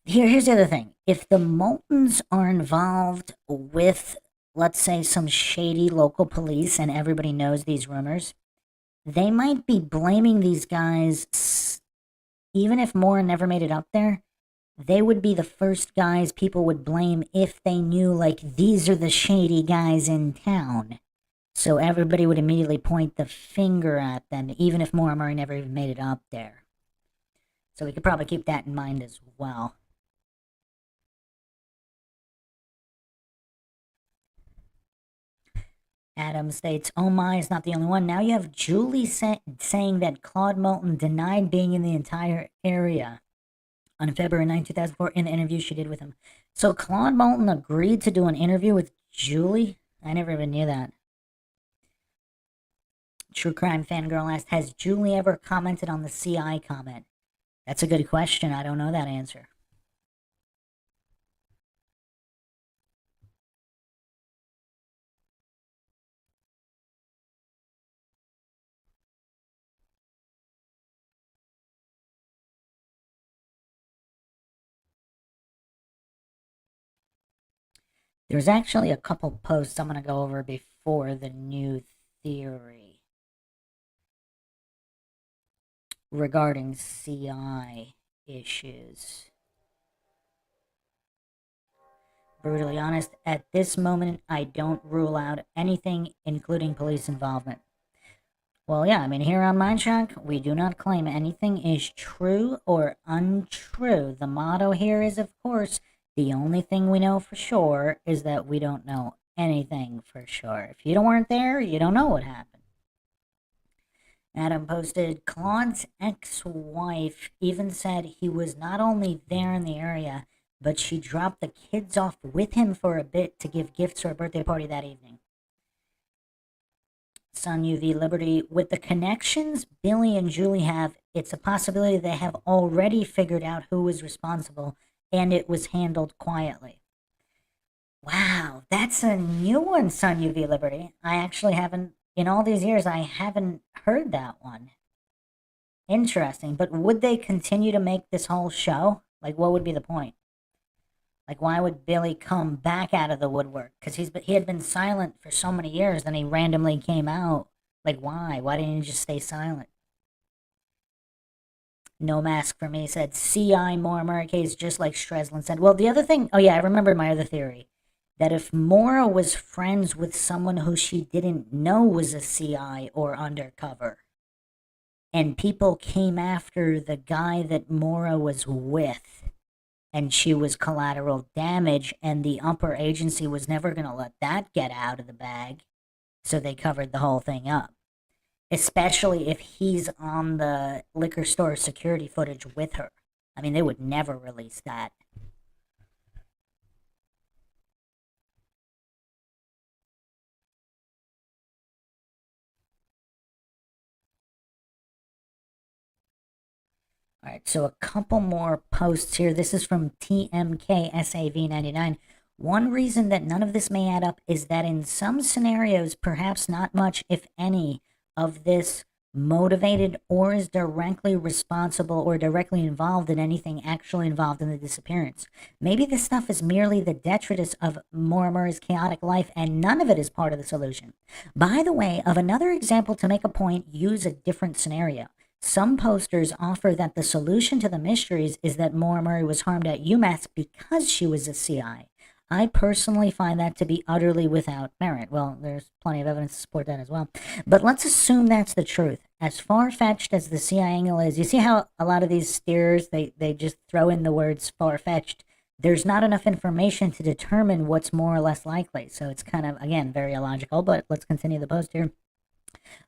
Here's the other thing. If the Moultons are involved with, let's say, some shady local police and everybody knows these rumors, they might be blaming these guys, even if Maura never made it up there. They would be the first guys people would blame if they knew, like, these are the shady guys in town. So everybody would immediately point the finger at them, even if Maura Murray never even made it up there. So we could probably keep that in mind as well. Adam states, oh my, is not the only one. Now you have Julie saying that Claude Moulton denied being in the entire area on February 9, 2004, in the interview she did with him. So Claude Moulton agreed to do an interview with Julie? I never even knew that. True Crime Fangirl asked, has Julie ever commented on the CI comment? That's a good question. I don't know that answer. There's actually a couple posts I'm going to go over before the new theory regarding CI issues. Brutally honest, at this moment, I don't rule out anything, including police involvement. Well, yeah, I mean, here on MindShock, we do not claim anything is true or untrue. The motto here is, of course, the only thing we know for sure is that we don't know anything for sure. If you weren't there, you don't know what happened. Adam posted, Claude's ex-wife even said he was not only there in the area, but she dropped the kids off with him for a bit to give gifts for a birthday party that evening. Sun UV Liberty, with the connections Billy and Julie have, it's a possibility they have already figured out who was responsible, and it was handled quietly. Wow, that's a new one, Sun UV Liberty. I actually haven't, in all these years, I haven't heard that one. Interesting, but would they continue to make this whole show? Like, what would be the point? Like, why would Billy come back out of the woodwork? Because he had been silent for so many years, then he randomly came out. Like, why? Why didn't he just stay silent? No Mask for Me said, CI Maura Murray case, just like Streslin said. Well, the other thing, oh yeah, I remember my other theory. That if Maura was friends with someone who she didn't know was a CI or undercover, and people came after the guy that Maura was with, and she was collateral damage, and the upper agency was never going to let that get out of the bag, so they covered the whole thing up. Especially if he's on the liquor store security footage with her. I mean, they would never release that. All right, so a couple more posts here. This is from TMKSAV99. One reason that none of this may add up is that in some scenarios, perhaps not much, if any, of this motivated or is directly responsible or directly involved in anything actually involved in the disappearance. Maybe this stuff is merely the detritus of Maura Murray's chaotic life, and none of it is part of the solution. By the way, of another example to make a point, use a different scenario. Some posters offer that the solution to the mysteries is that Maura Murray was harmed at UMass because she was a CI. I personally find that to be utterly without merit. Well, there's plenty of evidence to support that as well. But let's assume that's the truth. As far-fetched as the CIA angle is, you see how a lot of these steers, they just throw in the words far-fetched. There's not enough information to determine what's more or less likely. So it's kind of, again, very illogical, but let's continue the post here.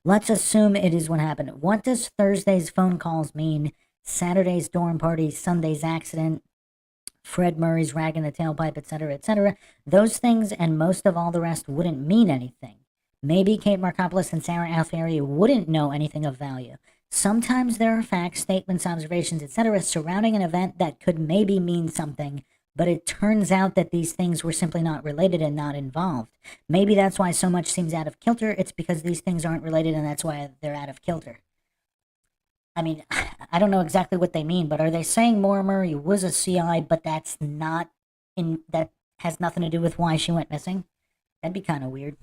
Let's assume it is what happened. What does Thursday's phone calls mean? Saturday's dorm party, Sunday's accident, Fred Murray's rag in the tailpipe, etc., etc. Those things and most of all the rest wouldn't mean anything. Maybe Kate Markopoulos and Sarah Alfieri wouldn't know anything of value. Sometimes there are facts, statements, observations, etc. surrounding an event that could maybe mean something, but it turns out that these things were simply not related and not involved. Maybe that's why so much seems out of kilter. It's because these things aren't related and that's why they're out of kilter. I mean, I don't know exactly what they mean, but are they saying Maura Murray was a CI, but that has nothing to do with why she went missing? That'd be kind of weird.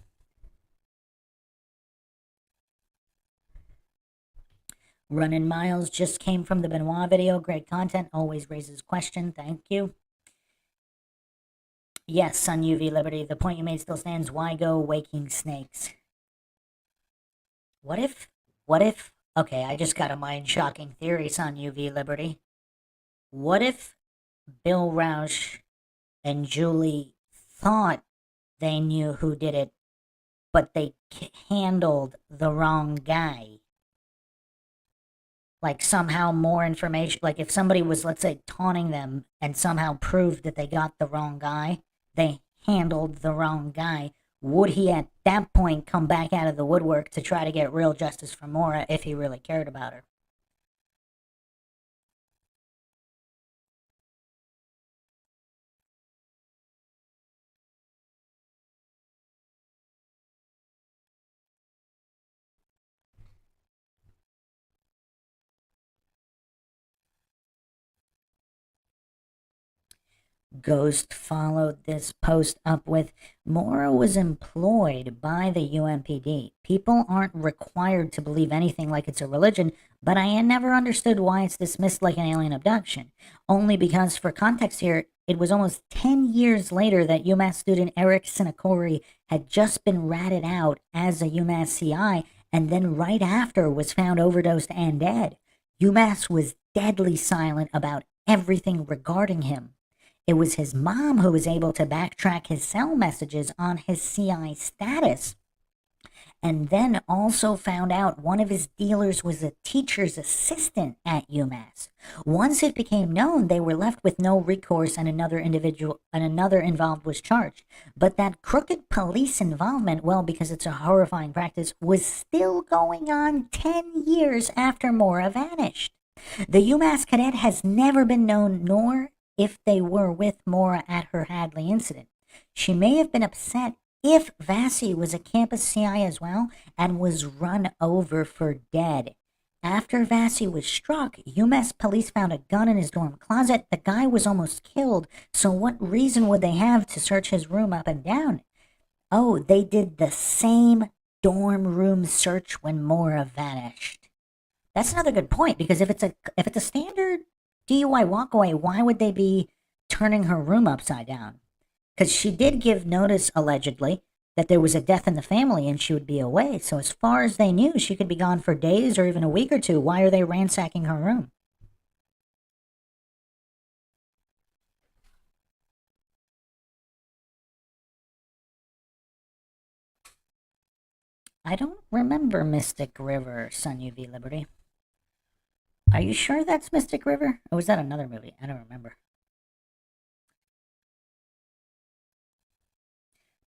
Running Miles just came from the Benoit video. Great content. Always raises question. Thank you. Yes, Sun UV Liberty. The point you made still stands. Why go waking snakes? What if... Okay, I just got a mind-shocking theory, Sun UV Liberty. What if Bill Rausch and Julie thought they knew who did it, but they handled the wrong guy? Like somehow more information, like if somebody was, let's say, taunting them and somehow proved that they got the wrong guy, they handled the wrong guy, would he at that point come back out of the woodwork to try to get real justice for Maura if he really cared about her? Ghost followed this post up with, Maura was employed by the UMPD. People aren't required to believe anything like it's a religion, but I never understood why it's dismissed like an alien abduction. Only because, for context here, it was almost 10 years later that UMass student Eric Sinakori had just been ratted out as a UMass CI, and then right after was found overdosed and dead. UMass was deadly silent about everything regarding him. It was his mom who was able to backtrack his cell messages on his CI status, and then also found out one of his dealers was a teacher's assistant at UMass. Once it became known, they were left with no recourse and another involved was charged. But that crooked police involvement, well, because it's a horrifying practice, was still going on 10 years after Maura vanished. The UMass cadet has never been known, nor if they were with Maura at her Hadley incident. She may have been upset if Vassie was a campus CI as well and was run over for dead. After Vassie was struck, UMass police found a gun in his dorm closet. The guy was almost killed, so what reason would they have to search his room up and down? Oh, they did the same dorm room search when Maura vanished. That's another good point, because if it's a standard DUI walkaway, why would they be turning her room upside down? Because she did give notice, allegedly, that there was a death in the family and she would be away. So as far as they knew, she could be gone for days or even a week or two. Why are they ransacking her room? I don't remember Mystic River, Sun UV Liberty. Are you sure that's Mystic River? Or was that another movie? I don't remember.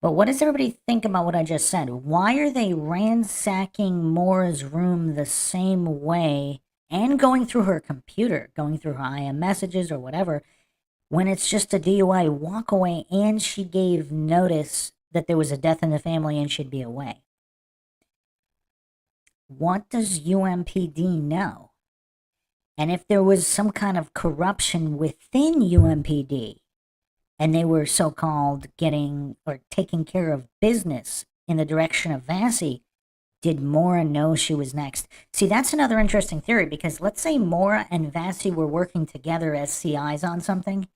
But what does everybody think about what I just said? Why are they ransacking Maura's room the same way and going through her computer, going through her IM messages or whatever, when it's just a DUI walkaway and she gave notice that there was a death in the family and she'd be away? What does UMPD know? And if there was some kind of corruption within UMPD, and they were so-called getting or taking care of business in the direction of Vassie, did Maura know she was next? See, that's another interesting theory, because let's say Maura and Vassie were working together as CIs on something.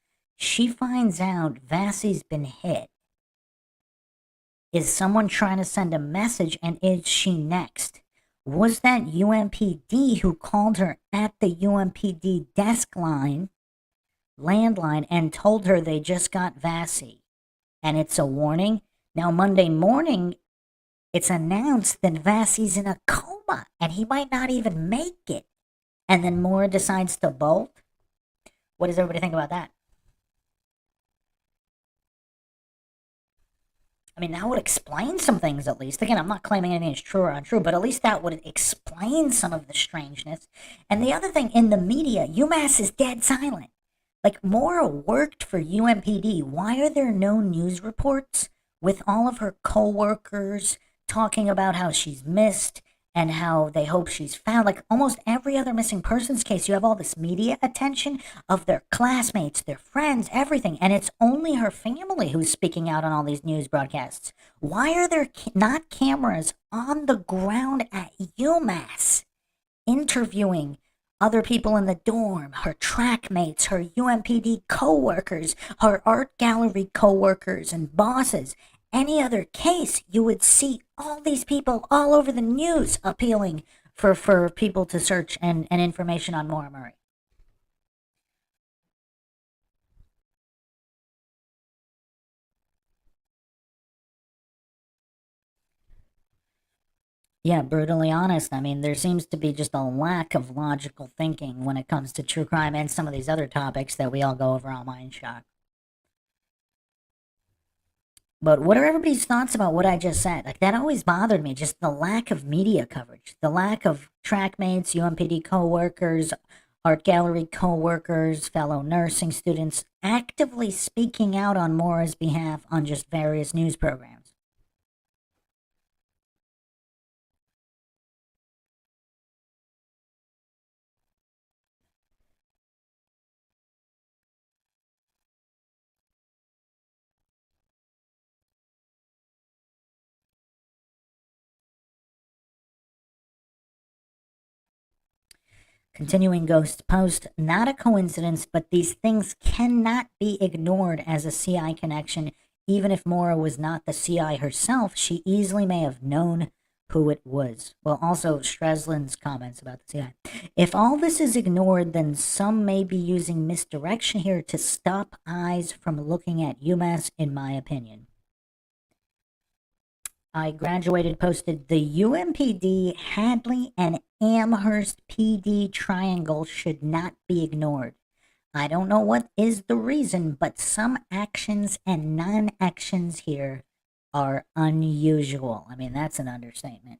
She finds out Vassie's been hit. Is someone trying to send a message, and is she next? Was that UMPD who called her at the UMPD desk line, landline, and told her they just got Vassie? And it's a warning. Now, Monday morning, it's announced that Vassie's in a coma, and he might not even make it. And then MAURA decides to bolt. What does everybody think about that? I mean, that would explain some things at least. Again, I'm not claiming anything is true or untrue, but at least that would explain some of the strangeness. And the other thing, in the media, UMass is dead silent. Like, MAURA worked for UMPD. Why are there no news reports with all of her co-workers talking about how she's missed and how they hope she's found? Like, almost every other missing persons case, you have all this media attention of their classmates, their friends, everything, and it's only her family who's speaking out on all these news broadcasts. Why are there not cameras on the ground at UMass interviewing other people in the dorm, her track mates, her UMPD co-workers, her art gallery co-workers and bosses? Any other case, you would see all these people all over the news appealing for people to search and information on MAURA Murray. Yeah, brutally honest. I mean, there seems to be just a lack of logical thinking when it comes to true crime and some of these other topics that we all go over on MindShock. But what are everybody's thoughts about what I just said? Like, that always bothered me, just the lack of media coverage, the lack of trackmates, UMPD co-workers, art gallery co-workers, fellow nursing students actively speaking out on MAURA's behalf on just various news programs. Continuing Ghost post, not a coincidence, but these things cannot be ignored as a CI connection. Even if MAURA was not the CI herself, she easily may have known who it was. Well, also Streslin's comments about the CI. If all this is ignored, then some may be using misdirection here to stop eyes from looking at UMass, in my opinion. I graduated posted the UMPD, Hadley, and Amherst PD triangle should not be ignored. I don't know what is the reason, but some actions and non-actions here are unusual. I mean, that's an understatement.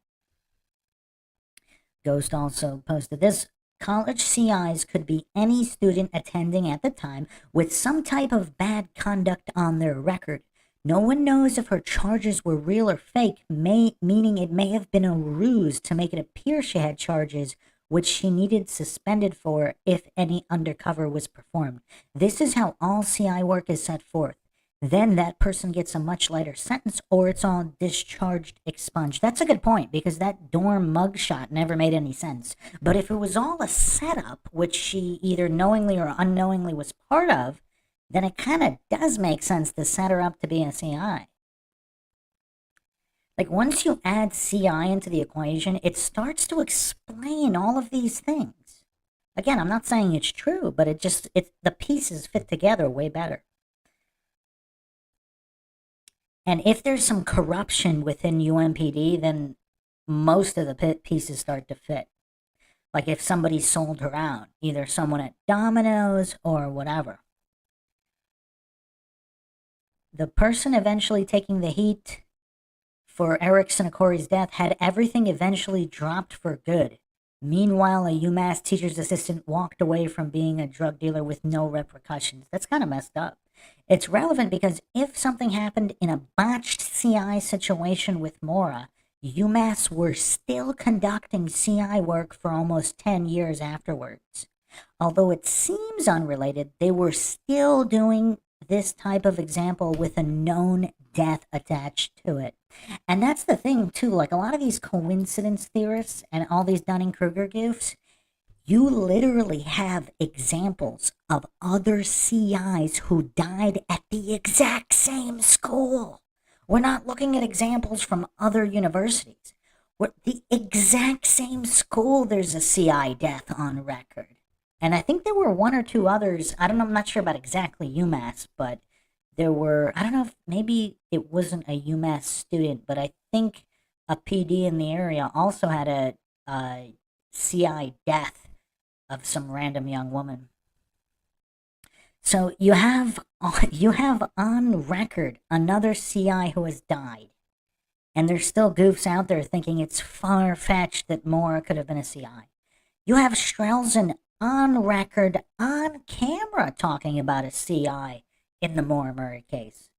Ghost also posted this. College CIs could be any student attending at the time with some type of bad conduct on their record. No one knows if her charges were real or fake, meaning it may have been a ruse to make it appear she had charges which she needed suspended for if any undercover was performed. This is how all CI work is set forth. Then that person gets a much lighter sentence, or it's all discharged, expunged. That's a good point, because that dorm mugshot never made any sense. But if it was all a setup, which she either knowingly or unknowingly was part of, then it kind of does make sense to set her up to be a CI. Like, once you add CI into the equation, it starts to explain all of these things. Again, I'm not saying it's true, but the pieces fit together way better. And if there's some corruption within UMPD, then most of the pieces start to fit. Like if somebody sold her out, either someone at Domino's or whatever. The person eventually taking the heat for Eric Sinakori's death had everything eventually dropped for good. Meanwhile, a UMass teacher's assistant walked away from being a drug dealer with no repercussions. That's kind of messed up. It's relevant because if something happened in a botched CI situation with MAURA, UMass were still conducting CI work for almost 10 years afterwards. Although it seems unrelated, they were still doing this type of example with a known death attached to it. And that's the thing, too. Like, a lot of these coincidence theorists and all these Dunning-Kruger goofs, You literally have examples of other CIs who died at the exact same school. We're not looking at examples from other universities. We're the exact same school, there's a CI death on record. And I think there were one or two others. I don't know, I'm not sure about exactly UMass, but there were, I don't know if maybe it wasn't a UMass student, but I think a PD in the area also had a CI death of some random young woman. So you have on record another CI who has died, and there's still goofs out there thinking it's far fetched that MAURA could have been a CI. You have Strelzin on record, on camera, talking about a CI in the MAURA murder case.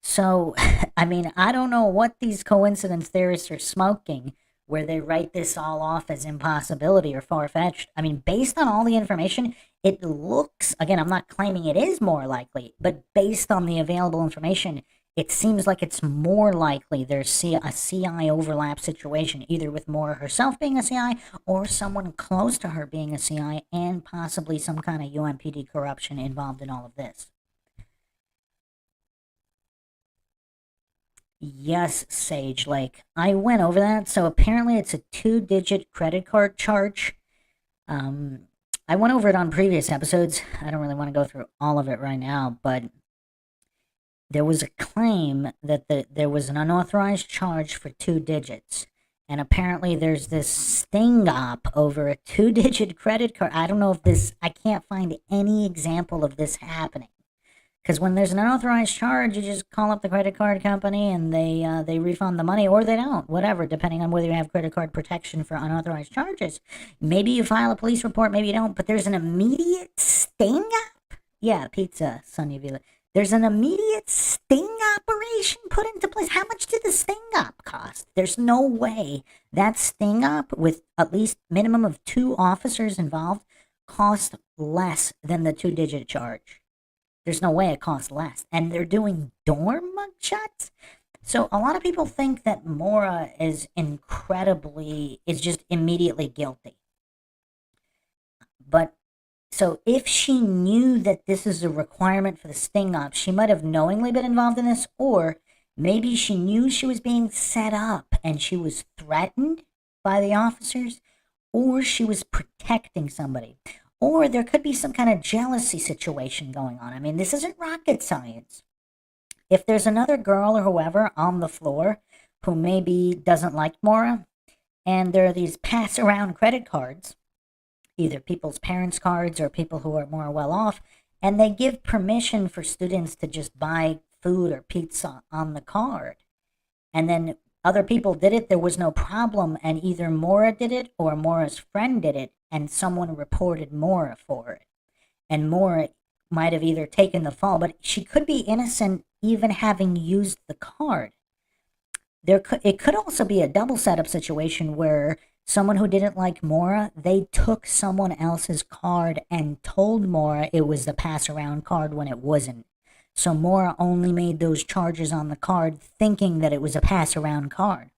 So, I mean, I don't know what these coincidence theorists are smoking, where they write this all off as impossibility or far-fetched. I mean, based on all the information, it looks, again, I'm not claiming it is more likely, but based on the available information, it seems like it's more likely there's a CI overlap situation, either with MAURA herself being a CI or someone close to her being a CI, and possibly some kind of UMPD corruption involved in all of this. Yes, Sage Lake. I went over that. So apparently it's a 2-digit credit card charge. Um, I went over it on previous episodes. I don't really want to go through all of it right now, but there was a claim that there was an unauthorized charge for 2 digits. And apparently there's this sting op over a 2-digit credit card. I don't know if this, I can't find any example of this happening. Because when there's an unauthorized charge, you just call up the credit card company and they refund the money, or they don't, whatever, depending on whether you have credit card protection for unauthorized charges. Maybe you file a police report, maybe you don't, but there's an immediate sting up. Yeah, pizza, Sonia Vila. There's an immediate sting operation put into place. How much did the sting up cost? There's no way that sting up, with at least minimum of 2 officers involved, cost less than the 2-digit charge. There's no way it costs less. And they're doing dorm mugshots? So a lot of people think that MAURA is just immediately guilty. But, so if she knew that this is a requirement for the sting op, she might have knowingly been involved in this, or maybe she knew she was being set up and she was threatened by the officers, or she was protecting somebody. Or there could be some kind of jealousy situation going on. I mean, this isn't rocket science. If there's another girl or whoever on the floor who maybe doesn't like MAURA, and there are these pass-around credit cards, either people's parents' cards or people who are more well off, and they give permission for students to just buy food or pizza on the card. And then other people did it, there was no problem, and either MAURA did it or MAURA's friend did it, and someone reported MAURA for it. And MAURA might have either taken the fall, but she could be innocent even having used the card. It could also be a double setup situation where someone who didn't like MAURA, they took someone else's card and told MAURA it was the pass-around card when it wasn't. So MAURA only made those charges on the card thinking that it was a pass-around card.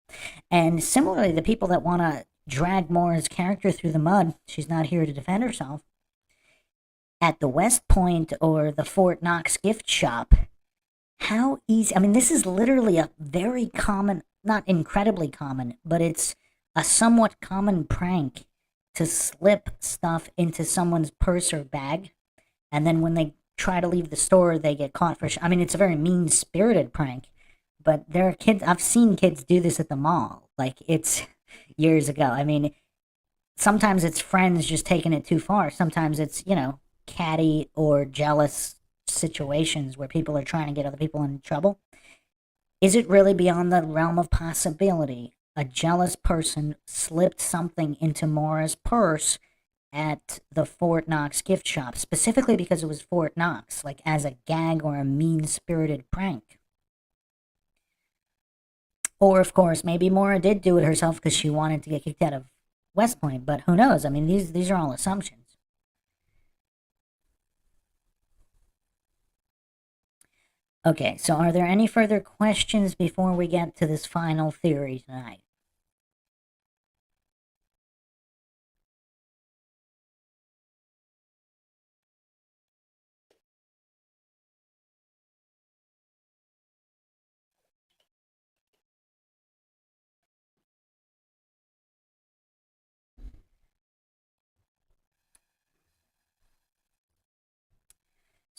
And similarly, the people that want to drag MAURA's character through the mud, she's not here to defend herself, at the West Point or the Fort Knox gift shop, how easy, I mean, this is literally a very common, not incredibly common, but it's a somewhat common prank to slip stuff into someone's purse or bag, and then when they try to leave the store, they get caught for I mean, it's a very mean-spirited prank, but there are kids, I've seen kids do this at the mall, like, it's years ago. I mean, sometimes it's friends just taking it too far. Sometimes it's, catty or jealous situations where people are trying to get other people in trouble. Is it really beyond the realm of possibility? A jealous person slipped something into MAURA's purse at the Fort Knox gift shop, specifically because it was Fort Knox, like as a gag or a mean-spirited prank. Or, of course, maybe MAURA did do it herself because she wanted to get kicked out of West Point, but who knows? I mean, these are all assumptions. Okay, so are there any further questions before we get to this final theory tonight?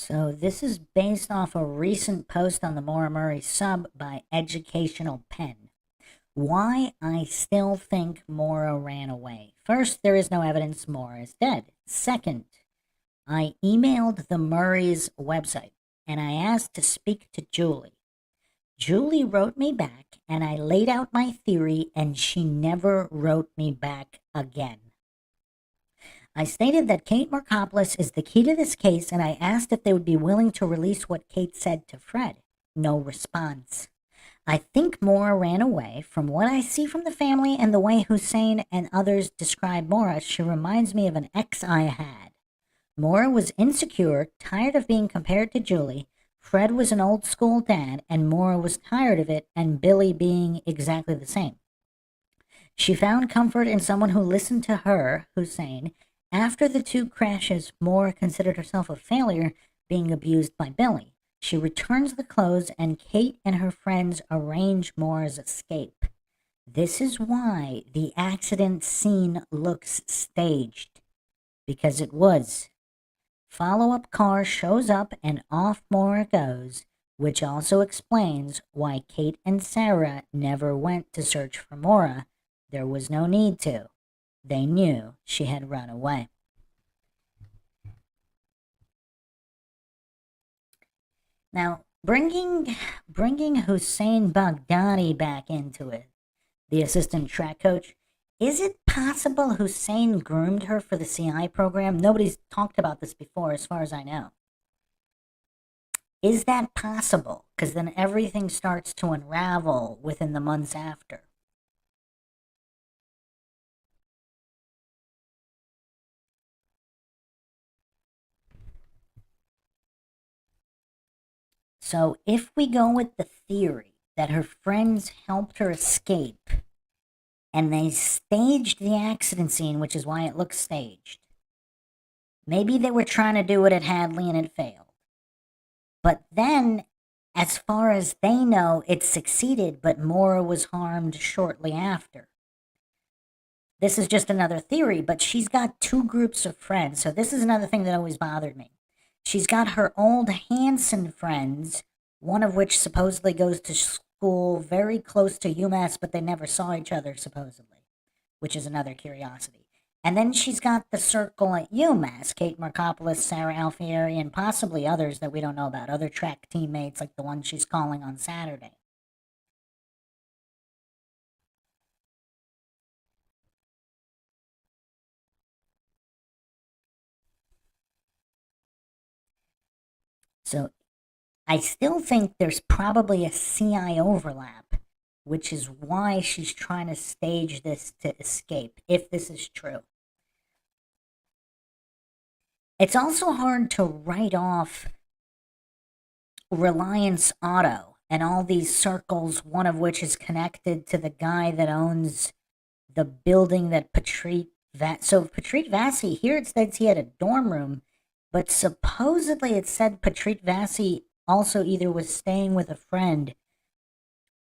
So this is based off a recent post on the Maura Murray sub by Educational Pen. Why I still think Maura ran away. First, there is no evidence Maura is dead. Second, I emailed the Murray's website and I asked to speak to Julie. Julie wrote me back and I laid out my theory and she never wrote me back again. I stated that Kate Markopoulos is the key to this case and I asked if they would be willing to release what Kate said to Fred. No response. I think Maura ran away. From what I see from the family and the way Hussein and others describe Maura, she reminds me of an ex I had. Maura was insecure, tired of being compared to Julie. Fred was an old school dad, and Maura was tired of it and Billy being exactly the same. She found comfort in someone who listened to her, Hussein. After the two crashes, Maura considered herself a failure, being abused by Billy. She returns the clothes, and Kate and her friends arrange Maura's escape. This is why the accident scene looks staged, because it was. Follow-up car shows up and off Maura goes, which also explains why Kate and Sarah never went to search for Maura. There was no need to. They knew she had run away. Now, bringing Hussein Baghdadi back into it, the assistant track coach, is it possible Hussein groomed her for the CI program? Nobody's talked about this before, as far as I know. Is that possible? Because then everything starts to unravel within the months after. So if we go with the theory that her friends helped her escape and they staged the accident scene, which is why it looks staged, maybe they were trying to do it at Hadley and it failed. But then, as far as they know, it succeeded, but Maura was harmed shortly after. This is just another theory, but she's got two groups of friends. So this is another thing that always bothered me. She's got her old Hanson friends, one of which supposedly goes to school very close to UMass, but they never saw each other, supposedly, which is another curiosity. And then she's got the circle at UMass, Kate Markopoulos, Sarah Alfieri, and possibly others that we don't know about, other track teammates like the one she's calling on Saturday. So I still think there's probably a CI overlap, which is why she's trying to stage this to escape, if this is true. It's also hard to write off Reliance Auto and all these circles, one of which is connected to the guy that owns the building that Patrick So Patrick Vassy, here it says he had a dorm room, but supposedly it said Patrick Vassy also either was staying with a friend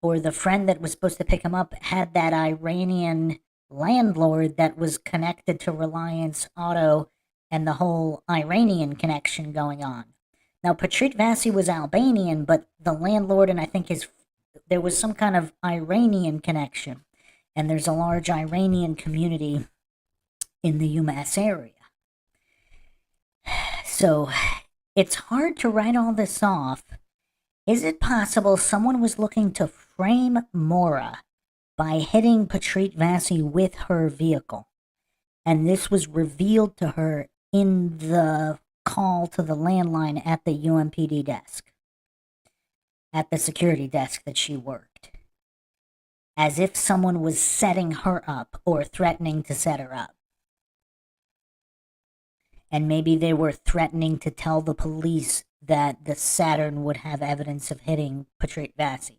or the friend that was supposed to pick him up had that Iranian landlord that was connected to Reliance Auto and the whole Iranian connection going on. Now, Patrick Vassy was Albanian, but the landlord and I think there was some kind of Iranian connection, and there's a large Iranian community in the UMass area. So it's hard to write all this off. Is it possible someone was looking to frame Maura by hitting Patrick Vassy with her vehicle? And this was revealed to her in the call to the landline at the UMPD desk, at the security desk that she worked, as if someone was setting her up or threatening to set her up. And maybe they were threatening to tell the police that the Saturn would have evidence of hitting Patrick Vassy.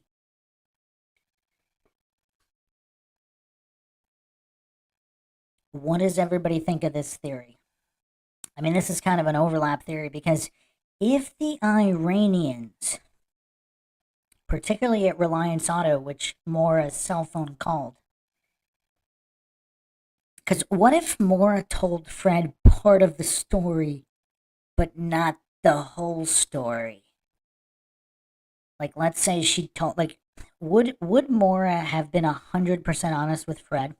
What does everybody think of this theory? I mean, this is kind of an overlap theory because if the Iranians, particularly at Reliance Auto, which Maura's cell phone called, because what if Maura told Fred part of the story, but not the whole story. Like, let's say she told, like, would MAURA have been 100% honest with Fred?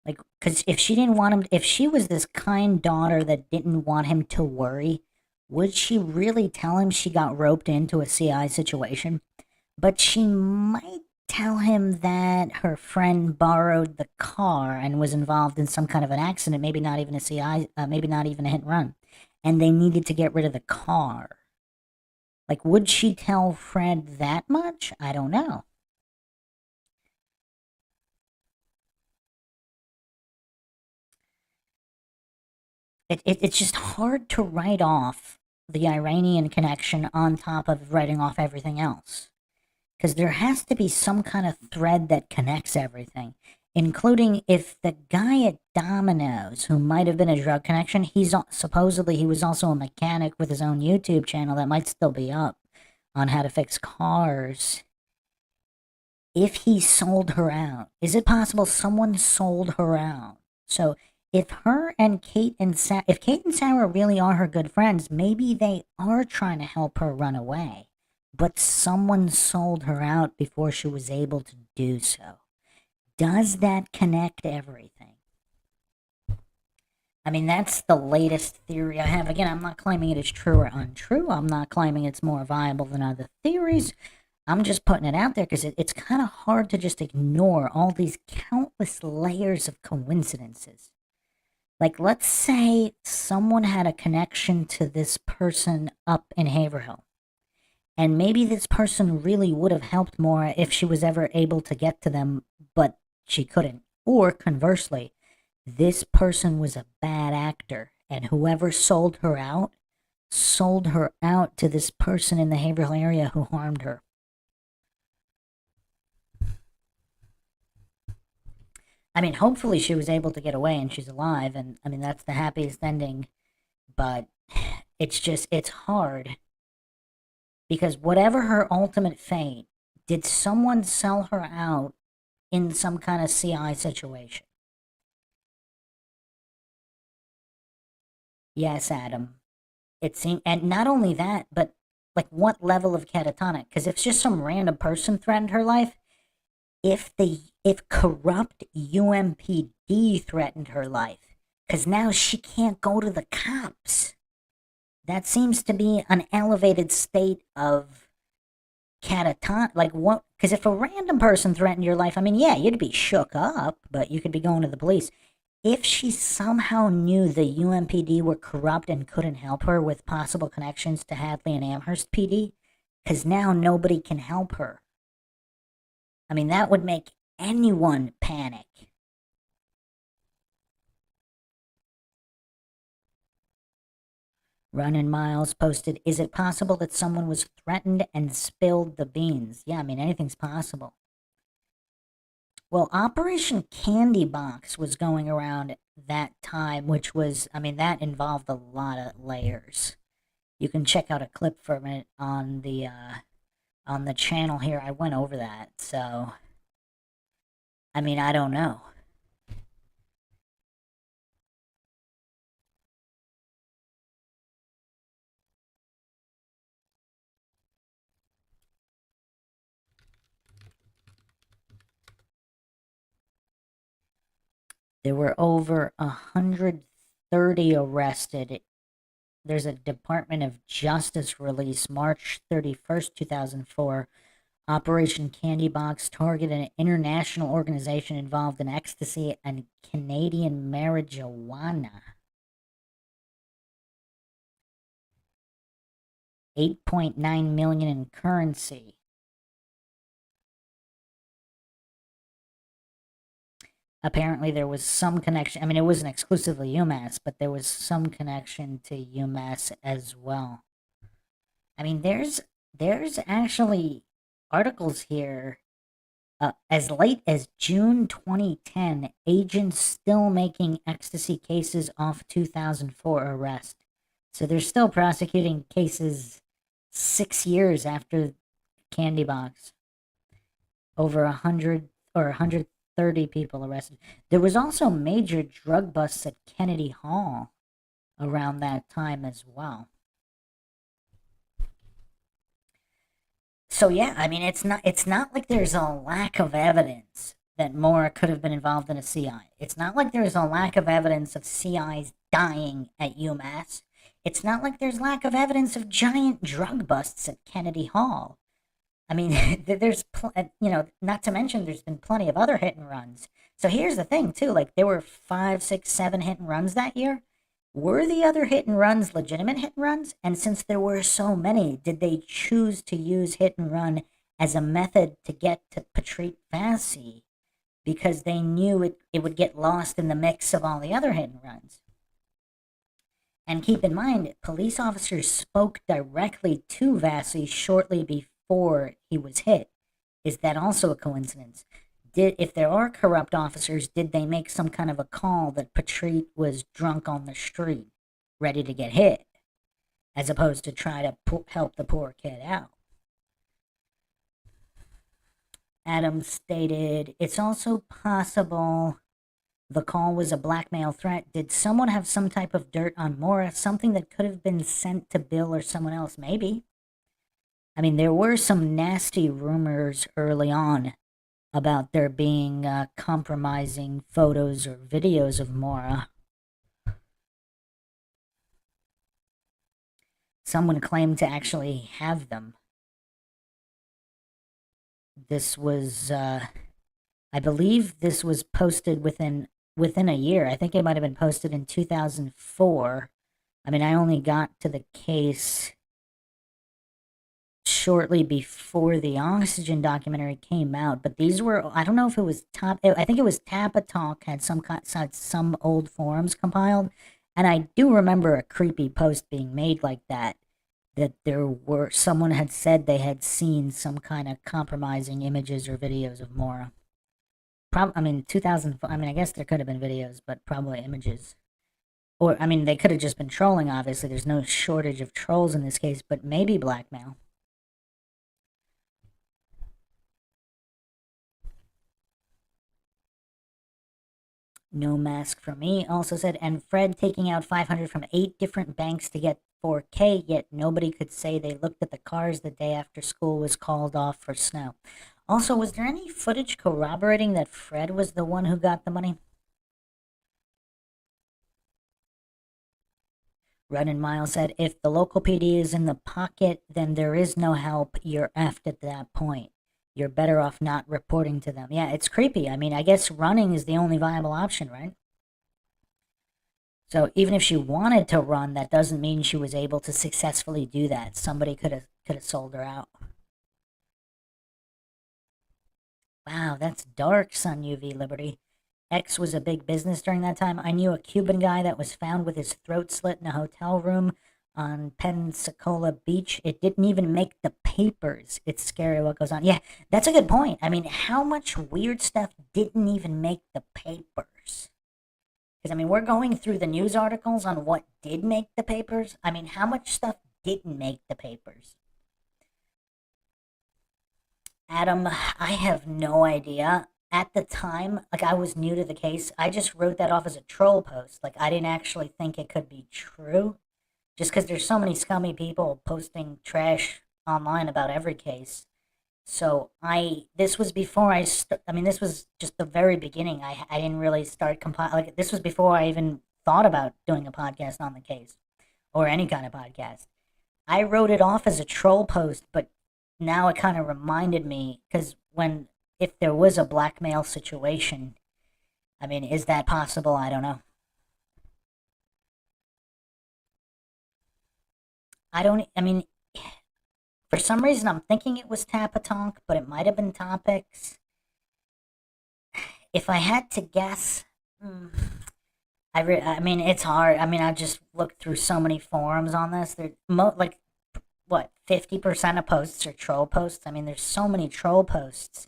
Like, because if she didn't want him, if she was this kind daughter that didn't want him to worry, would she really tell him she got roped into a CI situation? But she might tell him that her friend borrowed the car and was involved in some kind of an accident, maybe not even a CI, maybe not even a hit and run, and they needed to get rid of the car. Like, would she tell Fred that much? I don't know. It's just hard to write off the Iranian connection on top of writing off everything else. Because there has to be some kind of thread that connects everything, including if the guy at Domino's, who might have been a drug connection, supposedly he was also a mechanic with his own YouTube channel that might still be up on how to fix cars. If he sold her out, is it possible someone sold her out? So if her and Kate and if Kate and Sarah really are her good friends, maybe they are trying to help her run away, but someone sold her out before she was able to do so. Does that connect everything? I mean, that's the latest theory I have. Again, I'm not claiming it is true or untrue. I'm not claiming it's more viable than other theories. I'm just putting it out there because it's kind of hard to just ignore all these countless layers of coincidences. Like, let's say someone had a connection to this person up in Haverhill. And maybe this person really would have helped more if she was ever able to get to them, but she couldn't. Or conversely, this person was a bad actor, and whoever sold her out to this person in the Haverhill area who harmed her. I mean, hopefully she was able to get away and she's alive, and I mean, that's the happiest ending, but it's hard. Because whatever her ultimate fate, did someone sell her out in some kind of CI situation? Yes, Adam. It seemed, and not only that, but like what level of catatonic? Because if just some random person threatened her life, if corrupt UMPD threatened her life, because now she can't go to the cops. That seems to be an elevated state of catatonic. Like what? Because if a random person threatened your life, I mean, yeah, you'd be shook up, but you could be going to the police. If she somehow knew the UMPD were corrupt and couldn't help her with possible connections to Hadley and Amherst PD, because now nobody can help her. I mean, that would make anyone panic. Running Miles posted, is it possible that someone was threatened and spilled the beans? Yeah, I mean, anything's possible. Well, Operation Candy Box was going around that time, which was, I mean, that involved a lot of layers. You can check out a clip from it on the channel here. I went over that, so I mean, I don't know. There were over 130 arrested. There's a Department of Justice release, March 31st, 2004. Operation Candy Box targeted an international organization involved in ecstasy and Canadian marijuana. 8.9 million in currency. Apparently there was some connection. I mean, it wasn't exclusively UMass, but there was some connection to UMass as well. I mean, there's actually articles here. As late as June 2010, agents still making ecstasy cases off 2004 arrest. So they're still prosecuting cases 6 years after Candy Box. Over 100 or 130 people arrested. There was also major drug busts at Kennedy Hall around that time as well. So yeah, I mean, it's not like there's a lack of evidence that Maura could have been involved in a CI. It's not like there's a lack of evidence of CIs dying at UMass. It's not like there's lack of evidence of giant drug busts at Kennedy Hall. I mean, not to mention there's been plenty of other hit and runs. So here's the thing too, like there were 5, 6, 7 hit and runs that year. Were the other hit and runs legitimate hit and runs? And since there were so many, did they choose to use hit and run as a method to get to Patrick Vassy because they knew it would get lost in the mix of all the other hit and runs? And keep in mind, police officers spoke directly to Vassy shortly before he was hit. Is that also a coincidence? If there are corrupt officers, did they make some kind of a call that Patrick was drunk on the street, ready to get hit, as opposed to try to help the poor kid out? Adam stated, it's also possible the call was a blackmail threat. Did someone have some type of dirt on Maura? Something that could have been sent to Bill or someone else? Maybe. I mean, there were some nasty rumors early on about there being compromising photos or videos of Maura. Someone claimed to actually have them. This was, I believe this was posted within a year. I think it might have been posted in 2004. I mean, I only got to the case shortly before the Oxygen documentary came out, but these were, I don't know if it was I think it was Tappa Talk had some old forums compiled, and I do remember a creepy post being made like that someone had said they had seen some kind of compromising images or videos of Maura. I mean, 2004, I mean, I guess there could have been videos, but probably images. Or, I mean, they could have just been trolling, obviously. There's no shortage of trolls in this case, but maybe blackmail. No mask for me also said, and Fred taking out 500 from 8 different banks to get 4K, yet nobody could say they looked at the cars the day after school was called off for snow. Also, was there any footage corroborating that Fred was the one who got the money? Run and Miles said, if the local PD is in the pocket, then there is no help. You're effed at that point. You're better off not reporting to them. Yeah, it's creepy. I mean, I guess running is the only viable option, right? So even if she wanted to run, that doesn't mean she was able to successfully do that. Somebody could have sold her out. Wow, that's dark, Sun UV Liberty. X was a big business during that time. I knew a Cuban guy that was found with his throat slit in a hotel room on Pensacola Beach. It didn't even make the papers. It's scary what goes on. Yeah, that's a good point. I mean, how much weird stuff didn't even make the papers? Because, I mean, we're going through the news articles on what did make the papers. I mean, how much stuff didn't make the papers? Adam, I have no idea. At the time, like, I was new to the case. I just wrote that off as a troll post. Like, I didn't actually think it could be true. Just because there's so many scummy people posting trash online about every case. So this was before I mean, this was just the very beginning. I didn't really start like, this was before I even thought about doing a podcast on the case or any kind of podcast. I wrote it off as a troll post, but now it kind of reminded me, because if there was a blackmail situation, I mean, is that possible? I don't know. I mean, for some reason, I'm thinking it was Tappa Talk, but it might have been Topics. If I had to guess, I mean, it's hard. I mean, I just looked through so many forums on this. Like, what, 50% of posts are troll posts? I mean, there's so many troll posts.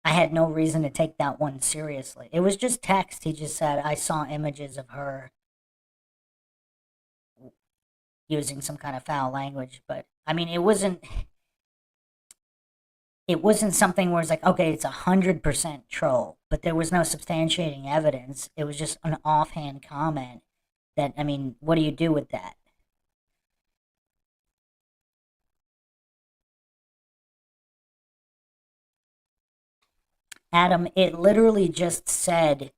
I had no reason to take that one seriously. It was just text. He just said, I saw images of her using some kind of foul language, but I mean, it wasn't something where it's like, okay, it's 100% troll, but there was no substantiating evidence. It was just an offhand comment that, I mean, what do you do with that? Adam, it literally just said,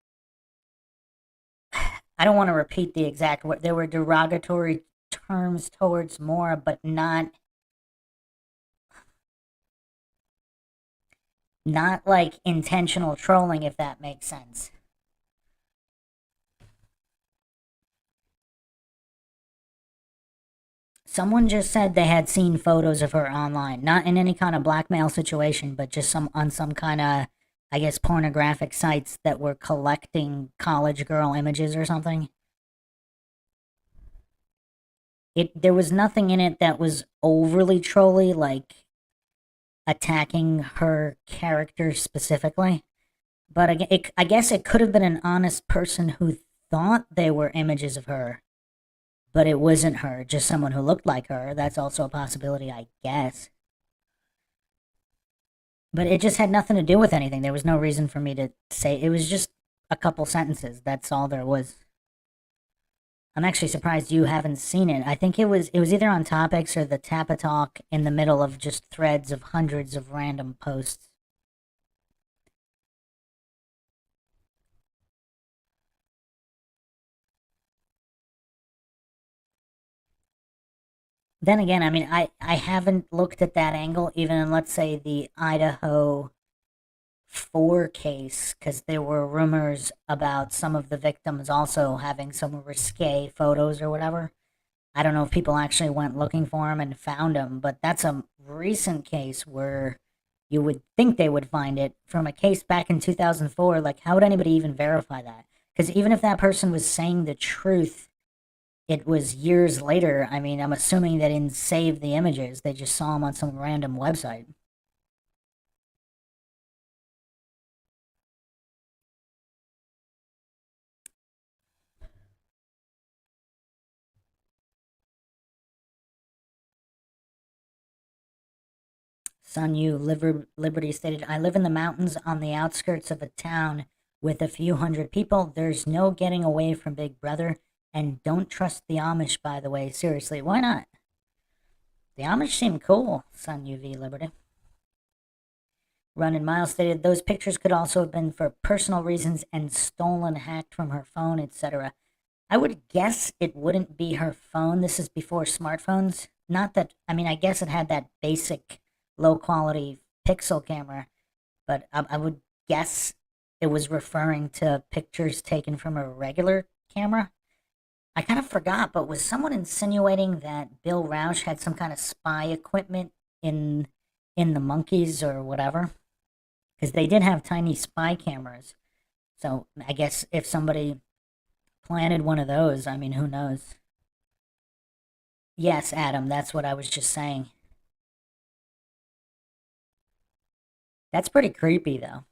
I don't want to repeat the exact word. There were derogatory terms towards Maura, but not like intentional trolling, if that makes sense. Someone just said they had seen photos of her online, not in any kind of blackmail situation, but just some on some kind of, I guess, pornographic sites that were collecting college girl images or something. There was nothing in it that was overly trolly, like attacking her character specifically. But I guess it could have been an honest person who thought they were images of her, but it wasn't her, just someone who looked like her. That's also a possibility, I guess. But it just had nothing to do with anything. There was no reason for me to say it was just a couple sentences. That's all there was. I'm actually surprised you haven't seen it. I think it was either on Topics or the Tappa Talk in the middle of just threads of hundreds of random posts. Then again, I mean, I haven't looked at that angle even in, let's say, the Idaho 4 case, because there were rumors about some of the victims also having some risque photos or whatever. I don't know if people actually went looking for him and found him, but that's a recent case where you would think they would find it from a case back in 2004. Like, how would anybody even verify that? Because even if that person was saying the truth, it was years later. I mean, I'm assuming they didn't save the images, they just saw them on some random website. Sun Yu Liberty stated, I live in the mountains on the outskirts of a town with a few hundred people. There's no getting away from Big Brother. And don't trust the Amish, by the way. Seriously, why not? The Amish seem cool, Sun UV Liberty. Run and Miles stated, those pictures could also have been for personal reasons and stolen, hacked from her phone, etc. I would guess it wouldn't be her phone. This is before smartphones. Not that, I mean, I guess it had that basic low quality pixel camera, but I would guess it was referring to pictures taken from a regular camera. I kind of forgot, but was someone insinuating that Bill Rausch had some kind of spy equipment in in the monkeys or whatever? Because they did have tiny spy cameras. So I guess if somebody planted one of those, I mean, who knows? Yes, Adam, that's what I was just saying. That's pretty creepy, though.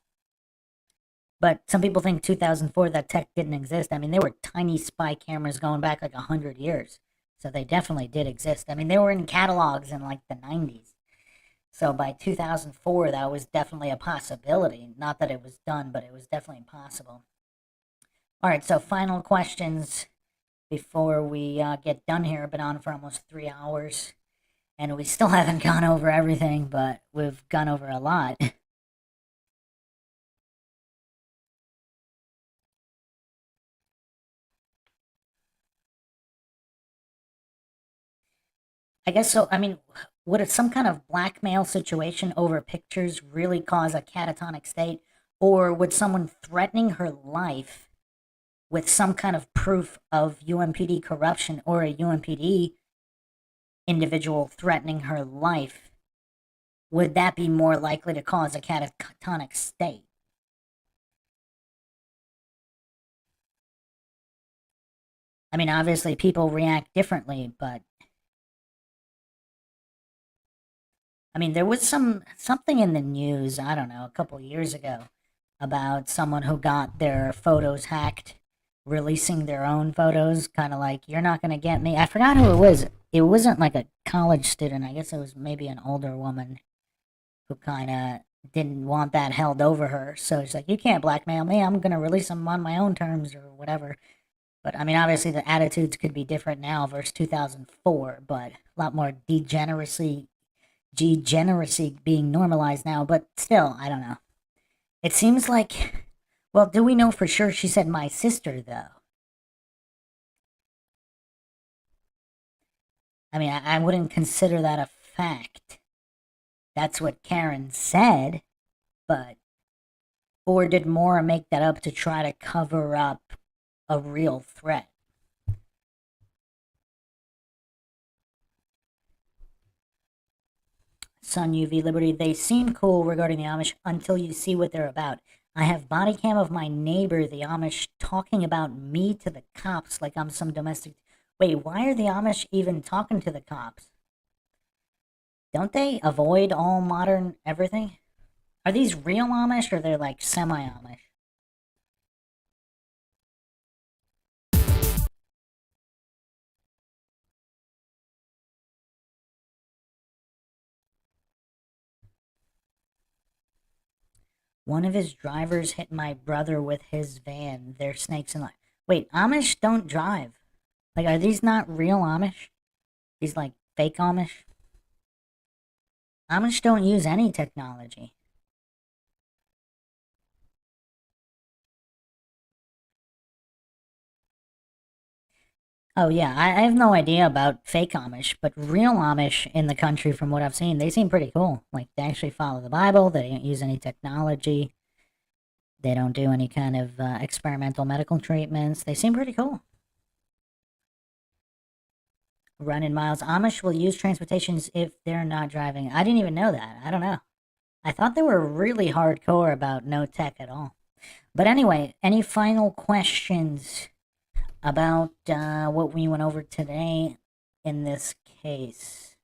But some people think 2004 that tech didn't exist. I mean, there were tiny spy cameras going back like 100 years, so they definitely did exist. I mean, they were in catalogs in like the 90s. So by 2004, that was definitely a possibility. Not that it was done, but it was definitely possible. All right, so final questions before we get done here. Been on for almost 3 hours, and we still haven't gone over everything, but we've gone over a lot. I guess so. I mean, would some kind of blackmail situation over pictures really cause a catatonic state? Or would someone threatening her life with some kind of proof of UMPD corruption or a UMPD individual threatening her life, would that be more likely to cause a catatonic state? I mean, obviously people react differently, but I mean, there was something in the news, I don't know, a couple years ago about someone who got their photos hacked, releasing their own photos, kind of like, you're not going to get me. I forgot who it was. It wasn't like a college student. I guess it was maybe an older woman who kind of didn't want that held over her. So she's like, you can't blackmail me. I'm going to release them on my own terms or whatever. But I mean, obviously, the attitudes could be different now versus 2004, but a lot more degeneracy being normalized now. But still, I don't know. It seems like, well, do we know for sure she said my sister, though? I mean, I wouldn't consider that a fact. That's what Karen said, but. Or did Maura make that up to try to cover up a real threat? Sun UV Liberty, they seem cool regarding the Amish until you see what they're about. I have body cam of my neighbor, the Amish, talking about me to the cops like I'm some domestic. Wait, why are the Amish even talking to the cops? Don't they avoid all modern everything? Are these real Amish or they're like semi Amish? One of his drivers hit my brother with his van. They're snakes in line. Wait, Amish don't drive. Like, are these not real Amish? These, like, fake Amish? Amish don't use any technology. Oh, yeah, I have no idea about fake Amish, but real Amish in the country, from what I've seen, they seem pretty cool. Like, they actually follow the Bible, they don't use any technology, they don't do any kind of experimental medical treatments. They seem pretty cool. Run in miles. Amish will use transportations if they're not driving. I didn't even know that. I don't know. I thought they were really hardcore about no tech at all. But anyway, any final questions about what we went over today in this case?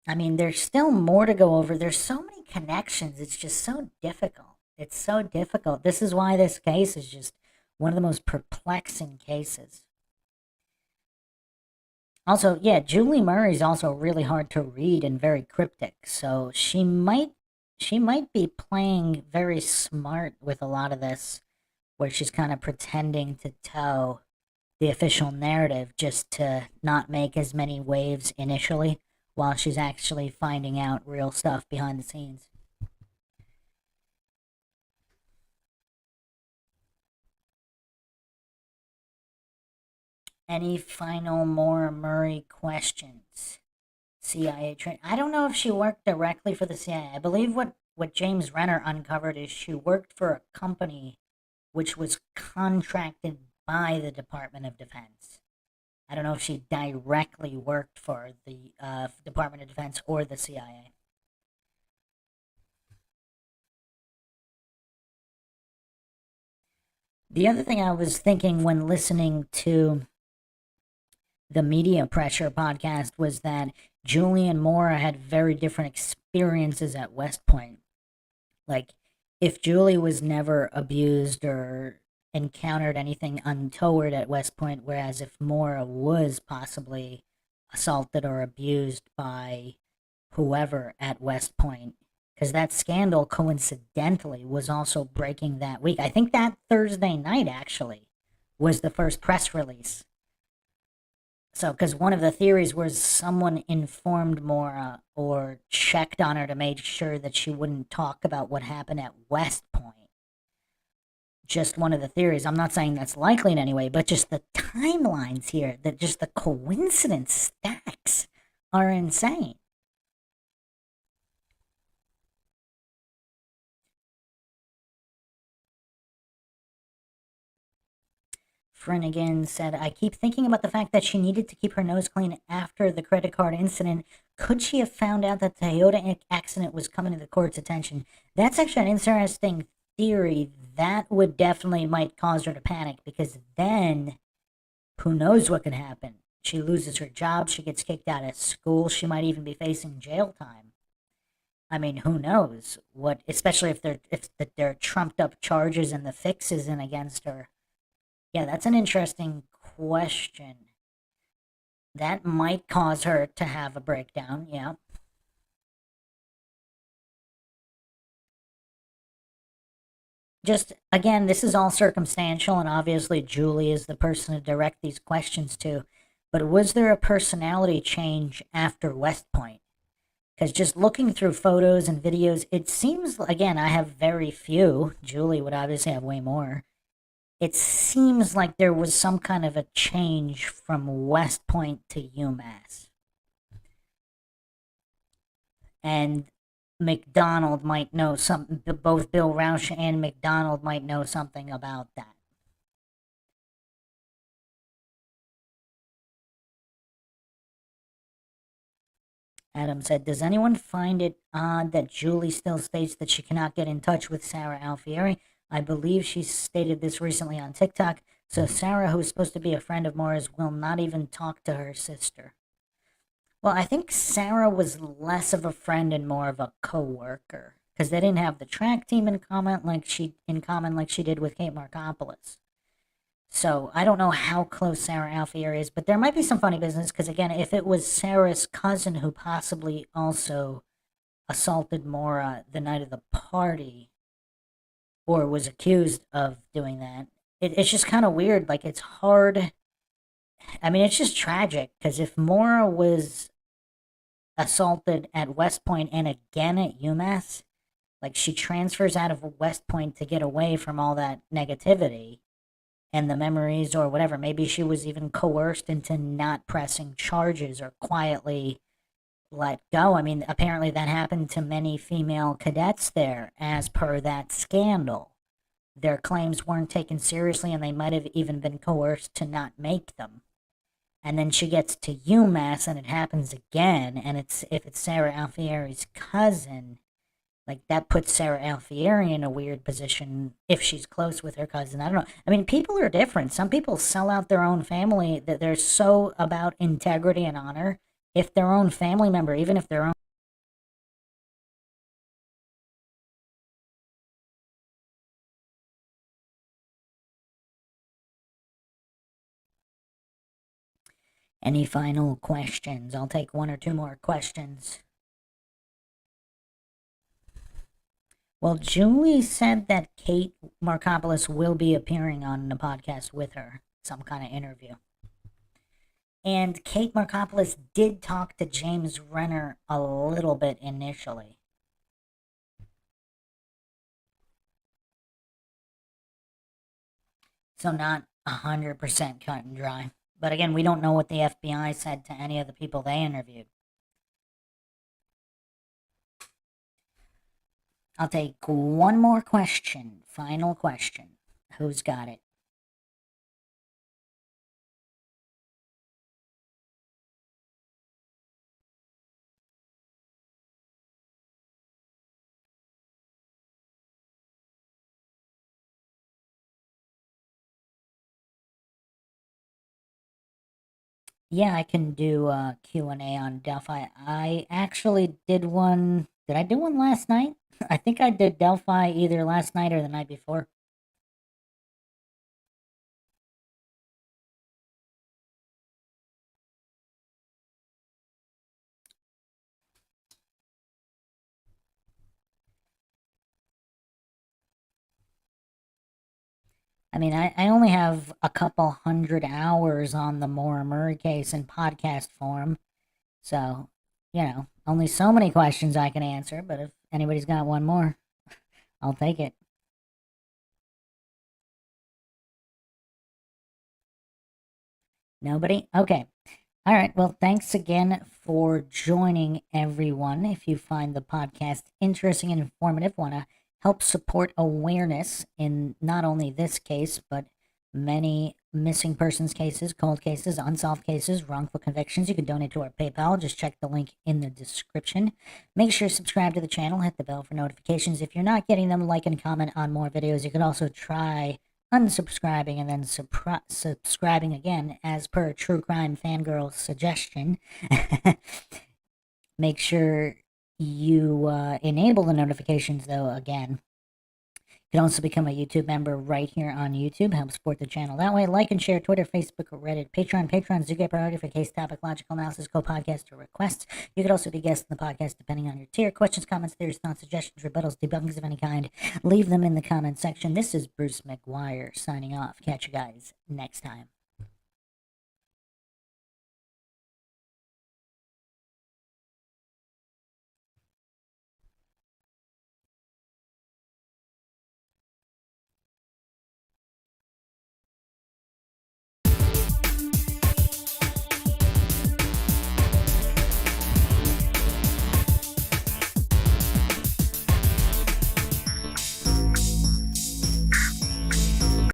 I mean, there's still more to go over. There's so many connections. It's just so difficult. It's so difficult. This is why this case is just one of the most perplexing cases. Also, yeah, Julie Murray's also really hard to read and very cryptic. So she might be playing very smart with a lot of this, where she's kind of pretending to tell the official narrative just to not make as many waves initially, while she's actually finding out real stuff behind the scenes. Any final more Murray questions? CIA train. I don't know if she worked directly for the CIA. I believe what James Renner uncovered is she worked for a company which was contracted by the Department of Defense. I don't know if she directly worked for the Department of Defense or the CIA. The other thing I was thinking when listening to the Media Pressure podcast was that Julie and Maura had very different experiences at West Point. Like, if Julie was never abused or encountered anything untoward at West Point, whereas if Maura was possibly assaulted or abused by whoever at West Point, because that scandal coincidentally was also breaking that week. I think that Thursday night actually was the first press release. So, because one of the theories was someone informed Maura or checked on her to make sure that she wouldn't talk about what happened at West Point. Just one of the theories. I'm not saying that's likely in any way, but just the timelines here, that just the coincidence stacks are insane. Finnegan said, I keep thinking about the fact that she needed to keep her nose clean after the credit card incident. Could she have found out that the Toyota accident was coming to the court's attention? That's actually an interesting theory. That would definitely might cause her to panic, because then who knows what could happen? She loses her job, she gets kicked out of school, she might even be facing jail time. I mean, who knows what? Especially if they're trumped up charges and the fix isn't against her. Yeah, that's an interesting question. That might cause her to have a breakdown, yeah. Just, again, this is all circumstantial, and obviously Julie is the person to direct these questions to. But was there a personality change after West Point? Because just looking through photos and videos, it seems, again, I have very few. Julie would obviously have way more. It seems like there was some kind of a change from West Point to UMass. And McDonald might know something, both Bill Rausch and McDonald might know something about that. Adam said, does anyone find it odd that Julie still states that she cannot get in touch with Sarah Alfieri? I believe she stated this recently on TikTok. So Sarah, who is supposed to be a friend of Maura's, will not even talk to her sister. Well, I think Sarah was less of a friend and more of a co-worker because they didn't have the track team in common like she did with Kate Markopoulos. So I don't know how close Sarah Alfieri is, but there might be some funny business because, again, if it was Sarah's cousin who possibly also assaulted Maura the night of the party or was accused of doing that, it's just kind of weird. Like, it's hard. I mean, it's just tragic because if Maura was assaulted at West Point and again at UMass, like, she transfers out of West Point to get away from all that negativity and the memories or whatever. Maybe she was even coerced into not pressing charges or quietly let go. I mean, apparently that happened to many female cadets there as per that scandal. Their claims weren't taken seriously and they might have even been coerced to not make them. And then she gets to UMass and it happens again, and if it's Sarah Alfieri's cousin, like, that puts Sarah Alfieri in a weird position if she's close with her cousin. I don't know. I mean, people are different. Some people sell out their own family, that they're so about integrity and honor. If their own family member, even if their own. Any final questions? I'll take one or two more questions. Well, Julie said that Kate Markopoulos will be appearing on the podcast with her, some kind of interview. And Kate Markopoulos did talk to James Renner a little bit initially. So not 100% cut and dry. But again, we don't know what the FBI said to any of the people they interviewed. I'll take one more question. Final question. Who's got it? Yeah, I can do a Q&A on Delphi. I actually did one. Did I do one last night? I think I did Delphi either last night or the night before. I mean, I only have a couple hundred hours on the Maura Murray case in podcast form. So, only so many questions I can answer. But if anybody's got one more, I'll take it. Nobody? Okay. All right. Well, thanks again for joining, everyone. If you find the podcast interesting and informative, want to help support awareness in not only this case, but many missing persons cases, cold cases, unsolved cases, wrongful convictions, you can donate to our PayPal. Just check the link in the description. Make sure to subscribe to the channel, hit the bell for notifications. If you're not getting them, like and comment on more videos. You can also try unsubscribing and then subscribing again as per True Crime Fangirl suggestion. Make sure you enable the notifications, though. Again, you can also become a YouTube member right here on YouTube. Help support the channel that way. Like and share Twitter, Facebook, Reddit, Patreon. Patreon do get priority for case topic, logical analysis, co-podcast, or requests. You could also be guests in the podcast depending on your tier. Questions, comments, theories, thoughts, suggestions, rebuttals, debunkings of any kind. Leave them in the comment section. This is Bruce McGuire signing off. Catch you guys next time.